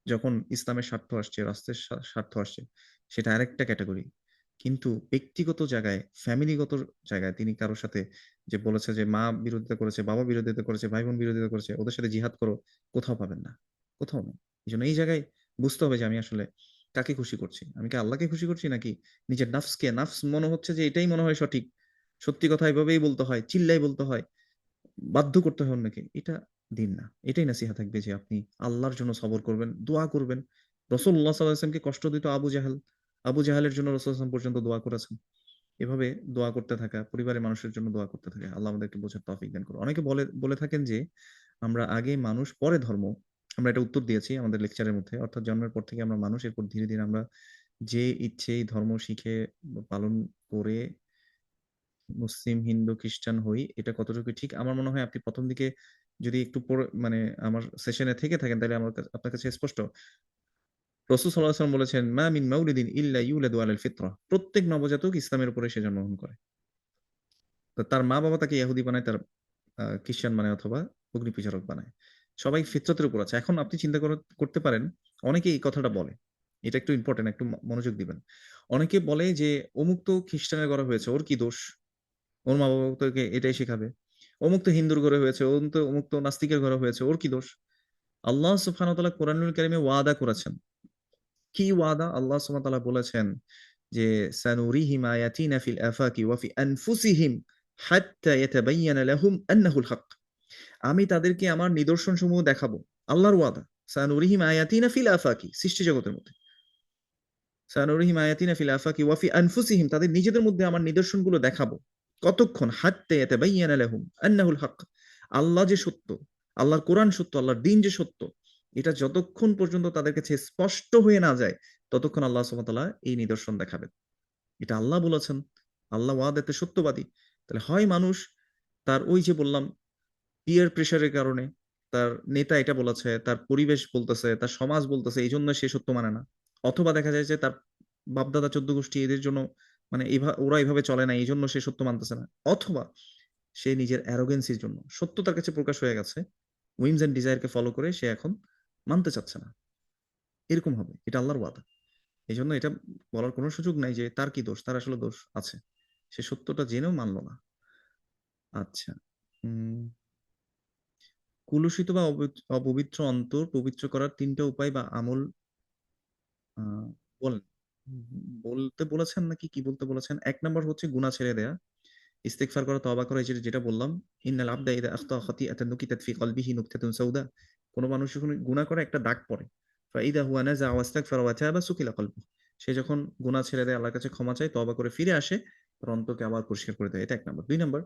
A: যখন ইসলামের স্বার্থ আসছে, রাষ্ট্রের স্বার্থ আসছে, সেটা আরেকটা ক্যাটেগরি। কিন্তু ব্যক্তিগত জায়গায়, ফ্যামিলিগত জায়গায় তিনি কারো সাথে যে বলেছে যে মা বিরোধিতা করেছে, বাবা বিরোধিতা করেছে, ভাই-বোন বিরোধিতা করেছে, ওদের সাথে জিহাদ করো, কোথাও পাবেন না। কোথাও নেই। এজন্য এই জায়গায় বুঝতে হবে যে আমি আসলে কাকে খুশি করছি? আমি কি আল্লাহকে খুশি করছি নাকি নিজের নাফসকে? নাফস মনে হচ্ছে যে এটাই মনে হয় সঠিক। সত্যি কথা এভাবেই বলতে হয়, চিল্লায় বলতে হয়। বাধ্য করতে হয় অন্যকে। এটা দিন না। এটাই নাসিহা থাকবে যে আপনি আল্লাহর জন্য সবর করবেন, দোয়া করবেন। রাসূলুল্লাহ সাল্লাল্লাহু আলাইহি ওয়াসাল্লামকে কষ্ট দিত আবু জাহেল। আবু জাহেলের জন্য রাসূল সাল্লাল্লাহু আলাইহি ওয়াসাল্লাম পর্যন্ত দোয়া করেছেন। এভাবে দোয়া করতে থাকা, পরিবারের মানুষের জন্য দোয়া করতে থাকা। আল্লাহ আমাদেরকে বোঝার তৌফিক দান করুন। অনেকে বলে বলে থাকেন যে আমরা আগে মানুষ পরে ধর্ম। আমরা এটা উত্তর দিয়েছি আমাদের লেকচারের মধ্যে। অর্থাৎ জন্মের পর থেকে আমরা মানুষ, এরপর ধীরে, ধীরে আমরা যে ইচ্ছেই ধর্ম শিখে পালন করে মুসলিম, হিন্দু, খ্রিস্টান হই, এটা কতটুকু ঠিক? আমার মনে হয় আপনি ১ম দিকে যদি একটু পড়ে মানে আমার সেশনে থেকে থাকেন তাহলে আপনার কাছে স্পষ্ট। রাসূল সাল্লাল্লাহু আলাইহি ওয়াসাল্লাম বলেছেন, "মা মিন মাউলিদিন ইল্লা ইউলাদু আলাল ফিতরাহ।" প্রত্যেক নবজাতক ইসলামের উপরে সে জন্মগ্রহণ করে। তো তার মা-বাবা তাকে ইহুদি বানায়, তার খ্রিস্টান বানায় অথবা অগ্নিপূজারক বানায়। সবাই ফিতরতের উপর আছে। এখন আপনি চিন্তা করতে পারেন, অনেকে এই কথাটা বলে। এটা একটু ইম্পোর্টেন্ট, একটু মনোযোগ দিবেন। অনেকে বলে যে, "অমুক তো খ্রিস্টানের ঘরে হয়েছে, ওর কি দোষ? ওর মা-বাবা তো ওকে এটাই শিখাবে। অমুক তো হিন্দুর ঘরে হয়েছে, অমুক তো নাস্তিকের ঘরে হয়েছে, ওর কি দোষ?" আল্লাহ সুবহানাহু ওয়া তাআলা কোরআনুল কারীমে ওয়াদা করেছেন। কি ওয়াদা? আল্লাহ সুবহানাহু ওয়া তাআলা বলেছেন যে সানুরিহিম আয়াতিনা ফিল আফাকি ওয়া ফি আনফুসিহিম হাত্তা ইয়াতাবায়্যানা লাহুম আন্নাহুল হক। আমি তাদেরকে আমার নিদর্শনসমূহ দেখাবো। আল্লাহর ওয়াদা। সানুরিহিম আয়াতিনা ফিল আফাকি, সৃষ্টি জগতের মধ্যে। সানুরিহিম আয়াতিনা ফিল আফাকি ওয়া ফি আনফুসিহিম, তাদের নিজেদের মধ্যে আমার নিদর্শনগুলো দেখাবো। কতক্ষণ? হাত্তা ইয়াতাবায়্যানা লাহুম আন্নাহুল হক। আল্লাহ যে সত্য, আল্লাহর কোরআন সত্য, আল্লাহর দ্বীন যে সত্য, এটা যতক্ষণ পর্যন্ত তাদের কাছে স্পষ্ট হয়ে না যায়, ততক্ষণ আল্লাহ সুবহানাহু ওয়া তাআলা এই নিদর্শন দেখাবেন। এটা আল্লাহ বলেছেন। আল্লাহ ওয়াদাতে সত্যবাদী। তাহলে হয় মানুষ তার ওই যে বললাম পিয়ার প্রেশারের কারণে, তার নেতা এটা বলেছে, তার পরিবেশ বলতেছে, তার সমাজ বলতেছে, এইজন্য সে সত্য মানে না। অথবা দেখা যায় যে তার বাপ-দাদা ১৪ গোষ্ঠী এদের জন্য মানে ওরা এভাবে চলে না, এইজন্য সে সত্য মানতেছে না। অথবা সে নিজের অ্যারোগেন্সির জন্য সত্য তার কাছে প্রকাশ হয়ে গেছে। whims and desire K follow করে সে এখন মানতে চাচ্ছে না। এরকম হবে। এটা আল্লাহর ওয়াদা। এজন্য এটা বলার কোনো সুযোগ নাই যে তার কি দোষ? তার আসলে দোষ আছে। সে সত্যটা জেনেও মানল না। আচ্ছা। উম কুলুষিত বা অপবিত্র অন্তর পবিত্র করার ৩ টা উপায় বা আমল আ বলেন। বলতে বলেছেন নাকি কি বলতে বলেছেন? ১ নাম্বার হচ্ছে গুনাহ ছেড়ে দেয়া। ইস্তেগফার করা, তওবা করা, এই যে যেটা বললাম, ইন্নাল আবদা ইযা আখতা খাতিআতান নুকিতাত ফি কলবিহি নুকতাতুন সাউদা। কোন মানুষ যখন গুনাহ করে একটা দাগ পড়ে। ফাইদা হুয়া নাযা ওয়াস্তাগফারা ওয়া তাবা সুকিলা কলবুহু। সে যখন গুনাহ ছেড়ে দেয়, আল্লাহর কাছে ক্ষমা চায়, তওবা করে ফিরে আসে, তার অন্তরকে আবার পরিষ্কার করে দেয়। এটা ১ নাম্বার। ২ নাম্বার,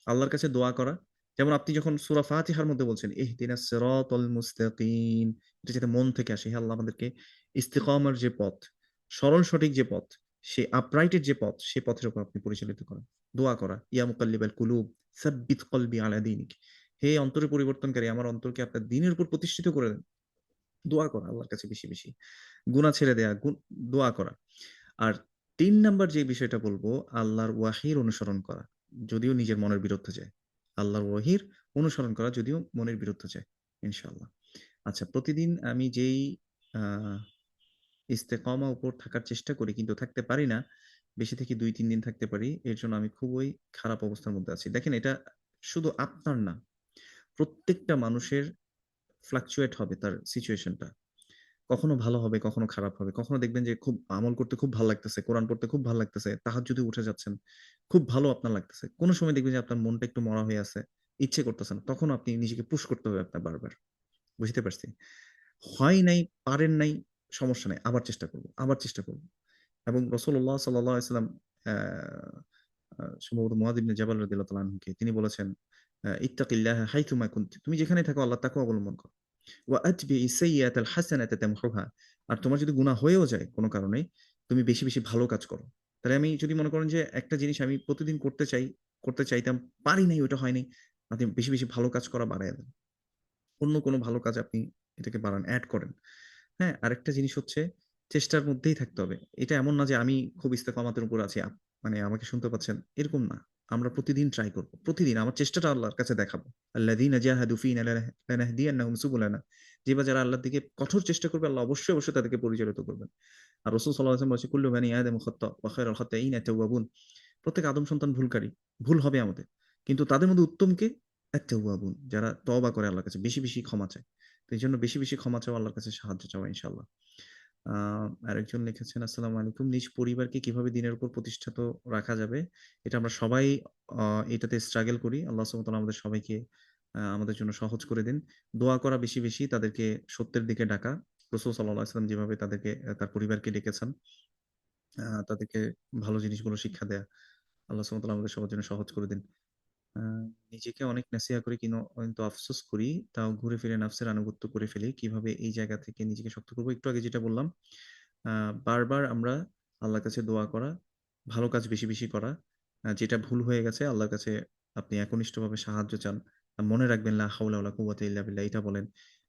A: আল্লাহর কাছে দোয়া করা। যেমন আপনি যখন সূরা ফাতিহার মধ্যে বলছেন, ইহদিনাস সিরাতাল মুস্তাকিম, এটা যাতে মন থেকে আসে। হে আল্লাহ, আমাদেরকে ইস্তিকামার যে পথ, সরল সঠিক যে পথ, সে আপরাইট এর যে পথ, সে পথের উপর আপনি পরিচালিত করেন। দোয়া করা, ইয়া মুকাল্লিবাল কুলুব সাব্বিত কলবি আলা দীনিক। হে অন্তরের পরিবর্তনকারী, আমার অন্তরকে আপনার দ্বীনের উপর প্রতিষ্ঠিত করে দেন। দোয়া করা আল্লাহর কাছে বেশি, বেশি। গুনাহ ছেড়ে দেয়া, দোয়া করা। আর ৩ নাম্বার যে বিষয়টা বলব, আল্লাহর ওয়াহির অনুসরণ করা। যদিও নিজের মনের বিরুদ্ধে যায়। আল্লাহর ওয়াহির অনুসরণ করা যদিও মনের বিরুদ্ধে যায়। ইনশাআল্লাহ। আচ্ছা, প্রতিদিন আমি যেই আ ইস্তেকামা উপর থাকার চেষ্টা করি কিন্তু থাকতে পারি না। বেশি থেকে ২-৩ দিন থাকতে পারি। এর জন্য আমি খুবই খারাপ অবস্থার মধ্যে আছি। দেখেন, এটা শুধু আপনার না, প্রত্যেকটা মানুষের fluctuate হবে তার সিচুয়েশনটা। কখনো ভালো হবে, কখনো খারাপ হবে। কখনো দেখবেন যে খুব আমল করতে খুব ভাল লাগতেছে, কোরআন পড়তে খুব ভাল লাগতেছে, তাহাজ্জুদে উঠে যাচ্ছেন। খুব ভালো আপনার লাগতেছে। কোন সময় দেখবেন যে আপনার মনটা একটু মরা হয়ে আছে, ইচ্ছে করতেছে না। তখন আপনি নিজেকে পুশ করতে হবে আপনার বারবার। বুঝতে পারছি? হয় নাই, পারেন নাই, সমস্যা নাই। আবার চেষ্টা করব, আবার চেষ্টা করব। এবং রাসূলুল্লাহ সাল্লাল্লাহু আলাইহি ওয়াসাল্লাম অ্যা সম্ভবত মুআয ইবনে জাবাল রাদিয়াল্লাহু তাআলা আনহুকে তিনি বলেছেন, ইত্তাকিল্লাহা হাইথুমা কুনত। তুমি যেখানেই থাকো আল্লাহর তাকওয়া অবলম্বন করো। ওয়া আতবিই সাইয়্যাতাল হাসানাতা তামহুহা। আর তোমার যদি গুনাহ হয়েও যায় কোন কারণে, তুমি বেশি, বেশি ভালো কাজ করো। তাহলে আমি যদি মনে করেন যে একটা জিনিস আমি প্রতিদিন করতে চাই, করতে চাইতাম, পারি নাই, ওটা হয় নাই। আপনি বেশি, বেশি ভালো কাজ করা বাড়ায়া দেন। অন্য কোনো ভালো কাজে আপনি এটাকে বাড়ান, এড করেন। হ্যাঁ? আরেকটা জিনিস হচ্ছে চেষ্টার মধ্যেই থাকতে হবে। এটা এমন না যে আমি খুব ইস্তেকামাতের উপর আছি। মানে আমাকে শুনতে পাচ্ছেন, এরকম না। আমরা প্রতিদিন ট্রাই করব। প্রতিদিন আমার চেষ্টাটা আল্লাহর কাছে দেখাবো। আল্লাযীনা জাহাদু ফীনা লানাহদিয়ান্নাহুম সুবুলানা। যে বা যারা আল্লাহর দিকে কঠোর চেষ্টা করবে, আল্লাহ অবশ্যই, অবশ্যই তাদেরকে পরিচালিত করবেন। আর রাসূল সাল্লাল্লাহু আলাইহি ওয়াসাল্লাম বলেছে, কুল্লু বানি আদম খাত্তা ওয়া খায়রুল খাত্তাঈনা আত-তাওয়াবুন। প্রত্যেক আদম সন্তান ভুলকারী। ভুল হবে আমাদের। কিন্তু তাদের মধ্যে উত্তম কে? আত-তাওয়াবুন। যারা তওবা করে আল্লাহর কাছে, বেশি, বেশি ক্ষমা চায়। তো এইজন্য বেশি, বেশি ক্ষমা চাওয়া, আল্লাহর কাছে সাহায্য চাওয়া ইনশাআল্লাহ। আ আরেকজন লিখেছেন, আসসালামু আলাইকুম। নিজ পরিবারকে কিভাবে দ্বীনের উপর প্রতিষ্ঠিত রাখা যাবে? এটা আমরা সবাই আ এটাতে স্ট্রাগল করি। আল্লাহ সুবহানাহু ওয়া তাআলা আমাদের সবাইকে আমাদের জন্য সহজ করে দিন। দোয়া করা বেশি, বেশি, তাদেরকে সত্যের দিকে ডাকা। রাসূল সাল্লাল্লাহু আলাইহি ওয়াসাল্লাম যেভাবে তাদেরকে তার পরিবারকে ডেকেছেন, তাদেরকে ভালো জিনিসগুলো শিক্ষা দেয়া। আল্লাহ সুবহানাহু ওয়া তাআলা আমাদের সবার জন্য সহজ করে দিন। আ নিজেকে অনেক নাসিহা করি কিন্তু আফসোস করি। তাও ঘুরে ফিরে নাফসের আনুগত্য করে ফেলি। কিভাবে এই জায়গা থেকে নিজেকে শক্ত করব? একটু আগে যেটা বললাম, আ বারবার আমরা আল্লাহর কাছে দোয়া করা, ভালো কাজ বেশি, বেশি করা। যেটা ভুল হয়ে গেছে আল্লাহর কাছে আপনি একনিষ্ঠভাবে সাহায্য চান। মনে রাখবেন লা হাওলা ওয়ালা কুওয়াতা ইল্লা বিল্লাহ, এটা বলেন।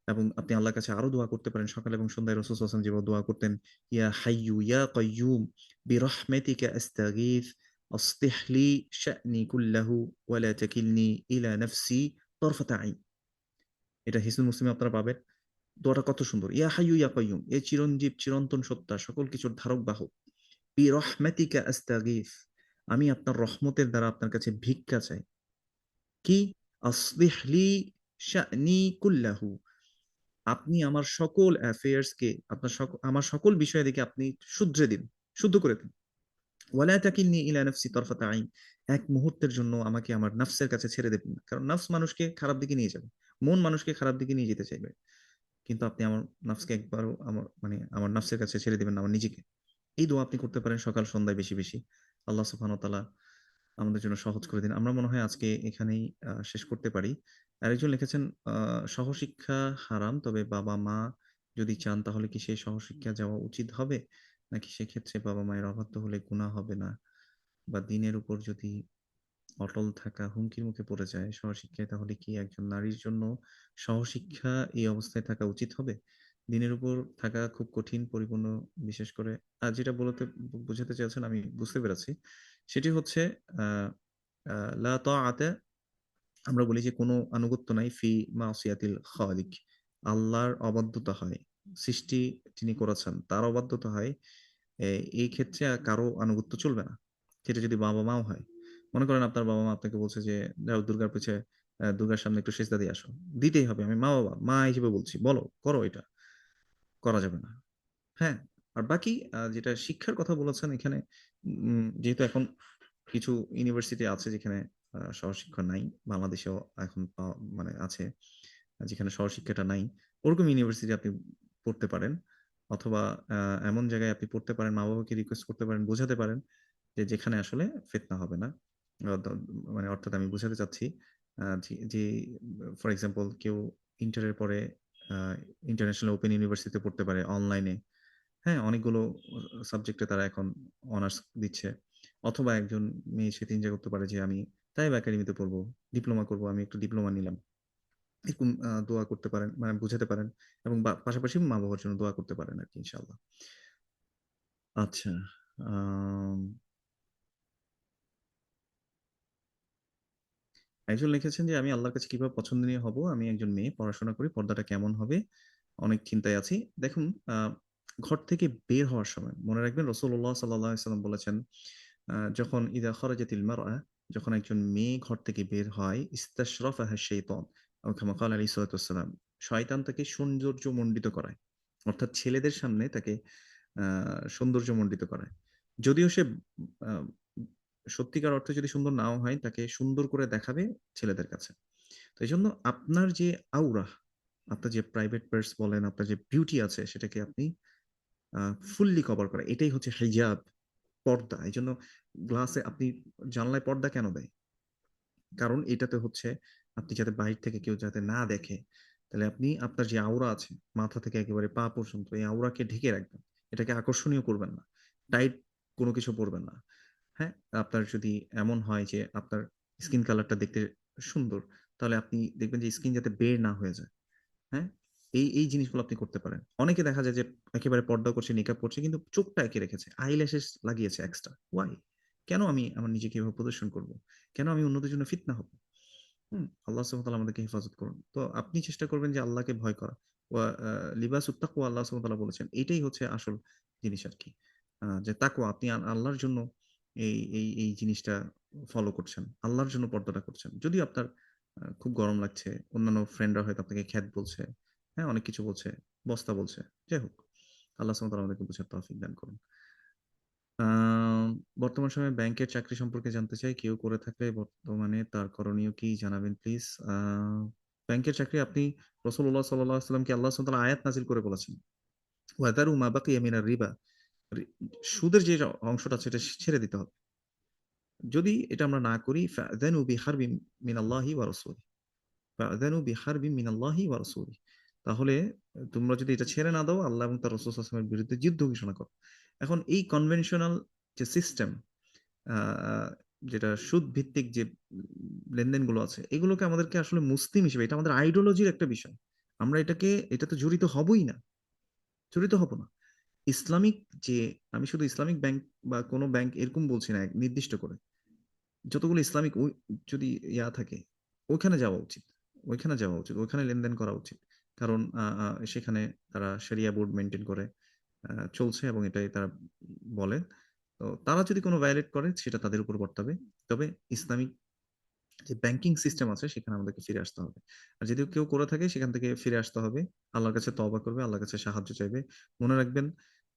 A: এবং আপনি আল্লাহর কাছে আরো দোয়া করতে পারেন। সকালে এবং সন্ধ্যায় রাসূল সাল্লাল্লাহু আলাইহি ওয়াসাল্লাম যেভাবে দোয়া করতেন, ইয়া হাইয়্যু ইয়া কাইয়্যুম বিরহমাতিকা আস্তাগীথ আসলিহ লি শা'নি কুল্লাহু ওয়া লা তাকিলনি ইলা নাফসি তারফাতা আইন। এটা হিসনুল মুসলিমে আপনারা পাবেন। দোয়াটা কত সুন্দর। ইয়া হাইয়্যু ইয়া কাইয়্যুম, এ চিরঞ্জীব চিরন্তন সত্তা, সকল কিছুর ধারক বাহক। বিরহমাতিকা আস্তাগীথ, আমি আপনার রহমতের দ্বারা আপনার কাছে ভিক্ষা চাই। কি? আসলিহ লি শা'নি কুল্লাহু, আপনি আমার সকল অ্যাফেয়ার্সকে, আমার সকল বিষয়াদিকে আপনি শুধরে দিন, শুদ্ধ করে দিন। ওয়ালা তাকিলনি ইলা নাফসি তরফাতা আইন, এক মুহূর্তের জন্য আমাকে আমার নফসের কাছে ছেড়ে দেবেন না, কারণ নফস মানুষকে খারাপ দিকে নিয়ে যাবে, মন মানুষকে খারাপ দিকে নিয়ে যেতে চাইবে। কিন্তু আপনি আমার নফসকে একবারও আমার নফসের কাছে ছেড়ে দিবেন না, আমার নিজেকে। এই দোয়া আপনি করতে পারেন সকাল সন্ধ্যায় বেশি বেশি। আল্লাহ সুবহানাহু ওয়া তাআলা আমাদের জন্য সহজ করে দিন। আমরা মনে হয় আজকে এখানেই শেষ করতে পারি। আরেকজন লিখেছেন, সহশিক্ষা হারাম, তবে বাবা-মা যদি চান তাহলে কি সেই সহশিক্ষা যাওয়া উচিত হবে? নাকি সেক্ষেত্রে বাবা-মায়ের অবাধ্য হলে গুনাহ হবে না? বা দিনের উপর যদি অটল থাকা হুমকির মুখে পড়ে যায় সহশিক্ষায়, তাহলে কি একজন নারীর জন্য সহশিক্ষা এই অবস্থায় থাকা উচিত হবে? দিনের উপর থাকা খুব কঠিন, পরিপূর্ণ, বিশেষ করে যেটা বোঝাতে চাচ্ছেন আমি বুঝতে পেরেছি। সেটি হচ্ছে আহ লা তাআতা, আমরা বলি যে কোনো আনুগত্য নাই ফি মাসিয়াতিল খালিক। আল্লাহর অবাধ্যতা হয়, সৃষ্টি যিনি করেছেন তার অবাধ্যতা হয়। এই ক্ষেত্রে আর কারো আনুগত্য চলবে না। সেটা যদি বাবা মাও হয়। মনে করেন আপনার বাবা মা আপনাকে বলছে যে যাও দুর্গার পিছে, দুর্গার সামনে একটু সেজদা দিয়ে আসো, দিতেই হবে। আমি মা বাবা মা হিসেবে বলছি, বলো করো, এটা করা যাবে না। হ্যাঁ, আর বাকি যেটা শিক্ষার কথা বলেছেন এখানে, যেহেতু এখন কিছু ইউনিভার্সিটি আছে যেখানে সহশিক্ষা নাই, বাংলাদেশেও এখন মানে আছে যেখানে সহশিক্ষাটা নাই, ওরকম ইউনিভার্সিটি আপনি পড়তে পারেন। অথবা এমন জায়গায় আপনি পড়তে পারেন, মা বাবাকে রিকোয়েস্ট করতে পারেন, বোঝাতে পারেন যে যেখানে আসলে ফিতনা হবে না। মানে অর্থাৎ আমি বোঝাতে চাচ্ছি যে ফর এক্সাম্পল কেউ ইন্টারের পরে ইন্টারন্যাশনাল ওপেন ইউনিভার্সিটিতে পড়তে পারে অনলাইনে। হ্যাঁ, অনেকগুলো সাবজেক্টে তারা এখন অনার্স দিচ্ছে। অথবা একজন মেয়ে সে চিন্তা করতে পারে যে আমি তাইব একাডেমিতে পড়বো, ডিপ্লোমা করবো, আমি একটু ডিপ্লোমা নিলাম। এরকম দোয়া করতে পারেন, মানে বুঝাতে পারেন, এবং পাশাপাশি মা বাবার জন্য দোয়া করতে পারেন আর কি, ইনশাল্লাহ। আচ্ছা, আম, একজন লিখেছেন যে আমি আল্লাহর কাছে কিভাবে পছন্দনীয় হব, আমি একজন মেয়ে, পড়াশোনা করি, পর্দাটা কেমন হবে, অনেক চিন্তায় আছি। দেখুন, ঘর থেকে বের হওয়ার সময় মনে রাখবেন রাসূলুল্লাহ সাল্লাল্লাহু আলাইহি ওয়াসাল্লাম বলেছেন, যখন ইদা খরাজাতিল মারআ, যখন একজন মেয়ে ঘর থেকে বের হয়, ইস্তাশরাফাহা শাইতান, আও কামা ক্বালা আলাইহিস সালাতু ওয়াসসালাম, শয়তান তাকে সৌন্দর্যমণ্ডিত করায়। অর্থাৎ ছেলেদের সামনে তাকে সৌন্দর্যমণ্ডিত করায়। যদিও সে আ সত্যিকার অর্থে যদি সুন্দর নাও হয়, তাকে সুন্দর করে দেখাবে ছেলেদের কাছে। তো এইজন্য আপনার যে আউরা, আপনার যে প্রাইভেট পার্টস বলেন, আপনার যে বিউটি আছে, সেটাকে আপনি ফুললি কভার করা, এটাই হচ্ছে হিজাব, পর্দা। এইজন্য গ্লাসে আপনি জানলায় পর্দা কেন দেয়? কারণ এটাতে হচ্ছে আপনি যাতে বাইরে থেকে কেউ যাতে না দেখে, তাহলে আপনি আপনার যে আউরা আছে মাথা থেকে একেবারে পা পর্যন্ত, এই আউরাকে ঢেকে রাখবেন। এটাকে আকর্ষণীয় করবেন না, টাইট কোনো কিছু পরবেন না। হ্যাঁ, আপনার যদি এমন হয় যে আপনার স্কিন কালারটা দেখতে সুন্দর, তাহলে আপনি দেখবেন যে স্কিন যাতে বের না হয়ে যায়। হ্যাঁ? এই জিনিসগুলো আপনি করতে পারেন। অনেকে দেখা যায় যে একেবারে পর্দা করছে, নিকাব করছে, কিন্তু চোখটা এঁকে রেখেছে। আইল্যাশেস লাগিয়েছে এক্সট্রা। হোয়াই? কেন আমি আমার নিজেকে এভাবে প্রদর্শন করব? কেন আমি অন্যদের জন্য ফিতনা হব? আল্লাহ সুবহানাহু ওয়া তাআলা আমাদেরকে হেফাজত করুন। তো আপনি চেষ্টা করবেন যে আল্লাহকে ভয় করা। ওয়া লিবাসুত তাকওয়া, আল্লাহ সুবহানাহু ওয়া তাআলা বলেছেন। এটাই হচ্ছে আসল জিনিস আরকি। যে তাকওয়া, আপনি আল্লাহর জন্য এই জিনিসটা ফলো করছেন। আল্লাহর জন্য পর্দাটা করছেন। যদিও আপনার খুব গরম লাগছে, অন্যান্য ফ্রেন্ডরা হয়তো আপনাকে খ্যাত বলছে, হ্যাঁ? অনেক কিছু বলছে, বস্তা বলছে। যাই হোক, আল্লাহ সুবহানাহু ওয়া তাআলা আমাদেরকে বুঝার তৌফিক দান করুন। আম বর্তমান সময়ে ব্যাংকের চাকরি সম্পর্কে জানতে চাই। কেউ করে থাকলে বর্তমানে তার করণীয় কি জানাবেন প্লিজ? ব্যাংকের চাকরি আপনি, রাসূলুল্লাহ সাল্লাল্লাহু আলাইহি ওয়াসাল্লামকে আল্লাহ সুবহানাহু ওয়া তাআলা আয়াত নাযিল করে বলেছেন, "ওয়াদারু মা বাকিয়া মিনার রিবা।" রি সুদের যে অংশটা আছে এটা ছেড়ে দিতে হবে। যদি এটা আমরা না করি, ফাআযানু বিহারবিন মিনাল্লাহি ওয়া রাসূলিহি। ফাআযানু বিহারবিন মিনাল্লাহি ওয়া রাসূলিহি। তাহলে তোমরা যদি এটা ছেড়ে না দাও, আল্লাহ এবং তার রাসূল সাল্লাল্লাহু আলাইহি ওয়াসাল্লামের বিরুদ্ধে যুদ্ধ ঘোষণা করো। এখন এই কনভেনশনাল যে সিস্টেম, আ যেটা সুদ ভিত্তিক যে লেনদেনগুলো আছে, এগুলোকে আমাদেরকে আসলে মুসলিম হিসেবে, এটা আমাদের আইডিওলজির একটা বিষয়। আমরা এটাতে জড়িত হবই না, জড়িত হব না। ইসলামিক যে, আমি শুধু ইসলামিক ব্যাংক বা কোনো ব্যাংক এরকম বলছি না নির্দিষ্ট করে। যতগুলো ইসলামিক যদি থাকে, ওইখানে যাওয়া উচিত। ওইখানে যাওয়া উচিত। ওইখানে লেনদেন করা উচিত। কারণ সেখানে তারা শরিয়া বোর্ড মেইনটেইন করে চলছে, এবং এটাই তারা বলে। তো তারা যদি কোনো ভায়োলেট করে সেটা তাদের উপর বর্তাবে। তবে ইসলামিক যে ব্যাংকিং সিস্টেম আছে সেখানে আমাদেরকে ফিরে আসতে হবে। আর যদি কেউ করে থাকে সেখান থেকে ফিরে আসতে হবে, আল্লাহর কাছে তওবা করবে, আল্লাহর কাছে সাহায্য চাইবে। মনে রাখবেন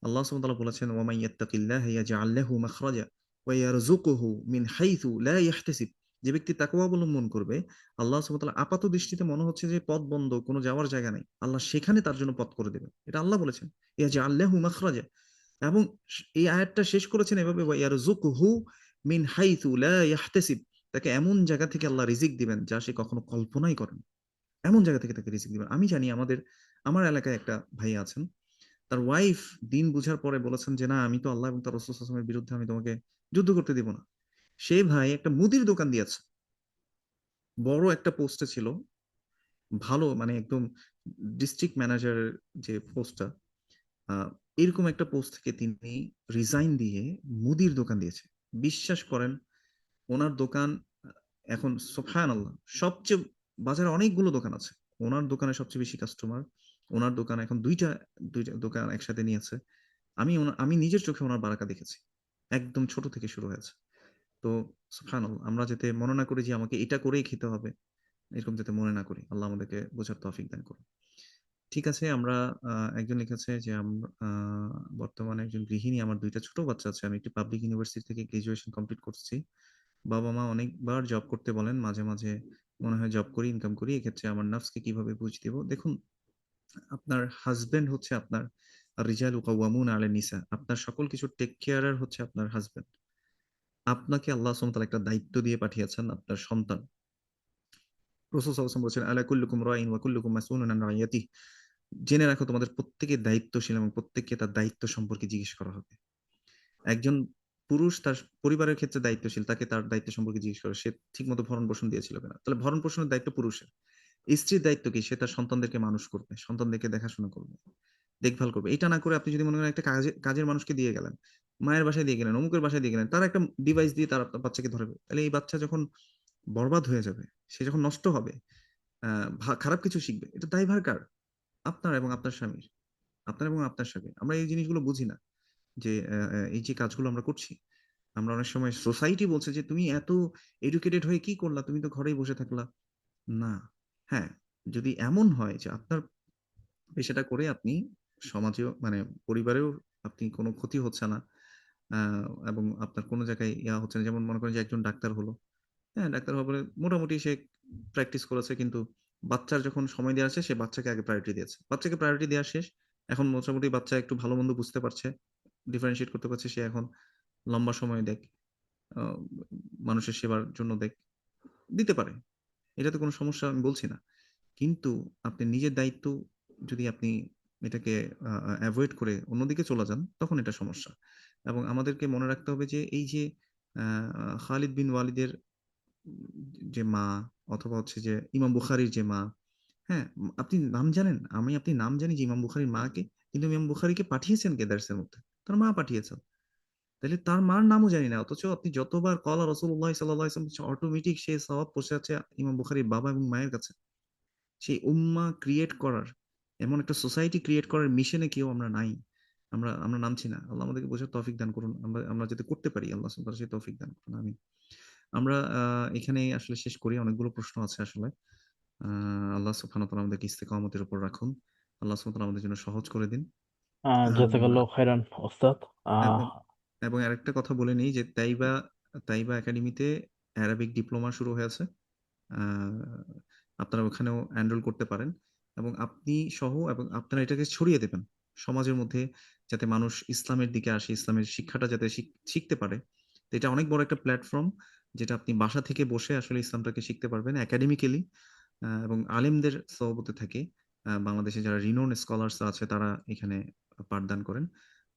A: আল্লাহ সুবহানাহু ওয়া তাআলা বলেছেন, ওয়া মান ইয়াত্তাকিল্লাহা ইয়াজআল লাহু মাখরাজা ওয়া ইয়ারযুকুহু মিন হাইথু লা ইয়াহতাসিব। যে ব্যক্তি তাকওয়া অবলম্বন করবে, আল্লাহ সুবহানাহু ওয়া তাআলা আপাত দৃষ্টিতে মনে হচ্ছে যে পথ বন্ধ, কোনো যাওয়ার জায়গা নাই, আল্লাহ সেখানে তার জন্য পথ করে দেবেন, এটা আল্লাহ বলেছেন। ইয়াজআল লাহু মাখরাজা, এবং এই আয়াতটা শেষ করেছেন এভাবে, ওয়া ইয়ারযুকুহু মিন হাইথু লা ইয়াহতাসিব। তাকে এমন জায়গা থেকে আল্লাহ রিজিক দিবেন যা সে কখনো কল্পনাই করেন। এমন জায়গা থেকে তাকে রিজিক দিবেন। আমি জানি আমার এলাকায় একটা ভাই আছেন। তার ওয়াইফ দিন বুঝার পরে বলেছেন যে, "না, আমি তো আল্লাহ এবং তার রাসূল সাল্লাল্লাহু আলাইহি ওয়াসাল্লামের বিরুদ্ধে আমি তোমাকে যুদ্ধ করতে দিব না।" সে ভাই একটা মুদির দোকান দিয়েছে। বড় একটা পোস্টে ছিল। ভালো মানে একদম ডিস্ট্রিক্ট ম্যানেজারের যে পোস্টটা, আ এরকম একটা পোস্ট থেকে তিনি রিজাইন দিয়ে মুদির দোকান দিয়েছে। বিশ্বাস করেন উনার দোকান আ এখন সুবহানাল্লাহ সবচেয়ে, বাজারে অনেকগুলো দোকান আছে। উনার দোকানে সবচেয়ে বেশি কাস্টমার। উনার দোকান এখন ২ টা দোকান একসাথে নিয়েছে। আমি নিজের চোখে উনার বারাকা দেখেছি। একদম ছোট থেকে শুরু হয়েছে। তো সুবহানাল্লাহ, আমরা যাতে মনে না করি যে আমাকে এটা করেই খেতে হবে, এরকম যাতে মনে না করি। আল্লাহ আমাদেরকে বোঝার তৌফিক দান করুন। ঠিক আছে, আমরা একজন লিখেছে যে বর্তমানে একজন গৃহিণী, আমার ২ টা ছোট বাচ্চা আছে। আমি একটি পাবলিক ইউনিভার্সিটি থেকে গ্র্যাজুয়েশন কমপ্লিট করছি। বাবা-মা অনেকবার জব করতে বলেন। মাঝে, মাঝে মনে হয় জব করি, ইনকাম করি। এক্ষেত্রে আমার নাফসকে কিভাবে বুঝ দিব? দেখুন, আপনার হাসব্যান্ড হচ্ছে আপনার আর-রিজালু কাওয়ামুনা আলা নিসা। আপনার সকল কিছুর টেক কেয়ারার হচ্ছে আপনার হাসব্যান্ড। আপনাকে আল্লাহ সুবহানাহু ওয়া তাআলা একটা দায়িত্ব দিয়ে পাঠিয়েছেন, আপনার সন্তান। রাসূল সাল্লাল্লাহু আলাইহি ওয়াসাল্লাম বলেছেন, "আলা কুল্লুকুম রাইন ওয়া কুল্লুকুম মাসউলুন আন রাইয়াতিহি।" জেনে রাখো তোমাদের প্রত্যেকে দায়িত্বশীল এবং প্রত্যেককে তার দায়িত্ব সম্পর্কে জিজ্ঞেস করা হবে। একজন পুরুষ তার পরিবারের ক্ষেত্রে দায়িত্বশীল, তাকে তার দায়িত্ব সম্পর্কে জিজ্ঞেস করে, সে ঠিকমতো ভরণ-পোষণ দিয়েছিল কিনা? তাহলে ভরণ-পোষণের দায়িত্ব পুরুষের। স্ত্রীর দায়িত্ব কি? সে তার সন্তানদেরকে মানুষ করবে, সন্তানদেরকে দেখাশোনা করবে, দেখভাল করবে। এটা না করে আপনি যদি মনে করেন একটা কাজের মানুষকে দিয়ে গেলেন, মায়ের বাসায় দিয়ে গেলেন, অমুকের বাসায় দিয়ে গেলেন, তারা একটা ডিভাইস দিয়ে তার আপনার বাচ্চাকে ধরাবে। তাহলে এই বাচ্চা যখন বরবাদ হয়ে যাবে, সে যখন নষ্ট হবে, আ খারাপ কিছু শিখবে। এটা দায়ভার কার? আপনার এবং আপনার স্বামীর। আপনার এবং আপনার স্বামীর। আমরা এই জিনিসগুলো বুঝি না যে এই যে কাজগুলো আমরা করছি, আমরা অনেক সময় সোসাইটি বলছে যে, "তুমি এত এডুকেটেড হয়ে কি করলা? তুমি তো ঘরেই বসে থাকলা।" না। হ্যাঁ, যদি এমন হয় যে আপনার পেশাটা করে আপনি সমাজেও মানে পরিবারেও আপনি কোনো ক্ষতি হচ্ছে না, আ এবং আপনার কোনো জায়গায় হচ্ছে না। যেমন মনে করেন যে একজন ডাক্তার হলো। হ্যাঁ, ডাক্তার হওয়ার পরে মোটামুটি সে প্র্যাকটিস করেছে, কিন্তু বাচ্চার যখন সময় দেওয়া আছে সে বাচ্চাকে আগে প্রায়োরিটি দিয়েছে। বাচ্চাকে প্রায়োরিটি দেওয়া শেষ। এখন মোটামুটি বাচ্চা একটু ভালো-মন্দ বুঝতে পারছে, ডিফারেনশিয়েট করতে পারছে। সে এখন লম্বা সময় দেক, আ মানুষের সেবার জন্য দিতে পারে। এটাতে কোনো সমস্যা আমি বলছি না। কিন্তু আপনি নিজের দায়িত্ব যদি আপনি এটাকে আ আ এভয়েড করে অন্যদিকে চলে যান, তখন এটা সমস্যা। এবং আমাদেরকে মনে রাখতে হবে যে এই যে আ খালিদ বিন ওয়ালিদের যে মা, অথবা হচ্ছে যে ইমাম বুখারীর যে মা, হ্যাঁ? আপনি নাম জানেন? আপনি নাম জানি যে ইমাম বুখারীর মা কে। কিন্তু ইমাম বুখারীকে পাঠিয়েছেন কে দার্সের মধ্যে? তার মা পাঠিয়েছেন। তাইলে তার মার নামও জানি না। অথচ আপনি যতবার ক্বালা রাসূলুল্লাহ সাল্লাল্লাহু আলাইহি ওয়াসাল্লাম, অটোমেটিক সে সওয়াব পৌঁছে যাচ্ছে ইমাম বুখারীর বাবা এবং মায়ের কাছে। সেই উম্মাহ ক্রিয়েট করার, এমন একটা সোসাইটি ক্রিয়েট করার মিশনে কেউ আমরা নাই। আমরা নামছি না। আল্লাহ আমাদেরকে বোঝার তৌফিক দান করুন। আমরা যাতে করতে পারি, আল্লাহ সুবহানাহু ওয়া তাআলা সেই তৌফিক দান করুন। আমিন। আমরা এখানেই আসলে শেষ করি। অনেকগুলো প্রশ্ন আছে আসলে। আ আল্লাহ সুবহানাহু ওয়া তাআলা আমাদেরকে ইস্তেকামতের উপর রাখুন। আল্লাহ সুবহানাহু ওয়া তাআলা আমাদের জন্য সহজ করে দিন।
B: জাযাকাল্লাহ খাইরান ওস্তাদ। আহ
A: এবং এবং আরেকটা কথা বলে নেই যে তাইবা একাডেমিতে অ্যারাবিক ডিপ্লোমা শুরু হয়েছে। আ আপনারা ওখানেও এনরোল করতে পারেন, এবং আপনি সহ এবং আপনারা এটাকে ছড়িয়ে দেবেন সমাজের মধ্যে, যাতে মানুষ ইসলামের দিকে আসে, ইসলামের শিক্ষাটা যাতে শিখতে পারে। তো এটা অনেক বড় একটা প্ল্যাটফর্ম, যেটা আপনি বাসা থেকে বসে আসলে ইসলামটাকে শিখতে পারবেন একাডেমিক্যালি, এবং আলেমদের সোহবতে থেকে বাংলাদেশে যারা রিনোন স্কলারস আছে তারা এখানে পাঠদান করেন।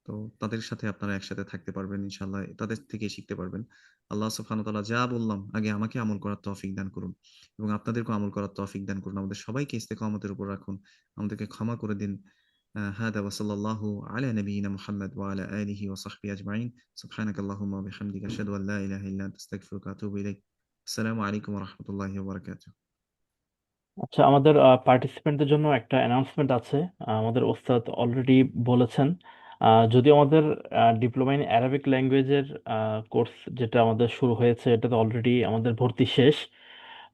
A: তো তাদের সাথে আপনারা একসাথে থাকতে পারবেন ইনশাআল্লাহ। তাদের থেকে শিখতে পারবেন। আল্লাহ সুবহানাহু ওয়া তাআলা যা বললাম আগে আমাকে আমল করার তৌফিক দান করুন, এবং আপনাদেরকেও আমল করার তৌফিক দান করুন। আমাদের সবাইকে ইস্তেকামতের উপর রাখুন। আমাদেরকে ক্ষমা করে দিন। হাদা ওয়া সাল্লাল্লাহু আলা নাবিয়িনা মুহাম্মদ ওয়া আলা আলিহি ওয়া সাহবিহি আজমাইন। সুবহানাকাল্লাহুম্মা ওয়া বিহামদিকা আশহাদু আল লা ইলাহা ইল্লা আনতা আস্তাগফিরুকা ওয়া আতুবু ইলাইক। আসসালামু আলাইকুম ওয়া রাহমাতুল্লাহি ওয়া বারাকাতুহু।
B: আচ্ছা, আমাদের পার্টিসিপেন্টদের জন্য একটা অ্যানাউন্সমেন্ট আছে। আমাদের ওস্তাদ অলরেডি বলেছেন, যদিও আমাদের ডিপ্লোমা ইন অ্যারাবিক ল্যাঙ্গুয়েজের কোর্স যেটা আমাদের শুরু হয়েছে, এটাতে অলরেডি আমাদের ভর্তি শেষ।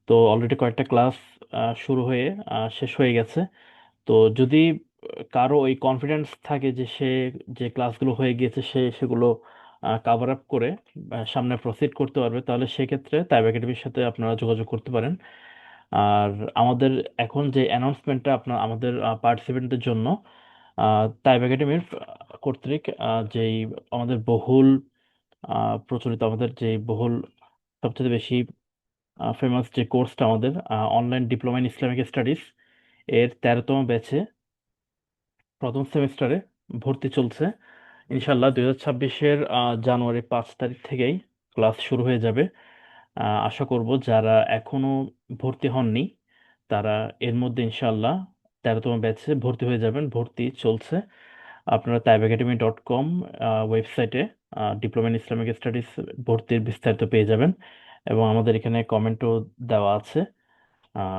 B: তো অলরেডি কয়েকটা ক্লাস শুরু হয়ে শেষ হয়ে গেছে। তো যদি কারো ওই কনফিডেন্স থাকে যে সে যে ক্লাসগুলো হয়ে গিয়েছে সে সেগুলো কাভার আপ করে সামনে প্রসিড করতে পারবে, তাহলে সেক্ষেত্রে তাইব একাডেমির সাথে আপনারা যোগাযোগ করতে পারেন। আর আমাদের এখন যে অ্যানাউন্সমেন্টটা আপনার আমাদের পার্টিসিপেন্টদের জন্য, তাইব একাডেমির কর্তৃক যেই আমাদের বহুল প্রচলিত, আমাদের যে বহুল সবচেয়ে বেশি ফেমাস যে কোর্সটা আমাদের online diploma in Islamic studies এর 13তম ব্যাচে প্রথম সেমিস্টারে ভর্তি চলছে। ইনশাল্লাহ 2026-এর জানুয়ারি 5 তারিখ থেকেই ক্লাস শুরু হয়ে যাবে। আশা করব যারা এখনো ভর্তি হননি তারা এর মধ্যে ইনশাল্লাহ 13তম ব্যাচে ভর্তি হয়ে যাবেন। ভর্তি চলছে। আপনারা taibacademy.com ওয়েবসাইটে ডিপ্লোমা ইন ইসলামিক স্টাডিজ ভর্তির বিস্তারিত পেয়ে যাবেন, এবং আমাদের এখানে কমেন্টও দেওয়া আছে।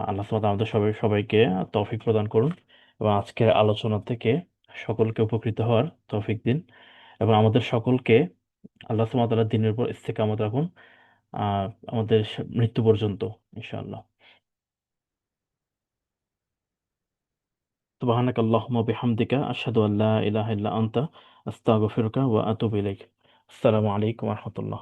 B: আল্লাহ সুবহানাহু আমাদের সবাইকে তৌফিক প্রদান করুন, এবং আজকের আলোচনা থেকে সকলকে উপকৃত হওয়ার তৌফিক দিন, এবং আমাদের সকলকে আল্লাহ সুবহানাহু ওয়া তাআলার দ্বীনের উপর ইস্তেকামত রাখুন আমাদের মৃত্যু পর্যন্ত ইনশাআল্লাহ। সুবহানাকা আল্লাহুম্মা বিহামদিকা আশহাদু আল্লা ইলাহা ইল্লা আনতা আস্তাগফিরুকা ওয়া আতুবু ইলাইক। আসসালামু আলাইকুম ওয়া রাহমাতুল্লাহ।